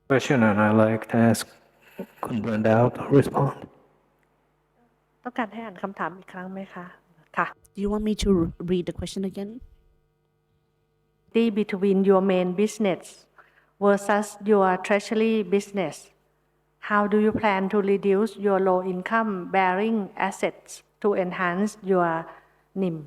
Question, and I'd like to ask Kun Brandao to respond. ต้องการให้อ่านคำถามอีกครั้งไหมคะ ค่ะ Do you want me to read the question again? Between your main business versus your treasury business, how do you plan to reduce your low income bearing assets to enhance your NIM?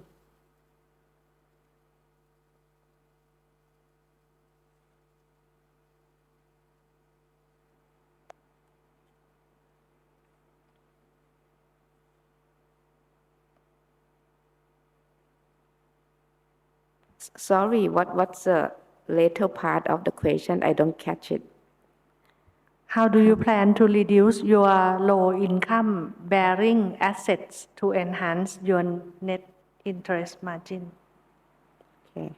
Sorry, what's the later part of the question? I don't catch it. How do you plan to reduce your low income bearing assets to enhance your net interest margin? Okay.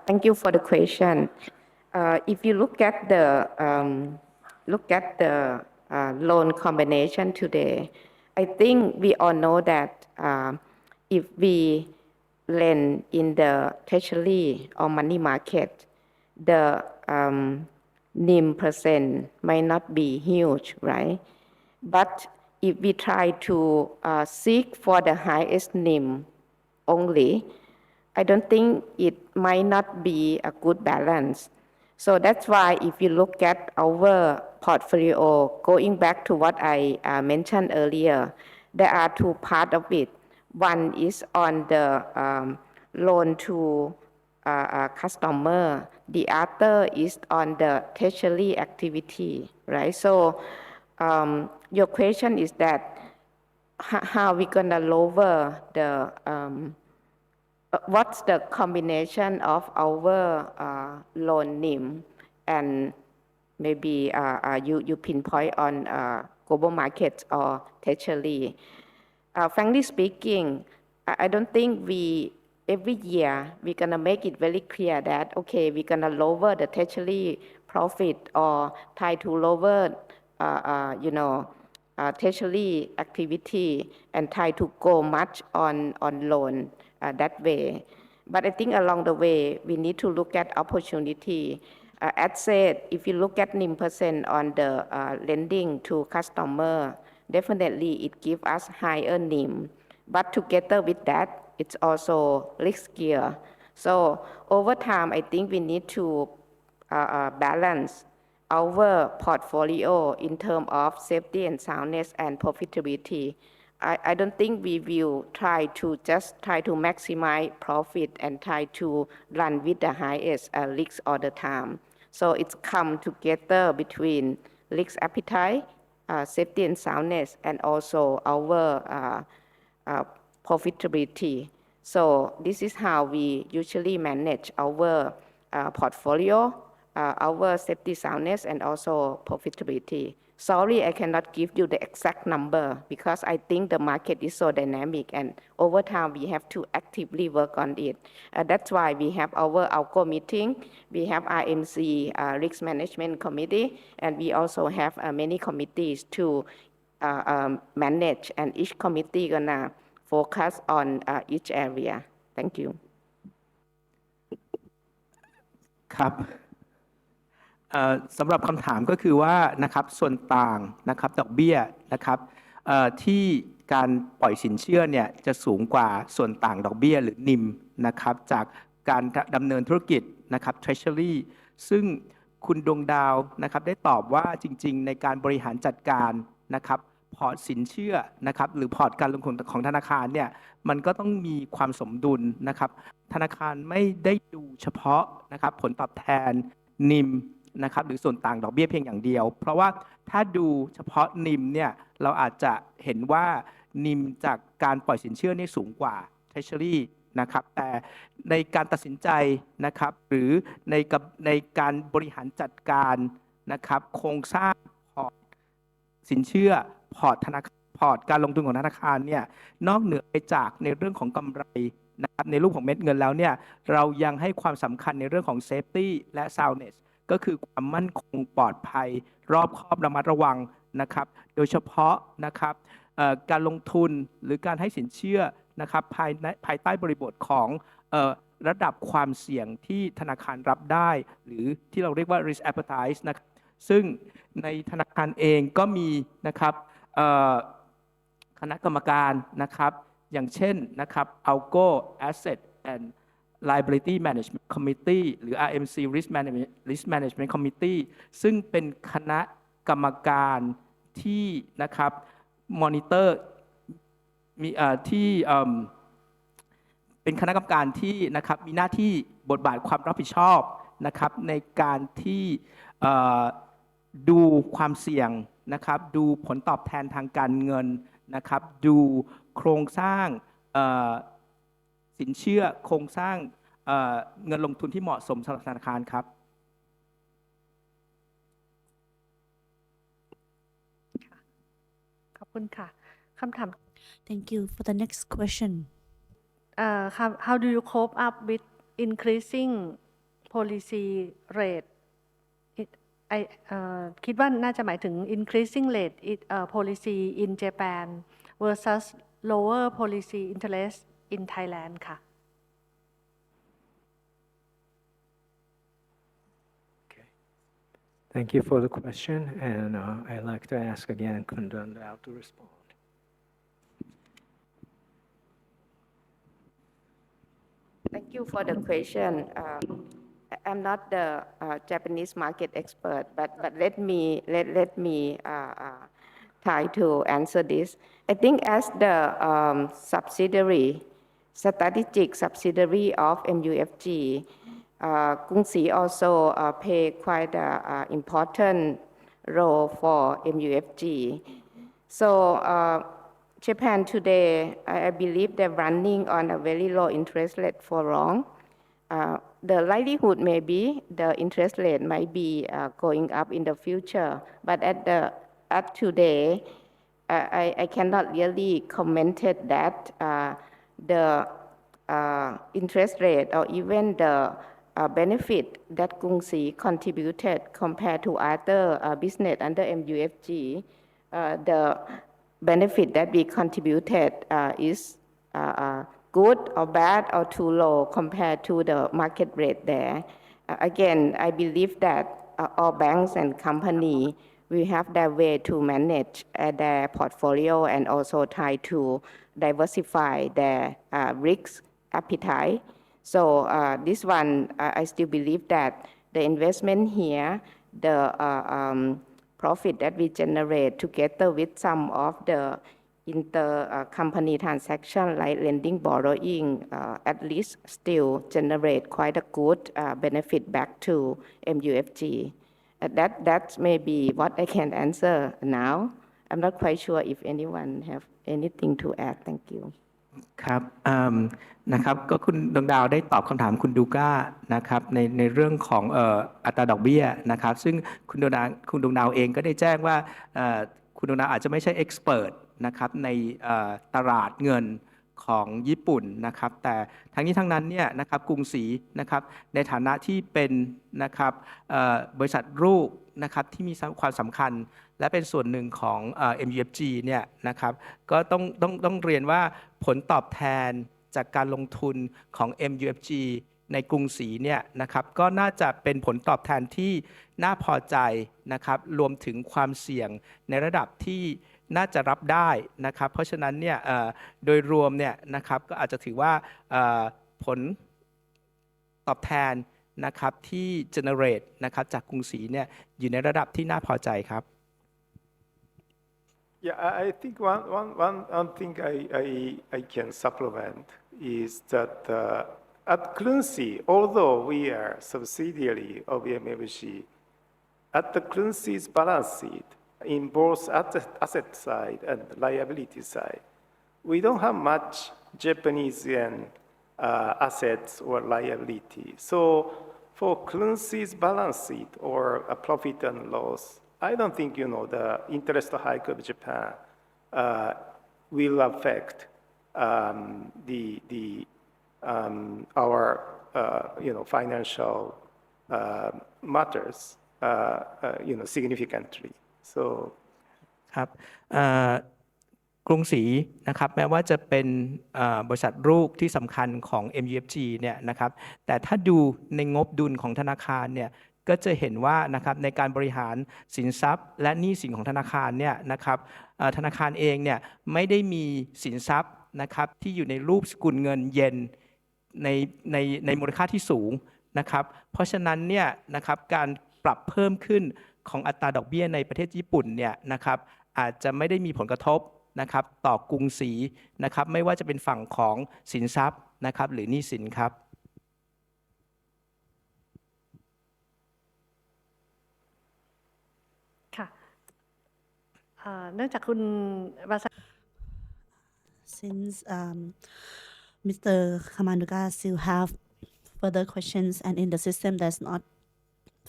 Thank you for the question. If you look at the loan combination today, I think we all know that if we lend in the treasury or money market, the NIM percent might not be huge, right? But if we try to seek for the highest NIM only, I don't think it might not be a good balance. So that's why if you look at our portfolio, going back to what I mentioned earlier, there are two parts of it. One is on the loan to customer the other is on the treasury activity, right? So your question is that how we gonna lower the what's the combination of our loan NIM and maybe you pinpoint on global markets or treasury. Frankly speaking, I don't think every year we're gonna make it very clear that, okay, we're gonna lower the treasury profit or try to lower, treasury activity and try to go much on loan that way. But I think along the way, we need to look at opportunity. As said, if you look at NIM percent on the lending to customer, definitely it gives us higher NIM. But together with that, it's also riskier. So over time, I think we need to balance our portfolio in terms of safety and soundness and profitability. I don't think we will try to maximize profit and try to run with the highest risk all the time. So it's come together between risk appetite, safety and soundness, and also our profitability. So this is how we usually manage our portfolio, our safety soundness, and also profitability. Sorry, I cannot give you the exact number because I think the market is so dynamic and over time we have to actively work on it. That's why we have our ALCO meeting, we have RMC Risk Management Committee, and we also have many committees to manage, and each committee gonna focus on each area. Thank you. ครับสำหรับคำถามก็คือว่านะครับส่วนต่างนะครับดอกเบี้ยนะครับที่การปล่อยสินเชื่อเนี่ยจะสูงกว่าส่วนต่างดอกเบี้ยหรือนิมนะครับจากการดำเนินธุรกิจนะครับ Treasury ซึ่งคุณดวงดาวนะครับได้ตอบว่าจริงๆในการบริหารจัดการนะครับพอร์ตสินเชื่อนะครับหรือพอร์ตการลงทุนของธนาคารเนี่ยมันก็ต้องมีความสมดุลนะครับธนาคารไม่ได้ดูเฉพาะนะครับผลตอบแทนนิมนะครับหรือส่วนต่างดอกเบี้ยเพียงอย่างเดียวเพราะว่าถ้าดูเฉพาะนิมเนี่ยเราอาจจะเห็นว่านิมจากการปล่อยสินเชื่อนี่สูงกว่า Treasury นะครับแต่ในการตัดสินใจนะครับหรือในการบริหารจัดการนะครับโครงสร้างพอร์ตสินเชื่อพอร์ตการลงทุนของธนาคารเนี่ยนอกเหนือไปจากในเรื่องของกำไรนะครับในรูปของเม็ดเงินแล้วเนี่ยเรายังให้ความสำคัญในเรื่องของ Safety และ Soundness ก็คือความมั่นคงปลอดภัยรอบคอบระมัดระวังนะครับโดยเฉพาะนะครับการลงทุนหรือการให้สินเชื่อนะครับภายใต้บริบทของระดับความเสี่ยงที่ธนาคารรับได้หรือที่เราเรียกว่า risk appetite นะครับซึ่งในธนาคารเองก็มีนะครับคณะกรรมการนะครับอย่างเช่นนะครับ ALCO Asset and Liability Management Committee หรือ RMC Risk Management Committee ซึ่งเป็นคณะกรรมการที่นะครับมอนิเตอร์มีที่เป็นคณะกรรมการที่นะครับมีหน้าที่บทบาทความรับผิดชอบนะครับในการที่ดูความเสี่ยงนะครับดูผลตอบแทนทางการเงินนะครับดูโครงสร้างสินเชื่อโครงสร้างเงินลงทุนที่เหมาะสมสำหรับธนาคารครับขอบคุณค่ะคำถาม Thank you. For the next question. How do you cope up with increasing policy rate คิดว่าน่าจะหมายถึง increasing rate policy in Japan versus lower policy interest in Thailand ค่ะ Thank you for the question, and I'd like to ask again Khun Dao to respond. Thank you for the question. I'm not the Japanese market expert, but let me try to answer this. I think as the strategic subsidiary of MUFG, Kungsi also play quite an important role for MUFG. So Japan today, I believe they're running on a very low interest rate for long. The likelihood may be the interest rate might be going up in the future, but at today, I cannot really comment that the interest rate or even the benefit that Kungsi contributed compared to other business under MUFG, the benefit that we contributed is good or bad or too low compared to the market rate there. Again, I believe that all banks and companies will have their way to manage their portfolio and also try to diversify their risk appetite. So this one, I still believe that the investment here, the profit that we generate together with some of the inter-company transaction like lending, borrowing, at least still generate quite a good benefit back to MUFG. That may be what I can answer now. I'm not quite sure if anyone have anything to add. Thank you. ครับนะครับก็คุณดวงดาวได้ตอบคำถามคุณดูก้านะครับในเรื่องของอัตราดอกเบี้ยนะครับซึ่งคุณดวงดาวเองก็ได้แจ้งว่าคุณดวงดาวอาจจะไม่ใช่เอ็กซ์เพรสนะครับในตลาดเงินของญี่ปุ่นนะครับแต่ทั้งนี้ทั้งนั้นเนี่ยนะครับกรุงศรีนะครับในฐานะที่เป็นนะครับบริษัทลูกนะครับที่มีความสำคัญและเป็นส่วนหนึ่งของMUFG เนี่ยนะครับก็ต้องเรียนว่าผลตอบแทนจากการลงทุนของ MUFG ในกรุงศรีเนี่ยนะครับก็น่าจะเป็นผลตอบแทนที่น่าพอใจนะครับรวมถึงความเสี่ยงในระดับที่น่าจะรับได้นะครับเพราะฉะนั้นเนี่ยโดยรวมเนี่ยนะครับก็อาจจะถือว่าผลตอบแทนนะครับที่ generate นะครับจากกรุงศรีเนี่ยอยู่ในระดับที่น่าพอใจครับ Yeah, I think one thing I can supplement is that at Clunsey, although we are subsidiary of MFG, at the Clunsey's balance sheet, in both asset side and liability side, we don't have much Japanese yen assets or liability. So for Clunsey's balance sheet or a profit and loss, I don't think the interest hike of Japan will affect our financial matters significantly. So ครับกรุงศรีนะครับแม้ว่าจะเป็นบริษัทลูกที่สำคัญของ MUFG เนี่ยนะครับแต่ถ้าดูในงบดุลของธนาคารเนี่ยก็จะเห็นว่านะครับในการบริหารสินทรัพย์และหนี้สินของธนาคารเนี่ยนะครับธนาคารเองเนี่ยไม่ได้มีสินทรัพย์นะครับที่อยู่ในรูปสกุลเงินเยนในมูลค่าที่สูงนะครับเพราะฉะนั้นเนี่ยนะครับการปรับเพิ่มขึ้นของอัตราดอกเบี้ยในประเทศญี่ปุ่นเนี่ยนะครับอาจจะไม่ได้มีผลกระทบนะครับต่อกรุงศรีนะครับไม่ว่าจะเป็นฝั่งของสินทรัพย์นะครับหรือหนี้สินครับ เนื่องจากคุณวาส Since Mr. Kamanduga still have further questions and in the system there's not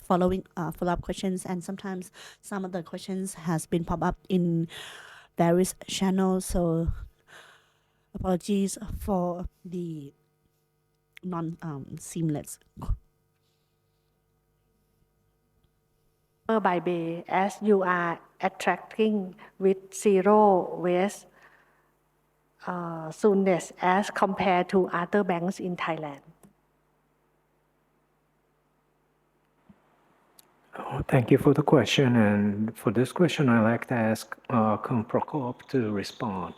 following follow-up questions and sometimes some of the questions has been pop up in various channels, so apologies for the non-seamless by Bay as you are attracting with zero waste soonness as compared to other banks in Thailand. Thank you for the question, and for this question, I'd like to ask Khun Prokop to respond.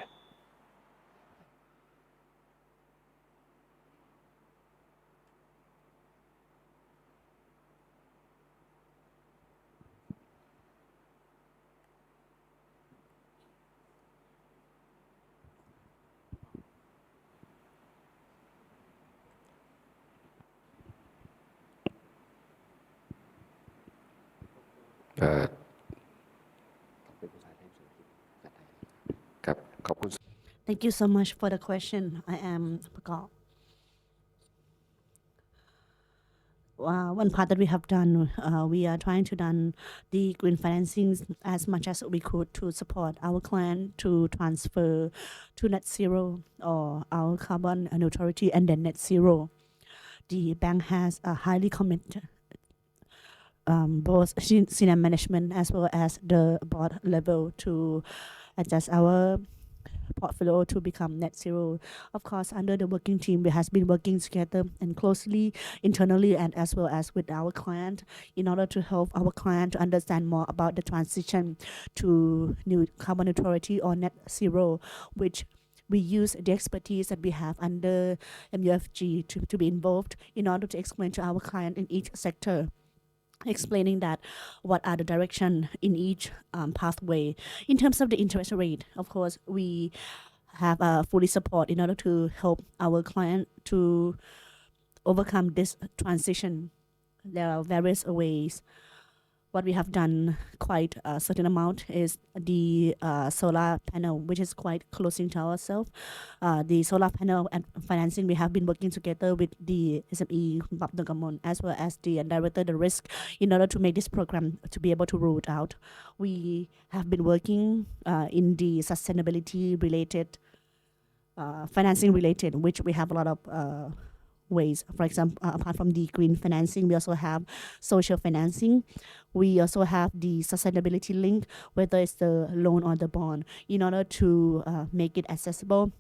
เอ่อครับขอบคุณ Thank you so much for the question. I am Pakal. One part that we have done, we are trying to done the green financing as much as we could to support our client to transfer to net zero or our carbon neutrality and then net zero. The bank has a highly committed both senior management as well as the board level to adjust our portfolio to become net zero. Of course, under the working team, we has been working together and closely internally and as well as with our client in order to help our client to understand more about the transition to new carbon neutrality or net zero, which we use the expertise that we have under MUFG to be involved in order to explain to our client in each sector, explaining that what are the direction in each pathway. In terms of the interest rate, of course, we have fully support in order to help our client to overcome this transition. There are various ways. What we have done quite a certain amount is the solar panel, which is quite closing to ourselves. The solar panel and financing, we have been working together with the SME Bab Nagamon as well as the director the risk in order to make this program to be able to roll it out. We have been working in the sustainability related financing related, which we have a lot of ways. For example, apart from the green financing, we also have social financing. We also have the sustainability link, whether it's the loan or the bond, in order to make it accessible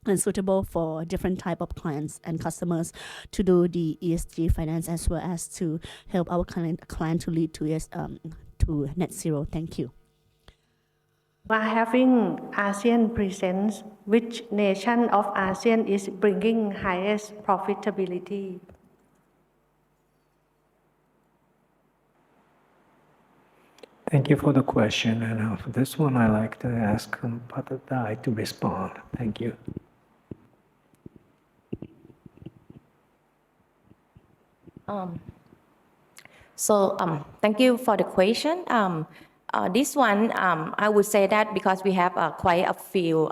and suitable for different type of clients and customers to do the ESG finance as well as to help our client to lead to net zero. Thank you. By having ASEAN presence, which nation of ASEAN is bringing highest profitability? Thank you for the question. And for this one, I like to ask Patadai to respond. Thank you. Thank you for the question. This one, I would say that because we have quite a few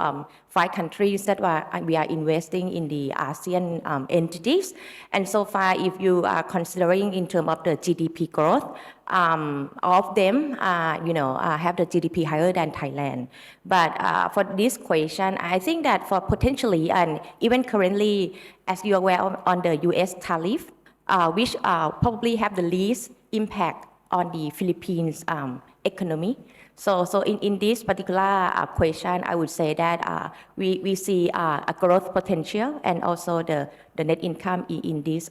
5 countries that we are investing in the ASEAN entities, and so far, if you are considering in terms of the GDP growth, all of them, have the GDP higher than Thailand. But for this question, I think that for potentially and even currently, as you are aware on the U.S. tariff, which probably have the least impact on the Philippines economy. So in this particular question, I would say that we see a growth potential and also the net income in this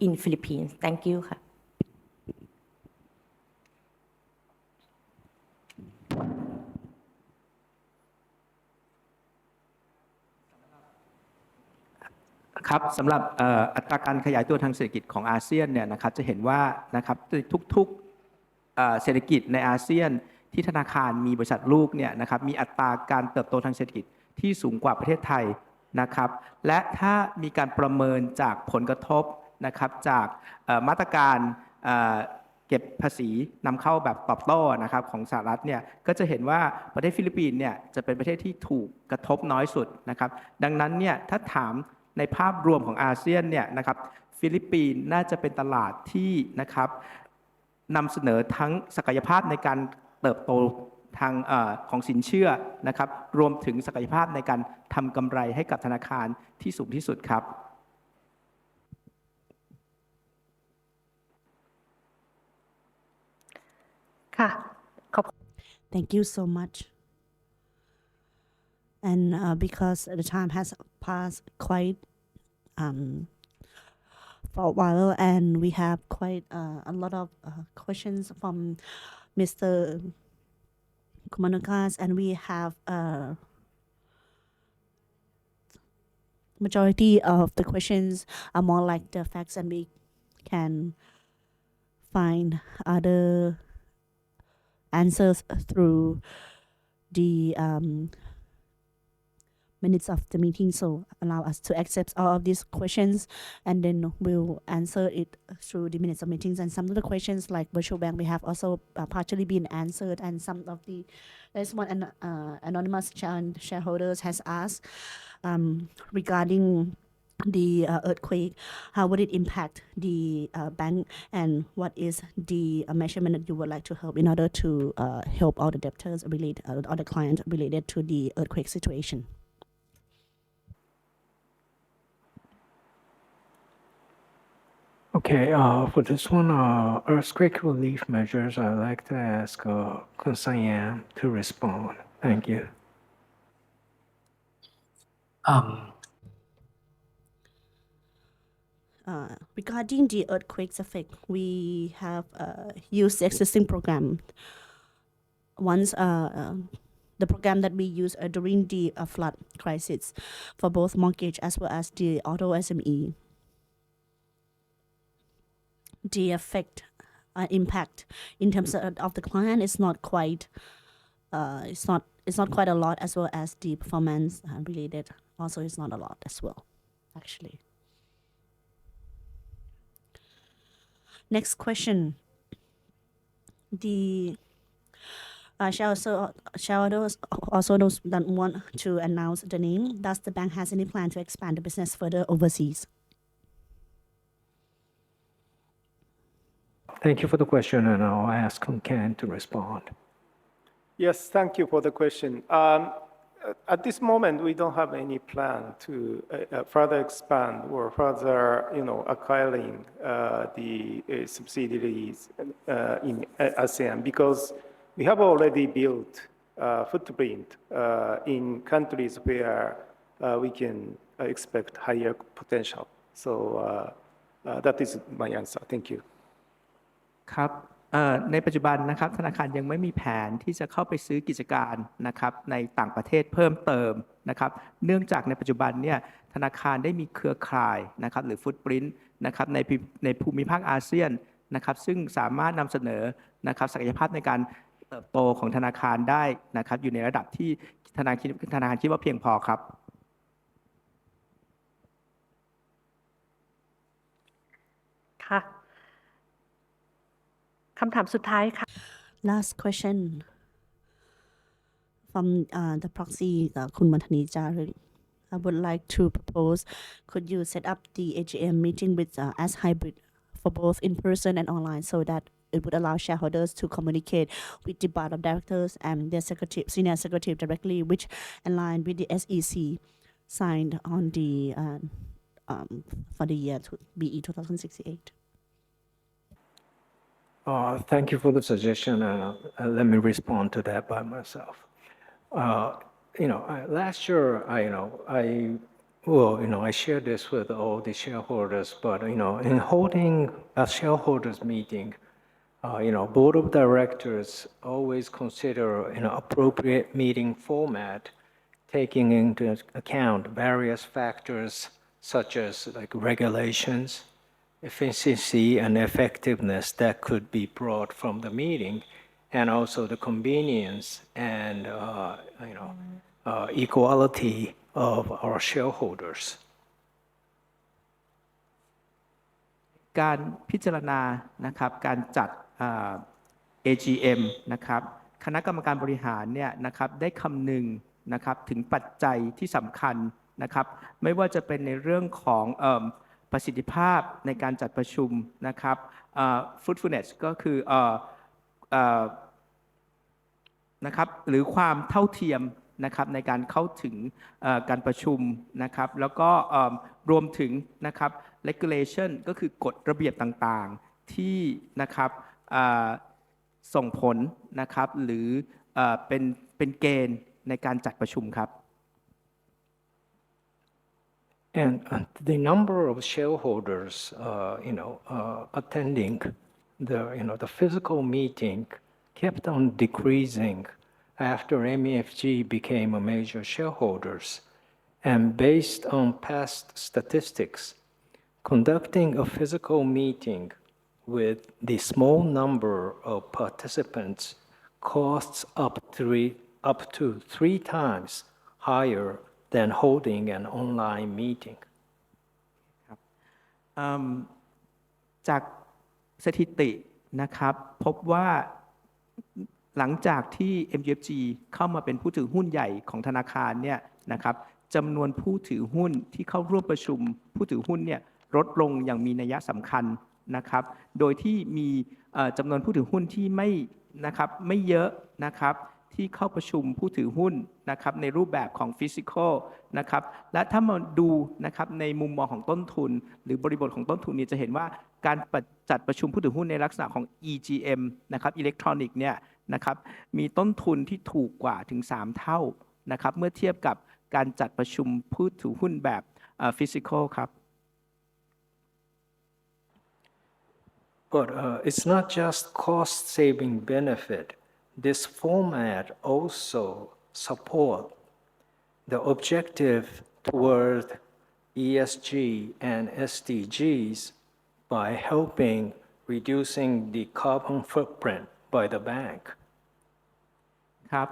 in Philippines. Thank you. ครับสำหรับอัตราการขยายตัวทางเศรษฐกิจของอาเซียนเนี่ยนะครับจะเห็นว่านะครับทุกๆเศรษฐกิจในอาเซียนที่ธนาคารมีบริษัทลูกเนี่ยนะครับมีอัตราการเติบโตทางเศรษฐกิจที่สูงกว่าประเทศไทยนะครับและถ้ามีการประเมินจากผลกระทบนะครับจากมาตรการเก็บภาษีนำเข้าแบบตอบโต้นะครับของสหรัฐเนี่ยก็จะเห็นว่าประเทศฟิลิปปินส์เนี่ยจะเป็นประเทศที่ถูกกระทบน้อยสุดนะครับดังนั้นเนี่ยถ้าถามในภาพรวมของอาเซียนเนี่ยนะครับฟิลิปปินส์น่าจะเป็นตลาดที่นะครับนำเสนอทั้งศักยภาพในการเติบโตทางของสินเชื่อนะครับรวมถึงศักยภาพในการทำกำไรให้กับธนาคารที่สูงที่สุดครับค่ะขอบ Thank you so much. And because the time has passed quite for a while, and we have quite a lot of questions from Mr. Kumanukas, and we have majority of the questions are more like the facts, and we can find other answers through the minutes of the meeting, so allow us to accept all of these questions, and then we'll answer it through the minutes of meetings. And some of the questions like virtual bank, we have also partially been answered, and some of the there's one anonymous shareholders has asked regarding the earthquake, how would it impact the bank, and what is the measurement that you would like to help in order to help all the debtors related, all the clients related to the earthquake situation? Okay, for this one, earthquake relief measures, I'd like to ask Kun Sang-Yam to respond. Thank you. Regarding the earthquake's effect, we have used the existing program. Once the program that we used during the flood crisis for both mortgage as well as the auto SME. The effect impact in terms of the client is not quite it's not quite a lot, as well as the performance related also is not a lot as well, actually. Next question. The shareholders also don't want to announce the name. Does the bank has any plan to expand the business further overseas? Thank you for the question, and I'll ask Kun Ken to respond. Yes, thank you for the question. At this moment, we don't have any plan to further expand or further, acquiring the subsidiaries in ASEAN, because we have already built a footprint in countries where we can expect higher potential. So that is my answer. Thank you. ครับในปัจจุบันนะครับธนาคารยังไม่มีแผนที่จะเข้าไปซื้อกิจการนะครับในต่างประเทศเพิ่มเติมนะครับเนื่องจากในปัจจุบันเนี่ยธนาคารได้มีเครือข่ายนะครับหรือฟุตปรินท์นะครับในภูมิภาคอาเซียนนะครับซึ่งสามารถนำเสนอนะครับศักยภาพในการเติบโตของธนาคารได้นะครับอยู่ในระดับที่ธนาคารคิดว่าเพียงพอครับค่ะคำถามสุดท้ายค่ะ Last question from the proxy คุณมัทนีจารึก I would like to propose, could you set up the AGM meeting with as hybrid for both in person and online, so that it would allow shareholders to communicate with the board of directors and their senior executive directly, which align with the SEC signed on the for the year BE 2068. Thank you for the suggestion, and let me respond to that by myself. Last year, I shared this with all the shareholders, but, in holding a shareholders meeting, board of directors always consider an appropriate meeting format, taking into account various factors such as like regulations, efficiency and effectiveness that could be brought from the meeting, and also the convenience and equality of our shareholders. การพิจารณานะครับการจัดAGM นะครับคณะกรรมการบริหารเนี่ยนะครับได้คำนึงนะครับถึงปัจจัยที่สำคัญนะครับไม่ว่าจะเป็นในเรื่องของประสิทธิภาพในการจัดประชุมนะครับ fruitfulness ก็คือนะครับหรือความเท่าเทียมนะครับในการเข้าถึงการประชุมนะครับแล้วก็รวมถึงนะครับ regulation ก็คือกฎระเบียบต่างๆที่นะครับส่งผลนะครับหรือเป็นเกณฑ์ในการจัดประชุมครับ And the number of shareholders, attending the physical meeting kept on decreasing after MUFG became a major shareholders. And based on past statistics, conducting a physical meeting with the small number of participants costs up to 3 times higher than holding an online meeting. จากสถิตินะครับพบว่าหลังจากที่ MUFG เข้ามาเป็นผู้ถือหุ้นใหญ่ของธนาคารเนี่ยนะครับจำนวนผู้ถือหุ้นที่เข้าร่วมประชุมผู้ถือหุ้นเนี่ยลดลงอย่างมีนัยสำคัญนะครับโดยที่มีจำนวนผู้ถือหุ้นที่ไม่เยอะนะครับที่เข้าประชุมผู้ถือหุ้นนะครับในรูปแบบของฟิสิกอลนะครับและถ้ามาดูนะครับในมุมมองของต้นทุนหรือบริบทของต้นทุนเนี่ยจะเห็นว่าการจัดประชุมผู้ถือหุ้นในลักษณะของ e-AGM นะครับอิเล็กทรอนิกส์เนี่ยนะครับมีต้นทุนที่ถูกกว่าถึง3เท่านะครับเมื่อเทียบกับการจัดประชุมผู้ถือหุ้นแบบฟิสิกอลครับ But it's not just cost-saving benefit. This format also support the objective toward ESG and SDGs by helping reducing the carbon footprint by the bank. ครับ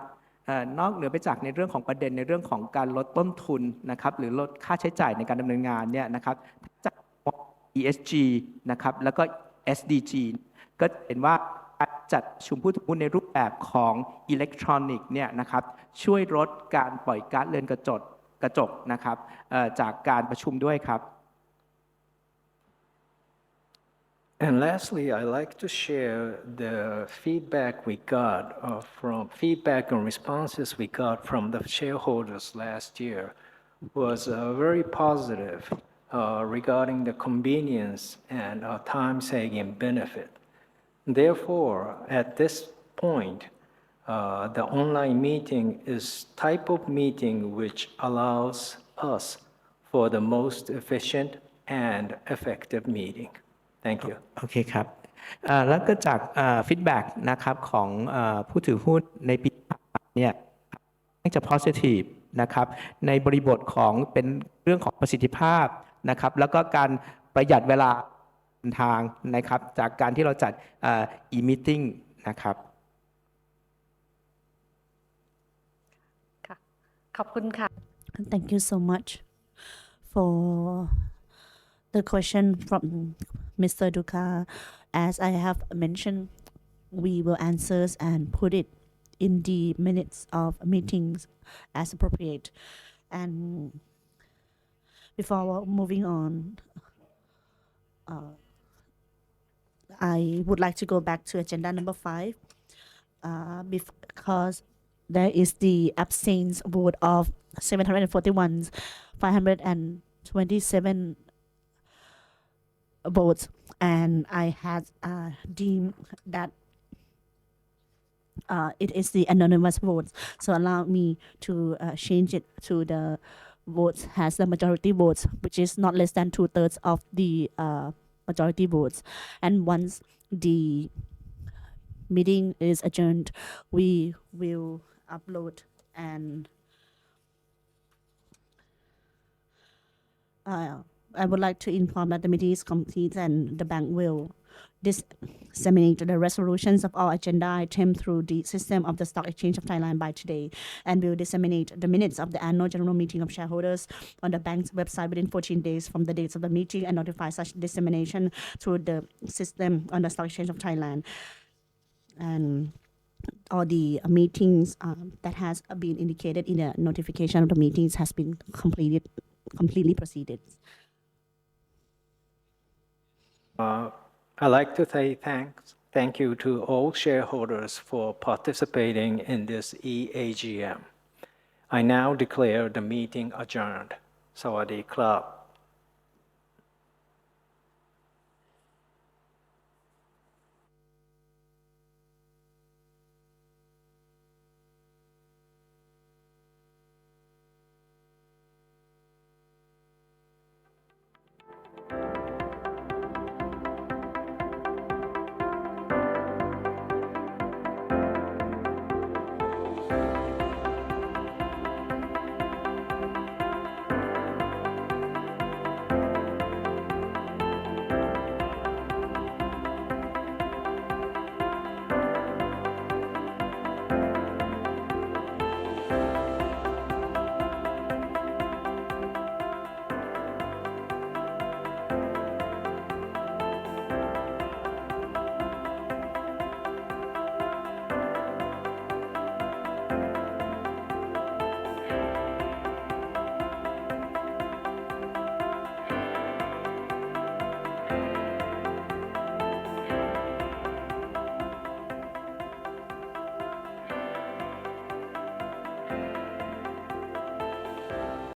นอกเหนือไปจากในเรื่องของประเด็นในเรื่องของการลดต้นทุนนะครับหรือลดค่าใช้จ่ายในการดำเนินงานเนี่ยนะครับจาก ESG นะครับแล้วก็ SDG ก็เห็นว่าการจัดประชุมผู้ถือหุ้นในรูปแบบของอิเล็กทรอนิกส์เนี่ยนะครับช่วยลดการปล่อยก๊าซเรือนกระจกนะครับจากการประชุมด้วยครับ And lastly, I'd like to share the feedback we got feedback and responses we got from the shareholders last year was very positive regarding the convenience and time-saving benefit. Therefore, at this point, the online meeting is type of meeting which allows us for the most efficient and effective meeting. Thank you. โอเคครับแล้วก็จากฟีดแบ็กนะครับของผู้ถือหุ้นในปีเนี่ยจะ positive นะครับในบริบทของเป็นเรื่องของประสิทธิภาพนะครับแล้วก็การประหยัดเวลาทางนะครับจากการที่เราจัดe-meeting นะครับค่ะขอบคุณค่ะ Thank you so much for the question from Mr. Duka. As I have mentioned, we will answer and put it in the minutes of meetings as appropriate. And before moving on, I would like to go back to agenda number 5 because there is the abstain vote of 741, 527 votes, and I had deemed that it is the anonymous votes. So allow me to change it to the votes has the majority votes, which is not less than 2/3 of the majority votes. And once the meeting is adjourned, we will upload and I would like to inform that the meeting is complete and the bank will disseminate the resolutions of all agenda items through the system of the Stock Exchange of Thailand by today, and will disseminate the minutes of the annual general meeting of shareholders on the bank's website within 14 days from the dates of the meeting, and notify such dissemination through the system on the Stock Exchange of Thailand. And all the meetings that has been indicated in the notification of the meetings has been completely proceeded. I'd like to say thank you to all shareholders for participating in this e-AGM. I now declare the meeting adjourned. Sawadee Club.